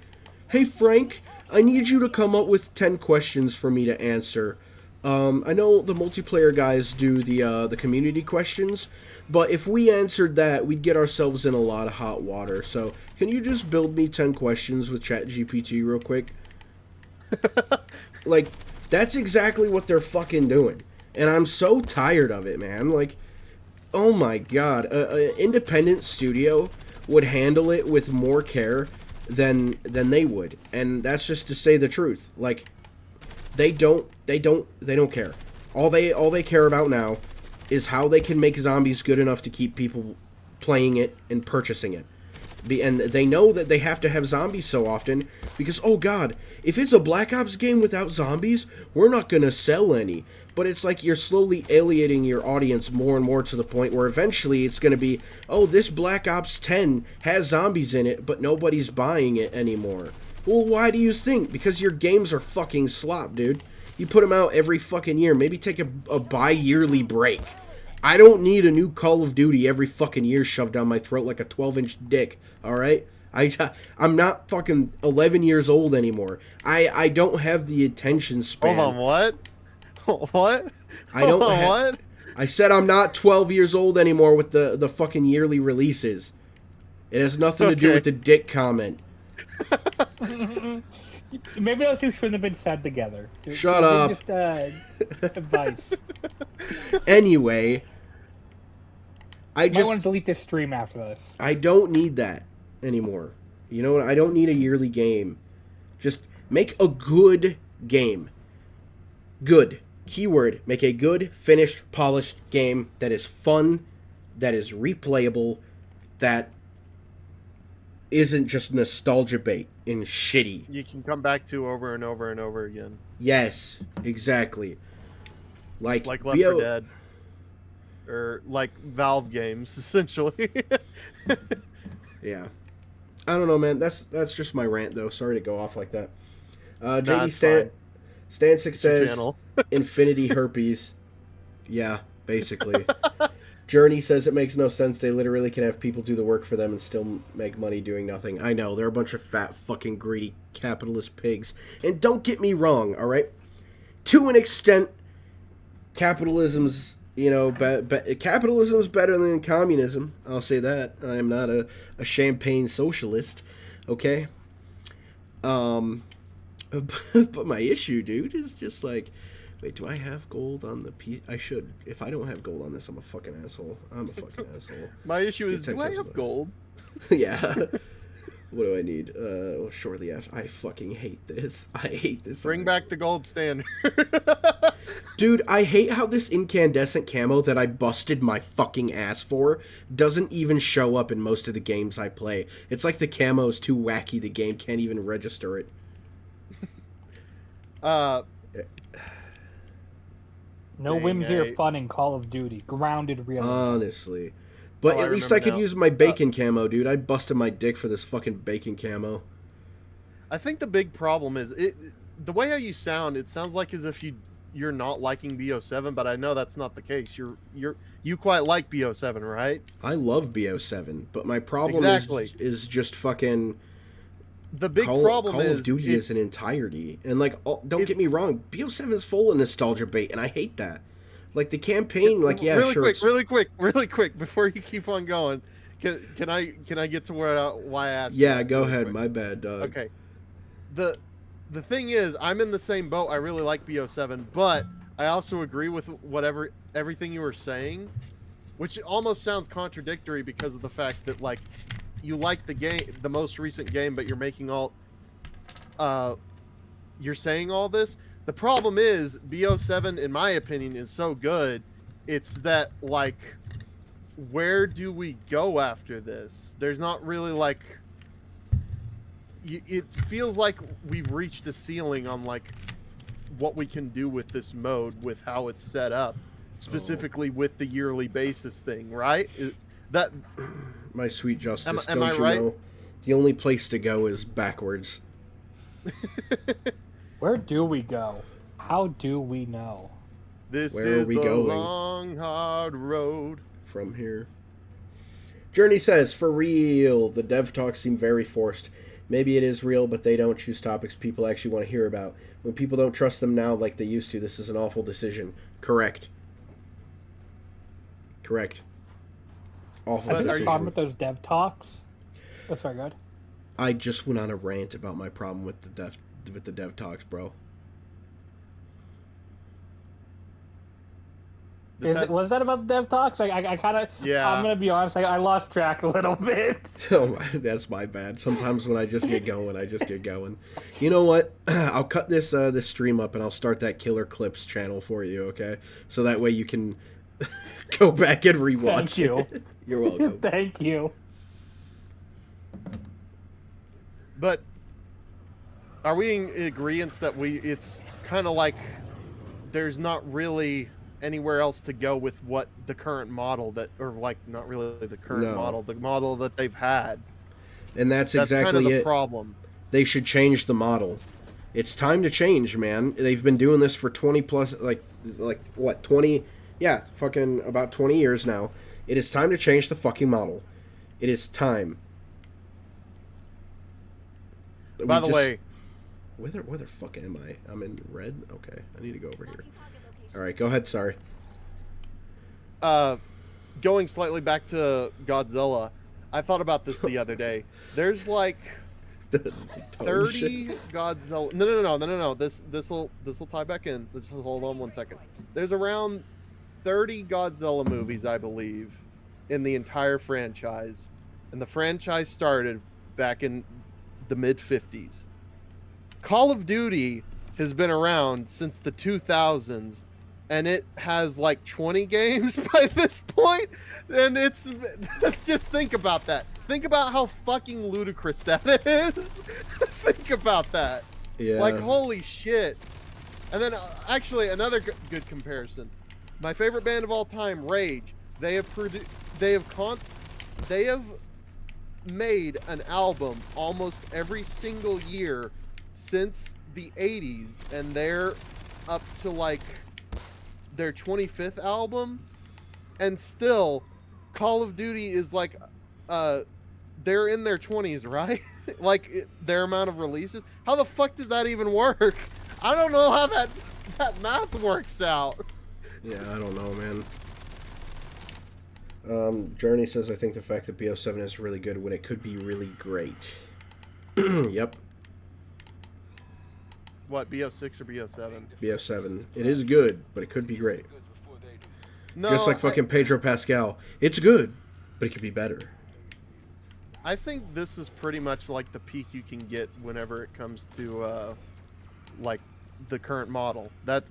hey, Frank, I need you to come up with 10 questions for me to answer. I know the multiplayer guys do the community questions, but if we answered that, we'd get ourselves in a lot of hot water. So, can you just build me 10 questions with ChatGPT real quick? Like, that's exactly what they're fucking doing. And I'm so tired of it, man. Like, oh my god. An independent studio would handle it with more care than they would. And that's just to say the truth. Like, they don't care. All they care about now is how they can make zombies good enough to keep people playing it and purchasing it. And they know that they have to have zombies so often because, oh god, if it's a Black Ops game without zombies, we're not going to sell any. But it's like you're slowly alienating your audience more and more to the point where eventually it's going to be, oh, this Black Ops 10 has zombies in it, but nobody's buying it anymore. Well, why do you think? Because your games are fucking slop, dude. You put them out every fucking year. Maybe take a bi-yearly break. I don't need a new Call of Duty every fucking year shoved down my throat like a 12-inch dick, alright? I'm not fucking 11 years old anymore. I don't have the attention span. Hold on, what? What? I don't Hold on, ha- what? I said I'm not 12 years old anymore with the fucking yearly releases. It has nothing to do Okay. with the dick comment. Maybe those two shouldn't have been said together. Shut Maybe up. Just advice. Anyway, I Might want just to delete this stream after this. I don't need that anymore. You know what? I don't need a yearly game. Just make a good game. Good. Keyword. Make a good, finished, polished game that is fun, that is replayable, that isn't just nostalgia bait and shitty. You can come back to over and over and over again. Yes, exactly. Like Like Left 4 Dead. Or like Valve games, essentially. Yeah. I don't know, man. That's just my rant, though. Sorry to go off like that. JD it's fine. Stancic It's your says channel. infinity herpes. Yeah, basically. Journey says it makes no sense. They literally can have people do the work for them and still make money doing nothing. I know. They're a bunch of fat, fucking greedy capitalist pigs. And don't get me wrong, all right? To an extent, capitalism's, you know, capitalism's better than communism. I'll say that. I am not a champagne socialist, okay? But my issue, dude, is just like, wait, do I have gold on the P? I should. If I don't have gold on this, I'm a fucking asshole. I'm a fucking asshole. My issue is, Get do I Texas have gold? Yeah. What do I need? Shortly after. I fucking hate this. I hate this. Bring back the gold standard. Dude, I hate how this incandescent camo that I busted my fucking ass for doesn't even show up in most of the games I play. It's like the camo's too wacky, the game can't even register it. No Dang, whimsy or I- fun in Call of Duty. Grounded realism. Honestly. But Oh, I at least I remember could now. use my bacon camo, dude. I busted my dick for this fucking bacon camo. I think the big problem is the way how you sound. It sounds like as if you're not liking BO7, but I know that's not the case. You quite like BO7, right? I love BO7, but my problem Exactly. is just fucking The big Call problem is of Duty is an entirety. And like, don't get it's- me wrong, BO7 is full of nostalgia bait, and I hate that. Like the campaign, like yeah, really sure. quick, really quick, before you keep on going, can I get to why I asked? Yeah, you go really ahead. quick? My bad, dog. Okay. The thing is, I'm in the same boat. I really like BO7, but I also agree with everything you were saying, which almost sounds contradictory because of the fact that like you like the game, the most recent game, but you're making all you're saying all this. The problem is BO7, in my opinion, is so good. It's that like, where do we go after this? There's not really like. It feels like we've reached a ceiling on like what we can do with this mode, with how it's set up, specifically with the yearly basis thing, right? That My sweet Justice, am don't I you right? know? The only place to go is backwards. Where do we go? How do we know? this Where are is we the going? long hard road. From here. Journey says, for real, the dev talks seem very forced. Maybe it is real, but they don't choose topics people actually want to hear about. When people don't trust them now like they used to, this is an awful decision. Correct. Awful I think the decision. problem with those dev talks. Oh, sorry, go ahead. I just went on a rant about my problem with the dev talks, bro. Was that about the dev talks? I kind of. Yeah. I'm gonna be honest. I lost track a little bit. Oh, that's my bad. Sometimes when I just get going, I just get going. You know what? I'll cut this stream up and I'll start that Killer Clips channel for you, okay? So that way you can go back and rewatch Thank you. it. You're welcome. Thank you. But are we in agreement that it's kind of like there's not really anywhere else to go with what the current model or like not really the current No. model, the model that they've had. And that's That's exactly kind of the it. problem. They should change the model. It's time to change, man. They've been doing this for 20 plus, like what, 20 Yeah, fucking about 20 years now. It is time to change the fucking model. It is time. By the way, where the fuck am I? I'm in red? Okay, I need to go over here. Alright, go ahead, sorry. going slightly back to Godzilla, I thought about this the other day. There's like 30 Godzilla. No. This'll tie back in. Just hold on one second. There's around 30 Godzilla movies, I believe, in the entire franchise, and the franchise started back in the mid 50s. Call of Duty has been around since the 2000s, and it has like 20 games by this point, and it's just think about that. Think about how fucking ludicrous that is. Think about that. Yeah. Like, holy shit. And then actually another good comparison. My favorite band of all time, Rage. They have made an album almost every single year since the 80s, and they're up to like their 25th album, and still Call of Duty is like they're in their 20s, right? Like their amount of releases. How the fuck does that even work? I don't know how that math works out. Yeah, I don't know, man. Journey says, I think the fact that BO7 is really good when it could be really great. Yep. What, BO6 or BO7? BO7. It is good, but it could be great. No, Just like fucking Pedro Pascal. It's good, but it could be better. I think this is pretty much like the peak you can get whenever it comes to like the current model. That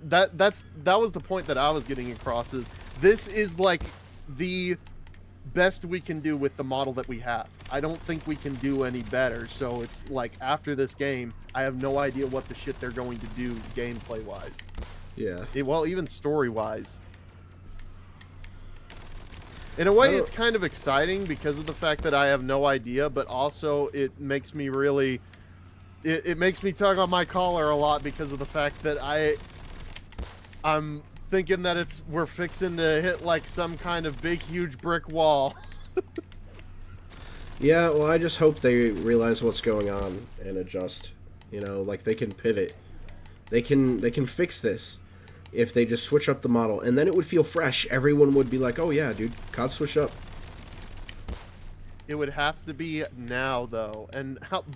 was the point that I was getting across. Is this is like the best we can do with the model that we have. I don't think we can do any better. So it's like after this game, I have no idea what the shit they're going to do gameplay wise. Yeah. Well, even story wise. In a way, it's kind of exciting because of the fact that I have no idea, but also it makes me really... It makes me tug on my collar a lot because of the fact that I'm thinking that we're fixing to hit like some kind of big, huge brick wall. Yeah, well, I just hope they realize what's going on and adjust. You know, like they can pivot. They can fix this if they just switch up the model, and then it would feel fresh. Everyone would be like, "Oh yeah, dude, COD switch up." It would have to be now, though,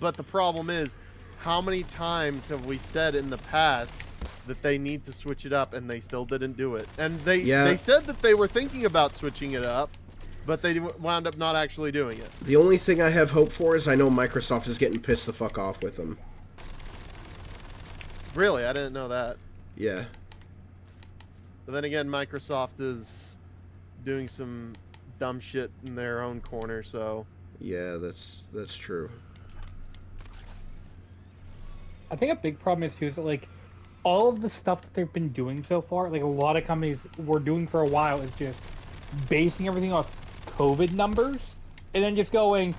but the problem is, how many times have we said in the past that they need to switch it up, and they still didn't do it? And they said that they were thinking about switching it up, but they wound up not actually doing it. The only thing I have hope for is I know Microsoft is getting pissed the fuck off with them. Really? I didn't know that. Yeah. But then again, Microsoft is doing some dumb shit in their own corner, so... Yeah, that's true. I think a big problem is too is that like all of the stuff that they've been doing so far, like a lot of companies were doing for a while, is just basing everything off COVID numbers, and then just going,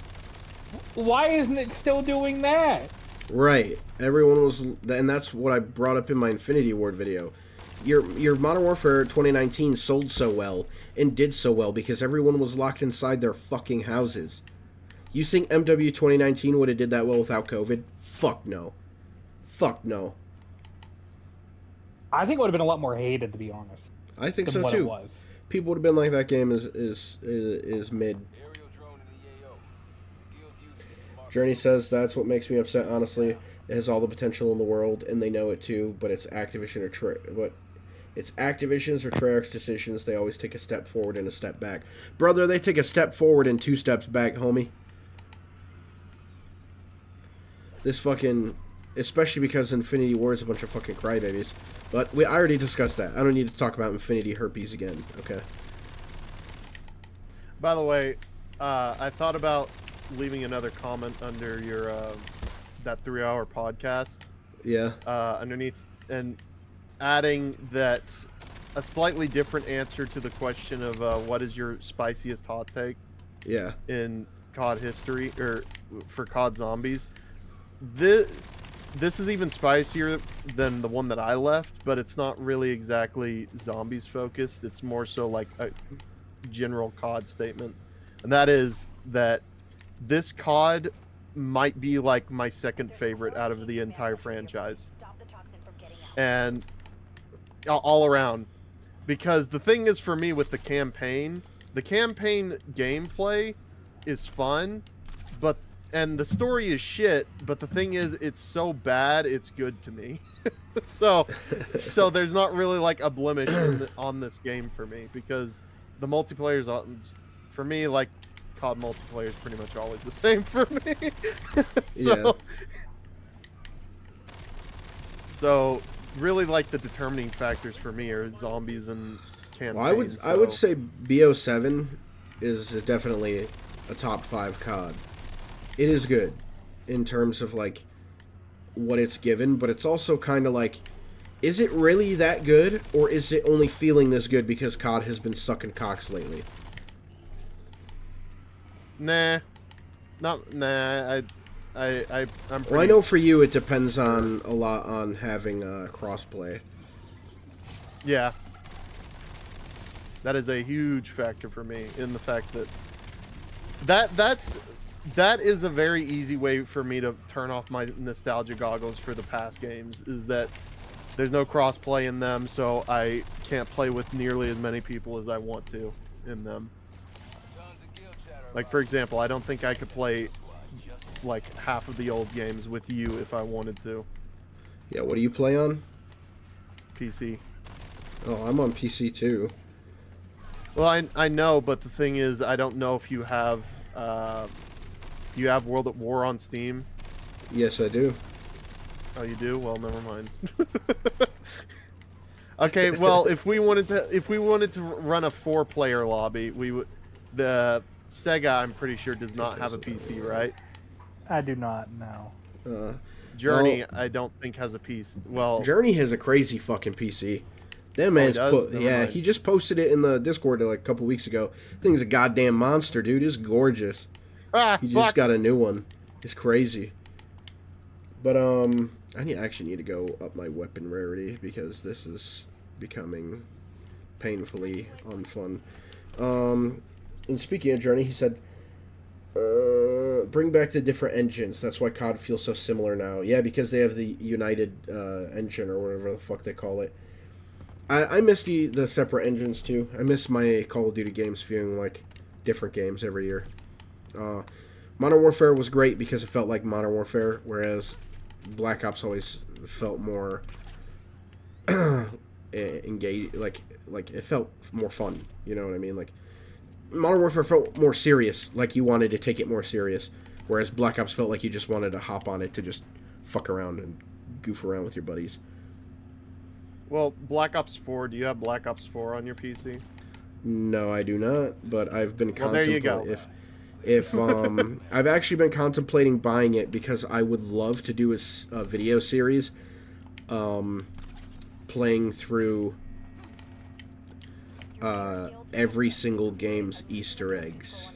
why isn't it still doing that? Right. Everyone was, and that's what I brought up in my Infinity Ward video. Your Modern Warfare 2019 sold so well and did so well because everyone was locked inside their fucking houses. You think MW 2019 would have did that well without COVID? Fuck no. Fuck no. I think it would have been a lot more hated, to be honest. I think than so what too. It was. People would have been like, that game is mid. Journey says, that's what makes me upset, honestly. It has all the potential in the world, and they know it too, but it's Activision it's Activision's or Treyarch's decisions. They always take a step forward and a step back. Brother, they take a step forward and 2 steps back, homie. This fucking... Especially because Infinity Ward is a bunch of fucking crybabies. But I already discussed that. I don't need to talk about Infinity Herpes again, okay? By the way, I thought about leaving another comment under your that 3-hour podcast. Yeah. Underneath, and adding that a slightly different answer to the question of what is your spiciest hot take? Yeah. In COD history, or for COD Zombies. this is even spicier than the one that I left, but it's not really exactly zombies focused. It's more so like a general COD statement, and that is that this COD might be like my second favorite out of the entire franchise, Stop the toxin from getting out. and all around. Because the thing is, for me, with the campaign gameplay is fun, and the story is shit, but the thing is, it's so bad it's good to me. so there's not really like a blemish on this game for me, because the multiplayer's for me, like, COD multiplayer is pretty much always the same for me. Yeah. So really, like, the determining factors for me are zombies and campaign. Well, I would say BO7 is definitely a top 5 COD. It is good in terms of like what it's given, but it's also kind of like, is it really that good, or is it only feeling this good because COD has been sucking cocks lately? Nah. I'm Well, I pretty... know for you it depends on a lot on having crossplay. Yeah. That is a huge factor for me, in the fact that is a very easy way for me to turn off my nostalgia goggles for the past games, is that there's no crossplay in them, so I can't play with nearly as many people as I want to in them. Like, for example, I don't think I could play like half of the old games with you if I wanted to. Yeah, what do you play on? PC. Oh, I'm on PC too. Well, I know, but the thing is, I don't know if you have World at War on Steam. Yes, I do. Oh, you do? Well, never mind. Okay, well, if we wanted to run a 4-player lobby, the Sega, I'm pretty sure, does not have a PC, right? I do not know. Journey, well, I don't think has a PC. Well, Journey has a crazy fucking PC. That man's he just posted it in the Discord like a couple weeks ago. Thing's a goddamn monster, dude. It's gorgeous. He just got a new one. It's crazy. But I actually need to go up my weapon rarity, because this is becoming painfully unfun. And speaking of Journey, he said, bring back the different engines. That's why COD feels so similar now. Yeah, because they have the United engine, or whatever the fuck they call it. I miss the separate engines too. I miss my Call of Duty games feeling like different games every year. Modern Warfare was great because it felt like Modern Warfare, whereas Black Ops always felt more engaged. Like it felt more fun. You know what I mean? Like, Modern Warfare felt more serious, like you wanted to take it more serious, whereas Black Ops felt like you just wanted to hop on it to just fuck around and goof around with your buddies. Well, Black Ops 4, do you have Black Ops 4 on your PC? No, I do not, but I've been contemplating. There you go. If I've actually been contemplating buying it, because I would love to do a video series playing through every single game's Easter eggs.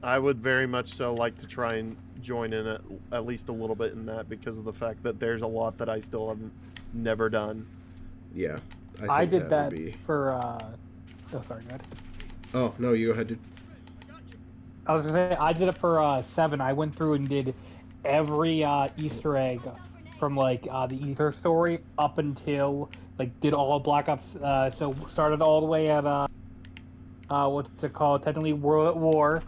I would very much so like to try and join in at least a little bit in that, because of the fact that there's a lot that I still have never done. Yeah, I did that would be... for. Oh, sorry, go ahead. Oh no, you go ahead, dude. I was gonna say I did it for 7. I went through and did every Easter egg from like the Ether story up until like did all of Black Ops. So started all the way at what's it called? Technically World at War.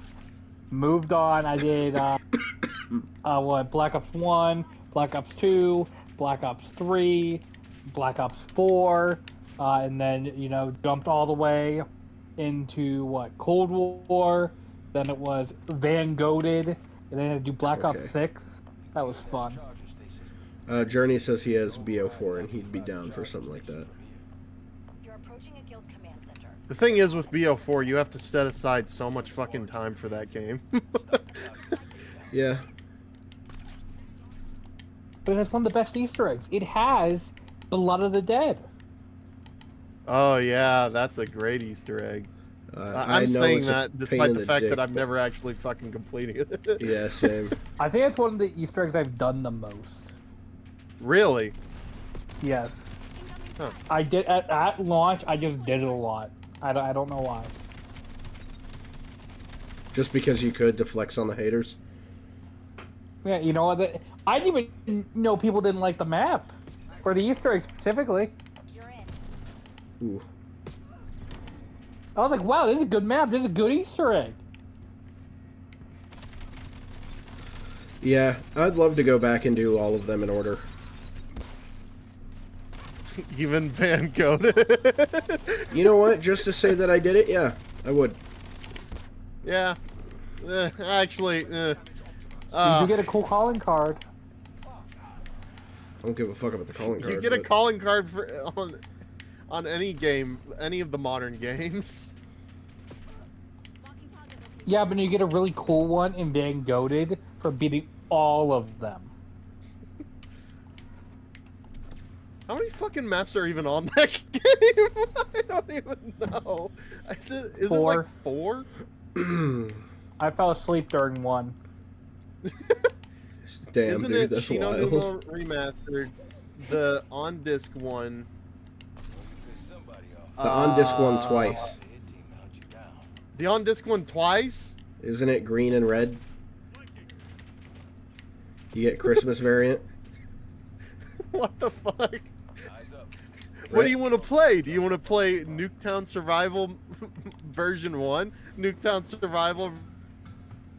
Moved on. I did Black Ops 1, Black Ops 2, Black Ops 3, Black Ops 4, and then jumped all the way into Cold War. Then it was Van Goated, and then I do Black Ops 6. That was fun. Journey says he has BO4 and he'd be down for something like that. You're approaching a guild command center. The thing is, with BO4, you have to set aside so much fucking time for that game. Yeah. But it's one of the best Easter eggs. It has Blood of the Dead. Oh yeah, that's a great Easter egg. I'm saying that despite the fact that I've never actually fucking completed it. Yeah, same. I think it's one of the Easter eggs I've done the most. Really? Yes. Huh. I did at launch. I just did it a lot. I don't know why. Just because you could to flex on the haters. Yeah, you know what? I didn't even know people didn't like the map or the Easter egg specifically. You're in. Ooh. I was like, wow, this is a good map. This is a good Easter egg. Yeah, I'd love to go back and do all of them in order. Even Van Gogh. You know what? Just to say that I did it, yeah, I would. Yeah. Actually, You do get a cool calling card. I don't give a fuck about the calling card. you get a but- calling card for on any game, any of the modern games. Yeah, but you get a really cool one in Van Goated for beating all of them. How many fucking maps are even on that game? I don't even know. Is it like 4? I fell asleep during one. Damn, Isn't dude, it that's Shino wild. Numa Remastered, the on-disc one? Somebody off. The on-disc one twice. The hit team held you down. The on-disc one twice? Isn't it green and red? You get Christmas variant. What the fuck? Eyes up. What do you want to play? Do you want to play Nuketown Survival version 1, Nuketown Survival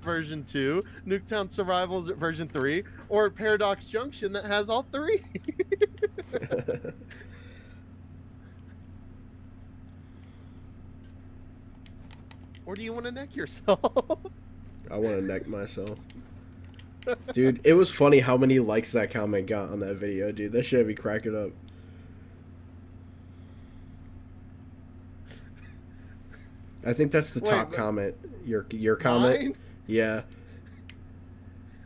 version 2, Nuketown Survival version 3, or Paradox Junction that has all 3? Or do you want to neck yourself? I want to neck myself. Dude, it was funny how many likes that comment got on that video, dude. That shit had me cracking up. I think that's the Wait, top but- comment. Your comment? Mine? Yeah.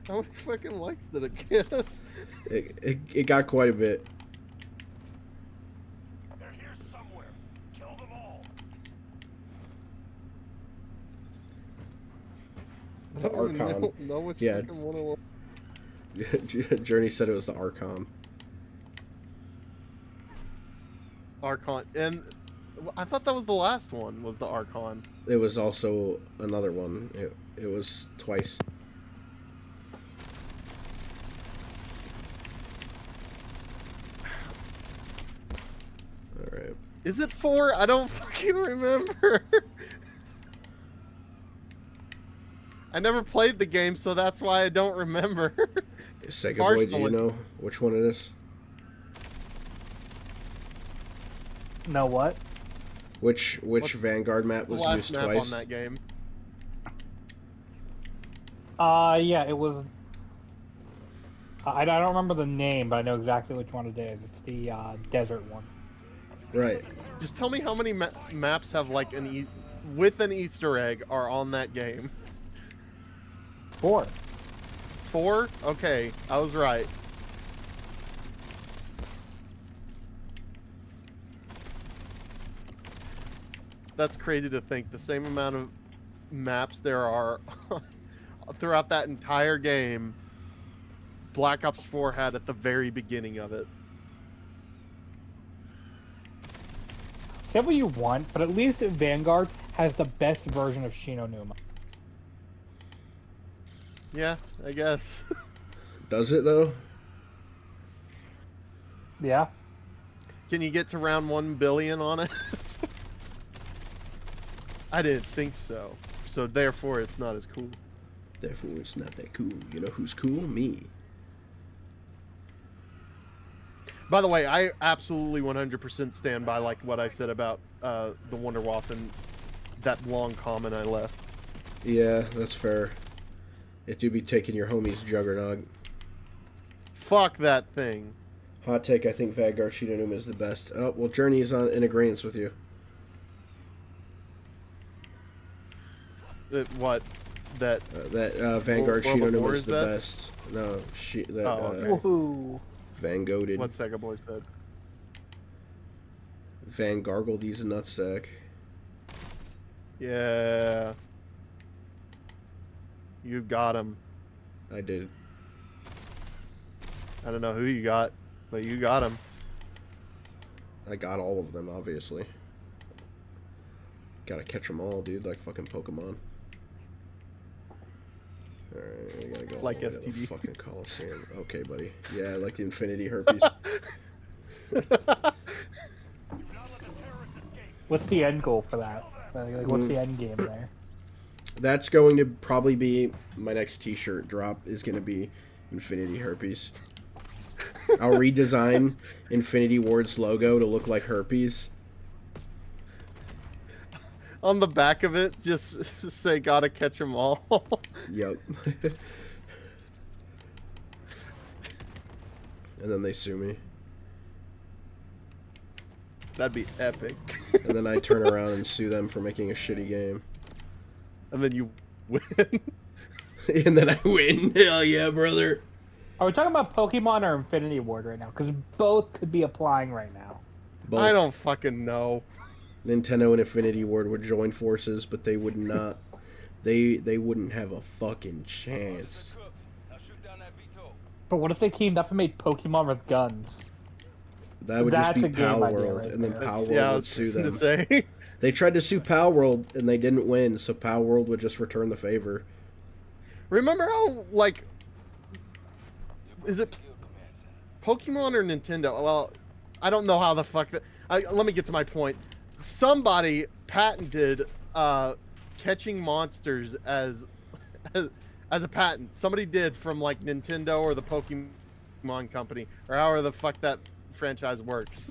How many fucking likes did it get? It got quite a bit. They're here somewhere. Kill them all. The Archon. know which Yeah. fucking one it was. Journey said it was the Archon. Archon. And I thought that was the last one, was the Archon. It was also another one. It was twice. Alright. Is it 4? I don't fucking remember. I never played the game, so that's why I don't remember. Sega Boy, do you Marshall. know which one it is? No what? Which What's Vanguard map The was last used map twice? on that game. Yeah, it was. I don't remember the name, but I know exactly which one it is. It's the desert one. Right. Just tell me how many maps have like with an Easter egg are on that game. 4. 4? Okay, I was right. That's crazy to think. The same amount of maps there are throughout that entire game, Black Ops 4 had at the very beginning of it. Say what you want, but at least Vanguard has the best version of Shino Numa. Yeah, I guess. Does it though? Yeah. Can you get to round 1 billion on it? I didn't think so. So therefore it's not as cool. Therefore, it's not that cool. You know who's cool? Me. By the way, I absolutely 100% stand by like what I said about the Wonderwaffen, that long comment I left. Yeah, that's fair. It do be taking your homie's Juggernog. Fuck that thing. Hot take, I think Vanguard Shino is the best. Oh, well, Journey is in agreement with you. What? That Vanguard World of Shino War is is the best? best. No, okay. Woohoo. Vangoated. what Sega Boy said. Van Gargled, he's a nutsack. Yeah. You got him. I did. I don't know who you got. But you got him. I got all of them, obviously. Gotta catch them all, dude, like fucking Pokemon. Alright, I gotta go Like all the way to the STD. fucking Coliseum. Okay, buddy. Yeah, like the Infinity Herpes. What's the end goal for that? Like, what's the end game there? That's going to probably be my next t-shirt drop is going to be Infinity Herpes. I'll redesign Infinity Ward's logo to look like herpes. On the back of it, just say "Gotta catch 'em all." Yep. And then they sue me. That'd be epic. And then I turn around and sue them for making a shitty game. And then you win. And then I win. Hell yeah, brother. Are we talking about Pokemon or Infinity Ward right now? Because both could be applying right now. Both I don't fucking know. Nintendo and Infinity Ward would join forces, but they would not. They wouldn't have a fucking chance. Now shoot down that Vito. But what if they teamed up and made Pokemon with guns? That would just That's be a game Pal idea World, right and then there. Pal World Yeah, I would was sue just them. to say. They tried to sue Pal World, and they didn't win, so Pal World would just return the favor. Remember how, like, is it Pokemon or Nintendo? Well, I don't know how the fuck that. Let me get to my point. Somebody patented catching monsters as a patent. Somebody did from like Nintendo or the Pokemon company or however the fuck that franchise works.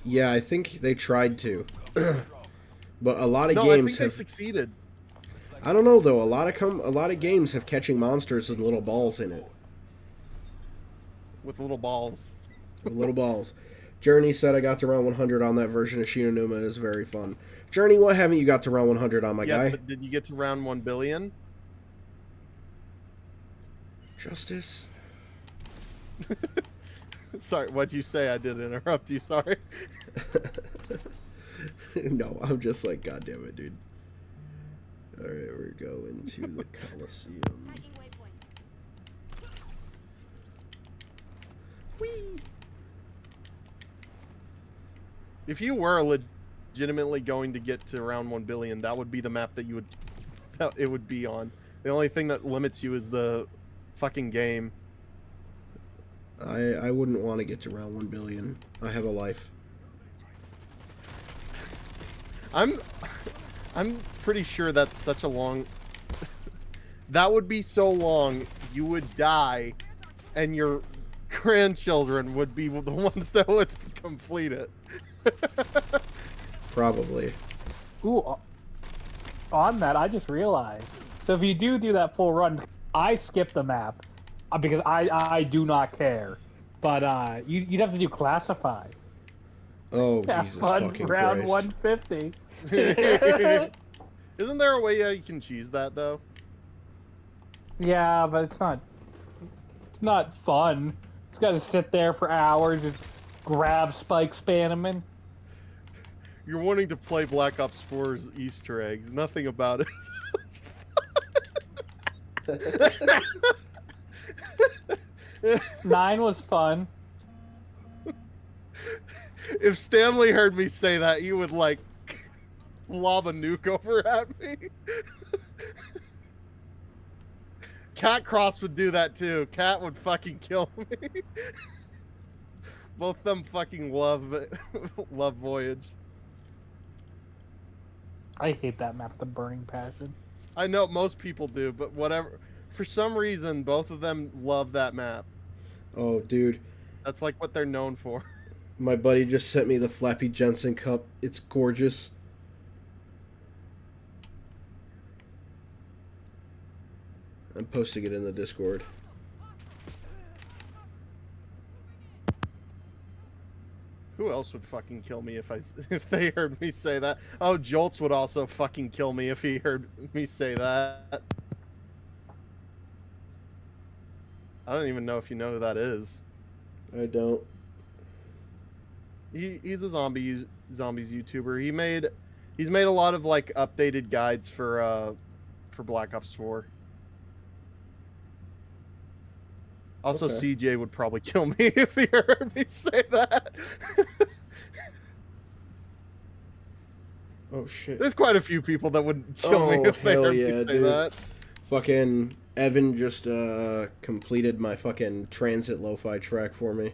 Yeah, I think they tried to. But a lot of No, I games think they have. succeeded. I don't know though. A lot of games have catching monsters with little balls in it. With little balls. With little balls. Journey said I got to round 100 on that version of Shinonuma. It is very fun. Journey, what haven't you got to round 100 on, my Yes, guy? but did you get to round 1 billion? Justice? Sorry, what'd you say? I did interrupt you. Sorry. No, I'm just like, God damn it, dude. Alright, we're going to the Coliseum. Tagging waypoint. Whee! If you were legitimately going to get to round 1 billion, that would be the map that it would be on. The only thing that limits you is the fucking game. I wouldn't want to get to round 1 billion. I have a life. I'm pretty sure that's such a long. That would be so long. You would die, and your grandchildren would be the ones that would complete it. Probably. Ooh, on that, I just realized. So if you do that full run, I skip the map because I do not care. But you'd have to do classified. Oh, Have Jesus fun fucking round Christ. 150. Isn't there a way you can cheese that though? Yeah, but it's not. It's not fun. It's got to sit there for hours, just grab Spike Spanneman. You're wanting to play Black Ops 4's Easter eggs. Nothing about it. 9 was fun. If Stanley heard me say that, he would like lob a nuke over at me. Cat Cross would do that too. Cat would fucking kill me. Both them fucking love Voyage. I hate that map, the Burning Passion. I know most people do, but whatever. For some reason, both of them love that map. Oh, dude. That's like what they're known for. My buddy just sent me the Flappy Jensen cup. It's gorgeous. I'm posting it in the Discord. Who else would fucking kill me if they heard me say that? Oh, Jolts would also fucking kill me if he heard me say that. I don't even know if you know who that is. I don't. He's a zombies YouTuber. He's made a lot of like updated guides for Black Ops 4. Also, Okay. CJ would probably kill me if he heard me say that. Oh shit. There's quite a few people that would kill me Oh if they hell heard yeah, me say dude. that. Fucking Evan just completed my fucking transit lo-fi track for me.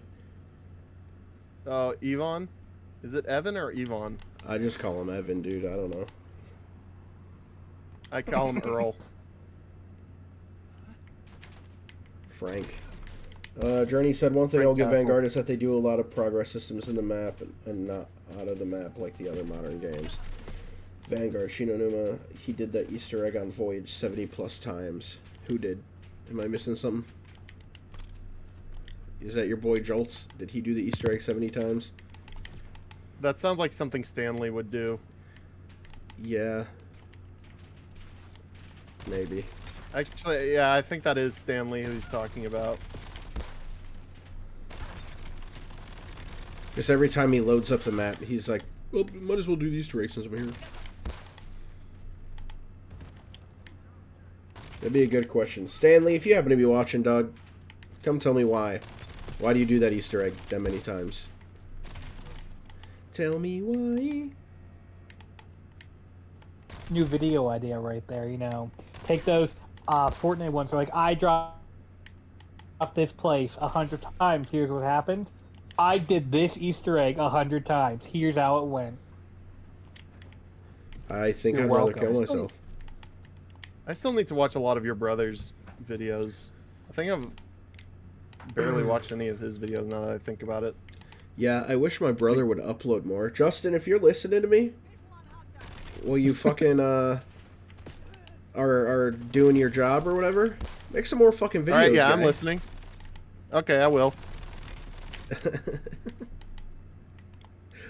Oh, Yvonne? Is it Evan or Yvonne? I just call him Evan, dude. I don't know. I call him Earl. Frank. Journey said one thing Frank I'll give Castle. Vanguard is that they do a lot of progress systems in the map and not out of the map like the other modern games. Vanguard, Shinonuma, he did that Easter egg on Voyage 70 plus times. Who did? Am I missing something? Is that your boy Jolts? Did he do the Easter egg 70 times? That sounds like something Stanley would do. Yeah. Maybe. Actually, yeah, I think that is Stanley who he's talking about. Just every time he loads up the map, he's like, well, might as well do the Easter egg since I'm here. That'd be a good question. Stanley, if you happen to be watching, dog, come tell me why. Why do you do that Easter egg that many times? Tell me why. New video idea right there. You know, take those Fortnite ones. Where, like, I dropped this place 100 times. Here's what happened. I did this Easter egg 100 times. Here's how it went. I think You're I'd rather welcome. kill myself. I still need to watch a lot of your brother's videos. I think I've barely watched any of his videos now that I think about it. Yeah, I wish my brother would upload more. Justin, if you're listening to me, will you fucking are doing your job or whatever? Make some more fucking videos. Alright, yeah, guy. I'm listening. Okay, I will.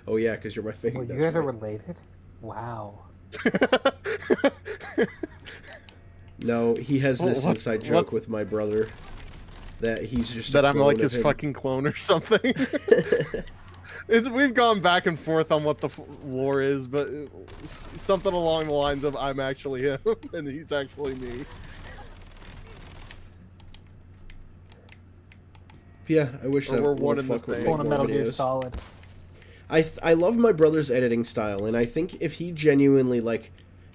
Oh yeah, because you're my Well, favorite. you guys are related? Wow. No, he has this What- inside joke what's- with my brother that he's just a That I'm clone like of his him. fucking clone or something. We've gone back and forth on what the lore is, but something along the lines of I'm actually him and he's actually me. Yeah, I wish Or that we're little one and the fuck would same. make Going to more Metal Gear videos. Solid. I love my brother's editing style, and I think if he genuinely like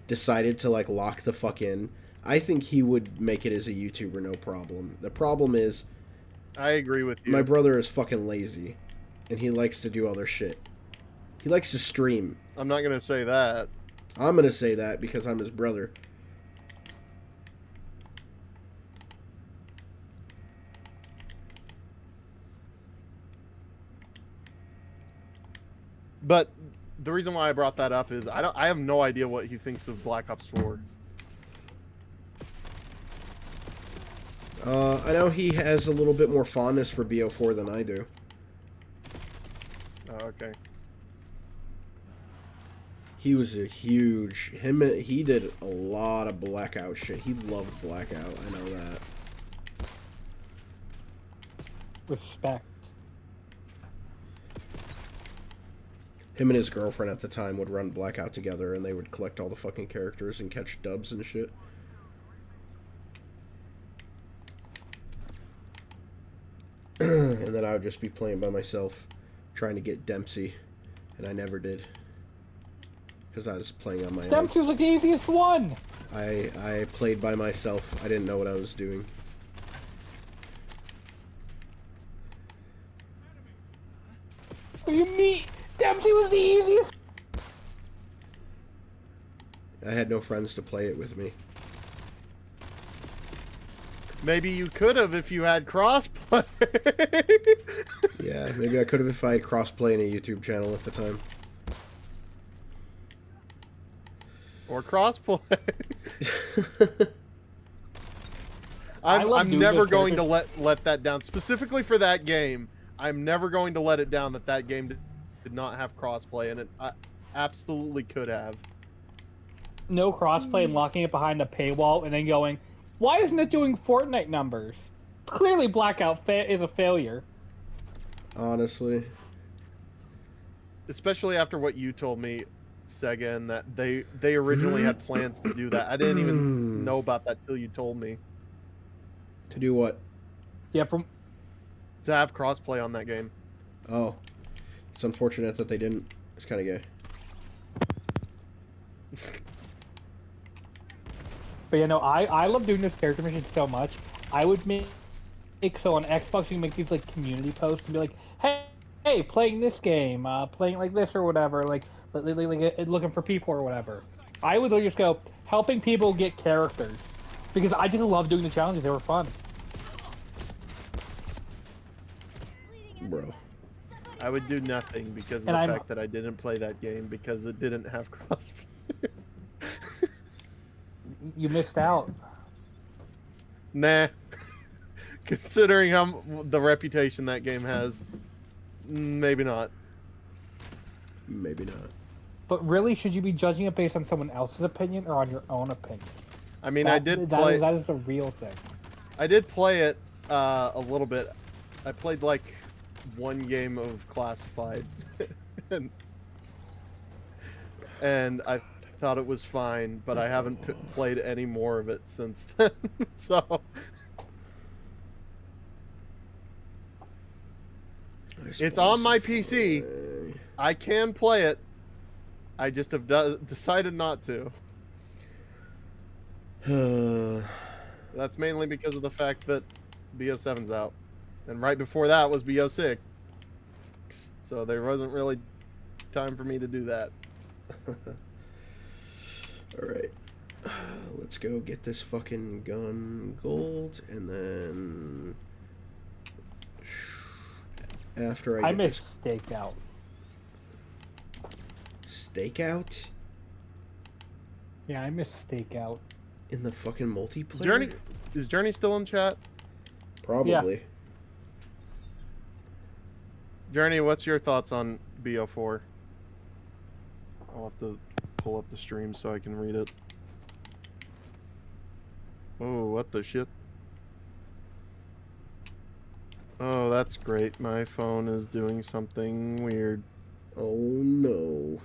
decided to like lock the fuck in, I think he would make it as a YouTuber no problem. The problem is I agree with you. my brother is fucking lazy, and he likes to do other shit. He likes to stream. I'm not gonna say that. I'm gonna say that because I'm his brother. But the reason why I brought that up is I have no idea what he thinks of Black Ops 4. I know he has a little bit more fondness for BO4 than I do. Oh, okay. He was a huge he did a lot of Blackout shit. He loved Blackout. I know that. Respect. Him and his girlfriend at the time would run Blackout together, and they would collect all the fucking characters and catch dubs and shit. And then I would just be playing by myself, trying to get Dempsey, and I never did. Because I was playing on my own. Dempsey was like the easiest one. I played by myself. I didn't know what I was doing. What do you mean? Dempsey was the easiest. I had no friends to play it with me. Maybe you could have if you had crossplay. Yeah, maybe I could have if I had crossplay in a YouTube channel at the time. Or crossplay. I love I'm doing never those going to characters. let that down. Specifically for that game, I'm never going to let it down that game did not have crossplay, and it absolutely could have. No crossplay and locking it behind the paywall and then going, why isn't it doing Fortnite numbers? Clearly Blackout is a failure. Honestly. Especially after what you told me, Sega, and that they originally had plans to do that. I didn't even know about that till you told me. To do what? Yeah, from to have crossplay on that game. Oh, it's unfortunate that they didn't. It's kind of gay. But you know, I love doing this character mission so much. I would make so on Xbox you can make these like community posts and be like, hey, playing this game, playing like this or whatever, like looking for people or whatever. I would just go helping people get characters because I just love doing the challenges. They were fun. Bro. I would do nothing because of the fact that I didn't play that game because it didn't have crossplay. You missed out. Nah. Considering the reputation that game has, maybe not. Maybe not. But really, should you be judging it based on someone else's opinion or on your own opinion? I mean, I did play... That is the real thing. I did play it a little bit. I played like one game of Classified. and I thought it was fine, but I haven't played any more of it since then. So... It's on my PC. I can play it. I just have decided not to. That's mainly because of the fact that BO7's out. And right before that was BO6. So there wasn't really time for me to do that. Alright. Let's go get this fucking gun gold, and then... After I miss Stakeout. Stakeout? Yeah, I miss Stakeout. In the fucking multiplayer? Is Journey still in chat? Probably. Yeah. Journey, what's your thoughts on BO4? I'll have to pull up the stream so I can read it. Oh, what the shit? Oh, that's great. My phone is doing something weird. Oh no.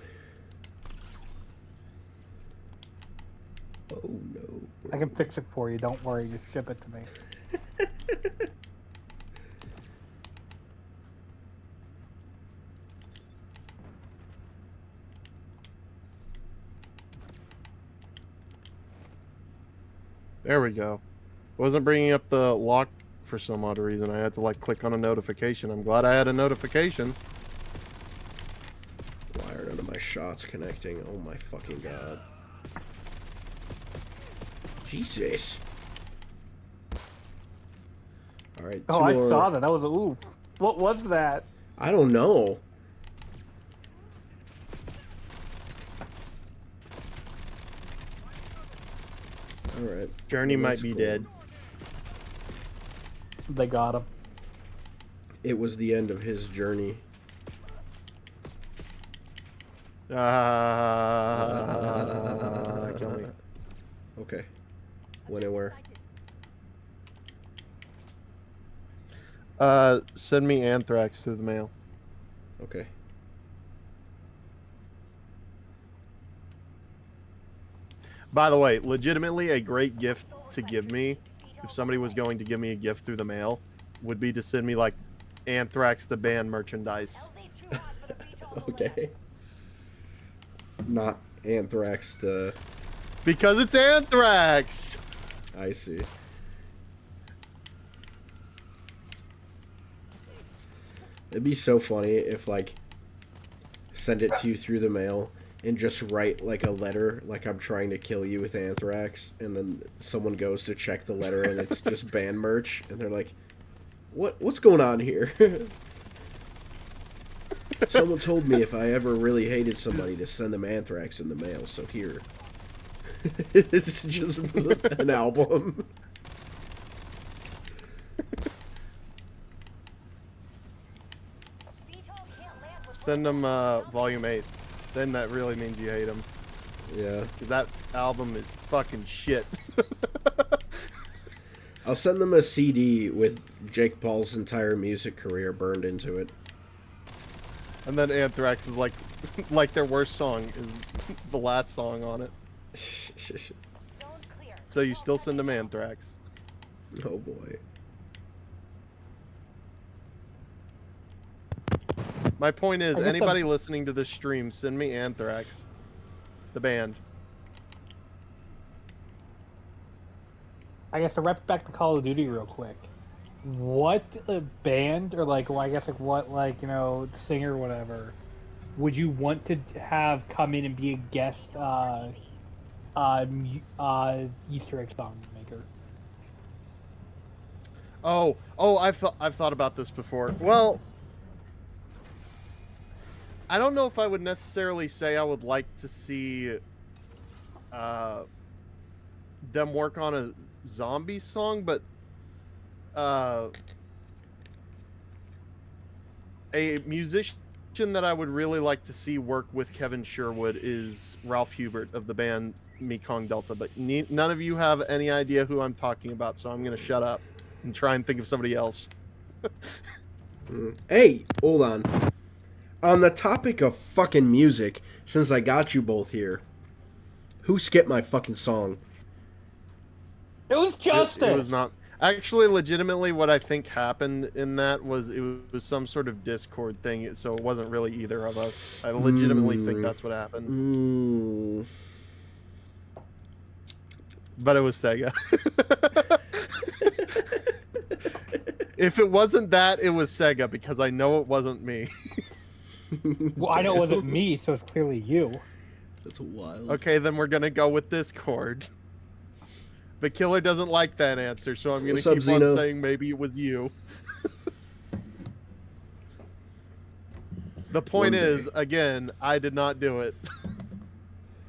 Oh no. Bro. I can fix it for you. Don't worry. Just ship it to me. There we go. Wasn't bringing up the lock for some odd reason. I had to like click on a notification. I'm glad I had a notification. Why are none of my shots connecting? Oh my fucking god. Jesus. Alright, Oh, I saw that. That was a oof. What was that? I don't know. Alright. Journey Well, might that's be cool. dead. They got him. It was the end of his journey. Kill me. Okay. When and where? Send me anthrax through the mail. Okay. By the way, legitimately a great gift to give me, if somebody was going to give me a gift through the mail, would be to send me like Anthrax the band merchandise. Okay. Not Anthrax the... Because it's Anthrax! I see. It'd be so funny if, like, send it to you through the mail and just write, like, a letter, like I'm trying to kill you with anthrax, and then someone goes to check the letter and it's just band merch, and they're like, what's going on here? Someone told me if I ever really hated somebody to send them anthrax in the mail, so here. It's just an album. Send them Volume 8. Then that really means you hate them. Yeah. Because that album is fucking shit. I'll send them a CD with Jake Paul's entire music career burned into it. And then Anthrax is like, like their worst song is the last song on it. So you still send them Anthrax. Oh boy. My point is, I guess anybody listening to this stream, send me Anthrax, the band. I guess to wrap back to Call of Duty real quick. What band or like, well, I guess like what like singer or whatever would you want to have come in and be a guest Easter egg song maker? Oh, I've thought about this before. Well, I don't know if I would necessarily say I would like to see them work on a zombie song, but a musician that I would really like to see work with Kevin Sherwood is Ralph Hubert of the band Mekong Delta, but none of you have any idea who I'm talking about, so I'm going to shut up and try and think of somebody else. Hey, hold on. On the topic of fucking music, since I got you both here, who skipped my fucking song? It was Justice. It was not. Actually, legitimately, what I think happened in that was it was some sort of Discord thing, so it wasn't really either of us. I legitimately think that's what happened. But it was Sega. If it wasn't that, it was Sega, because I know it wasn't me. Well, I know it wasn't me, so it's clearly you. That's wild. Okay, then we're gonna go with Discord. But Killer doesn't like that answer, so I'm gonna What's up, keep Zeno? on saying maybe it was you. The point One is, day. again, I did not do it.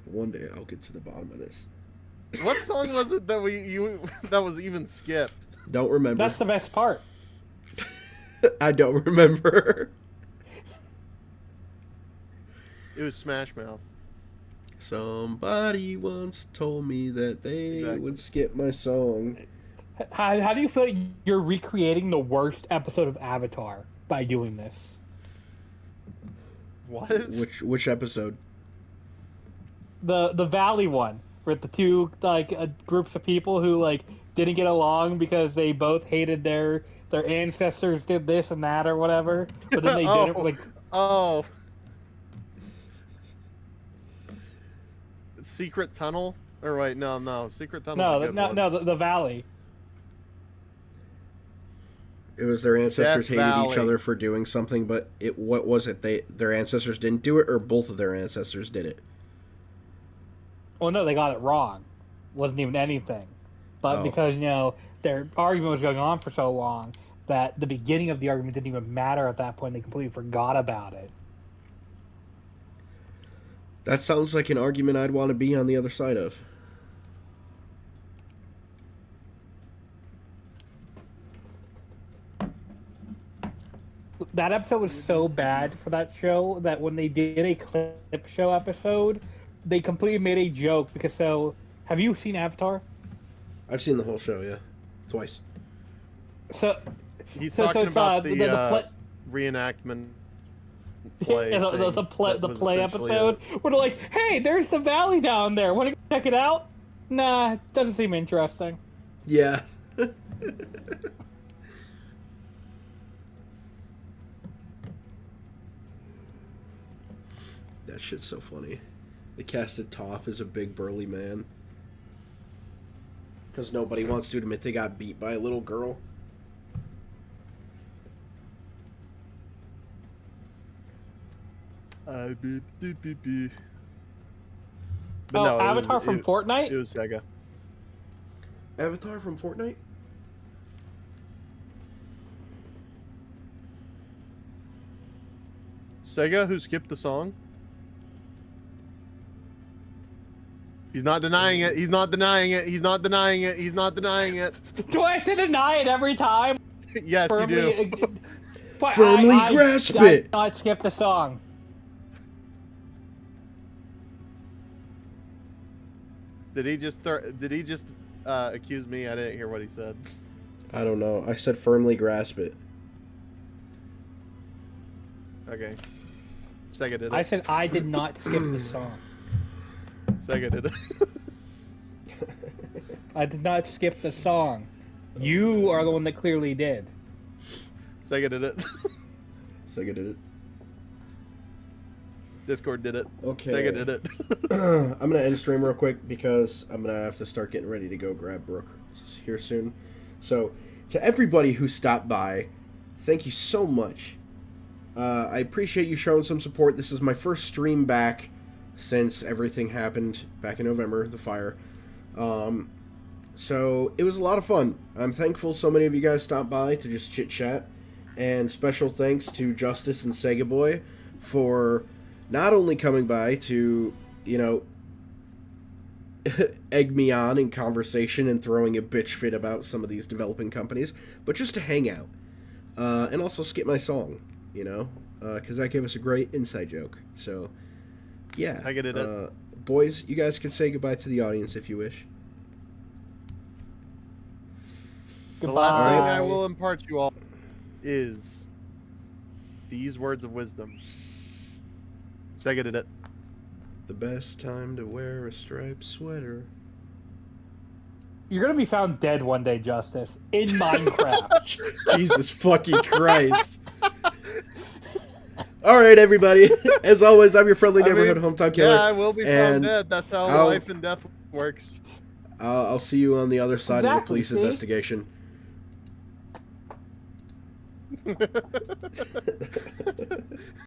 One day I'll get to the bottom of this. What song was it that that was even skipped? Don't remember. That's the best part. I don't remember. It was Smash Mouth. Somebody once told me that they would skip my song. How do you feel like you're recreating the worst episode of Avatar by doing this? What? Which episode? The Valley one, with the two groups of people who didn't get along because they both hated their ancestors did this and that or whatever, but then they didn't Oh. Secret Tunnel? Or wait, no. Secret Tunnel. the Valley. It was their ancestors Death hated each Valley. other for doing something, but what was it? Their ancestors didn't do it, or both of their ancestors did it? Well, no, they got it wrong. Wasn't even anything, but Oh. because their argument was going on for so long that the beginning of the argument didn't even matter at that point. They completely forgot about it. That sounds like an argument I'd want to be on the other side of. That episode was so bad for that show that when they did a clip show episode, they completely made a joke because have you seen Avatar? I've seen the whole show, yeah. Twice. So He's so talking it's, about the reenactment play. the thing that was play essentially episode where they're like, hey, there's the valley down there. Want to check it out? Nah, doesn't seem interesting. Yeah. That shit's so funny. They casted Toph as a big burly man. Because nobody wants to admit they got beat by a little girl. But Oh, no, Avatar from Fortnite? It was Sega. Avatar from Fortnite? Sega, who skipped the song? He's not denying it. He's not denying it. He's not denying it. He's not denying it. Do I have to deny it every time? Yes, you do. But Firmly grasp it. I did not skip the song. Did he just accuse me? I didn't hear what he said. I don't know. I said firmly grasp it. Okay. Sega did it. I said I did not skip the song. Sega did it. I did not skip the song. You are the one that clearly did. Sega did it. Sega did it. Discord did it. Okay. Sega did it. I'm gonna end stream real quick because I'm gonna have to start getting ready to go grab Brooke here soon. So, to everybody who stopped by, thank you so much. I appreciate you showing some support. This is my first stream back since everything happened back in November, the fire. So it was a lot of fun. I'm thankful so many of you guys stopped by to just chit chat. And special thanks to Justice and Sega Boy for not only coming by to, you know, egg me on in conversation and throwing a bitch fit about some of these developing companies, but just to hang out. And also skip my song, you know, because that gave us a great inside joke. So, yeah. I get it. Boys, you guys can say goodbye to the audience if you wish. The last thing I Goodbye. will impart to you all is these words of wisdom. Sega did it. The best time to wear a striped sweater. You're gonna be found dead one day, Justice, in Minecraft. Jesus fucking Christ. Alright, everybody. As always, I'm your friendly neighborhood hometown killer. Yeah, I will be found and dead. That's how I'll- life and death works. I'll see you on the other side of the Exactly, police see? investigation.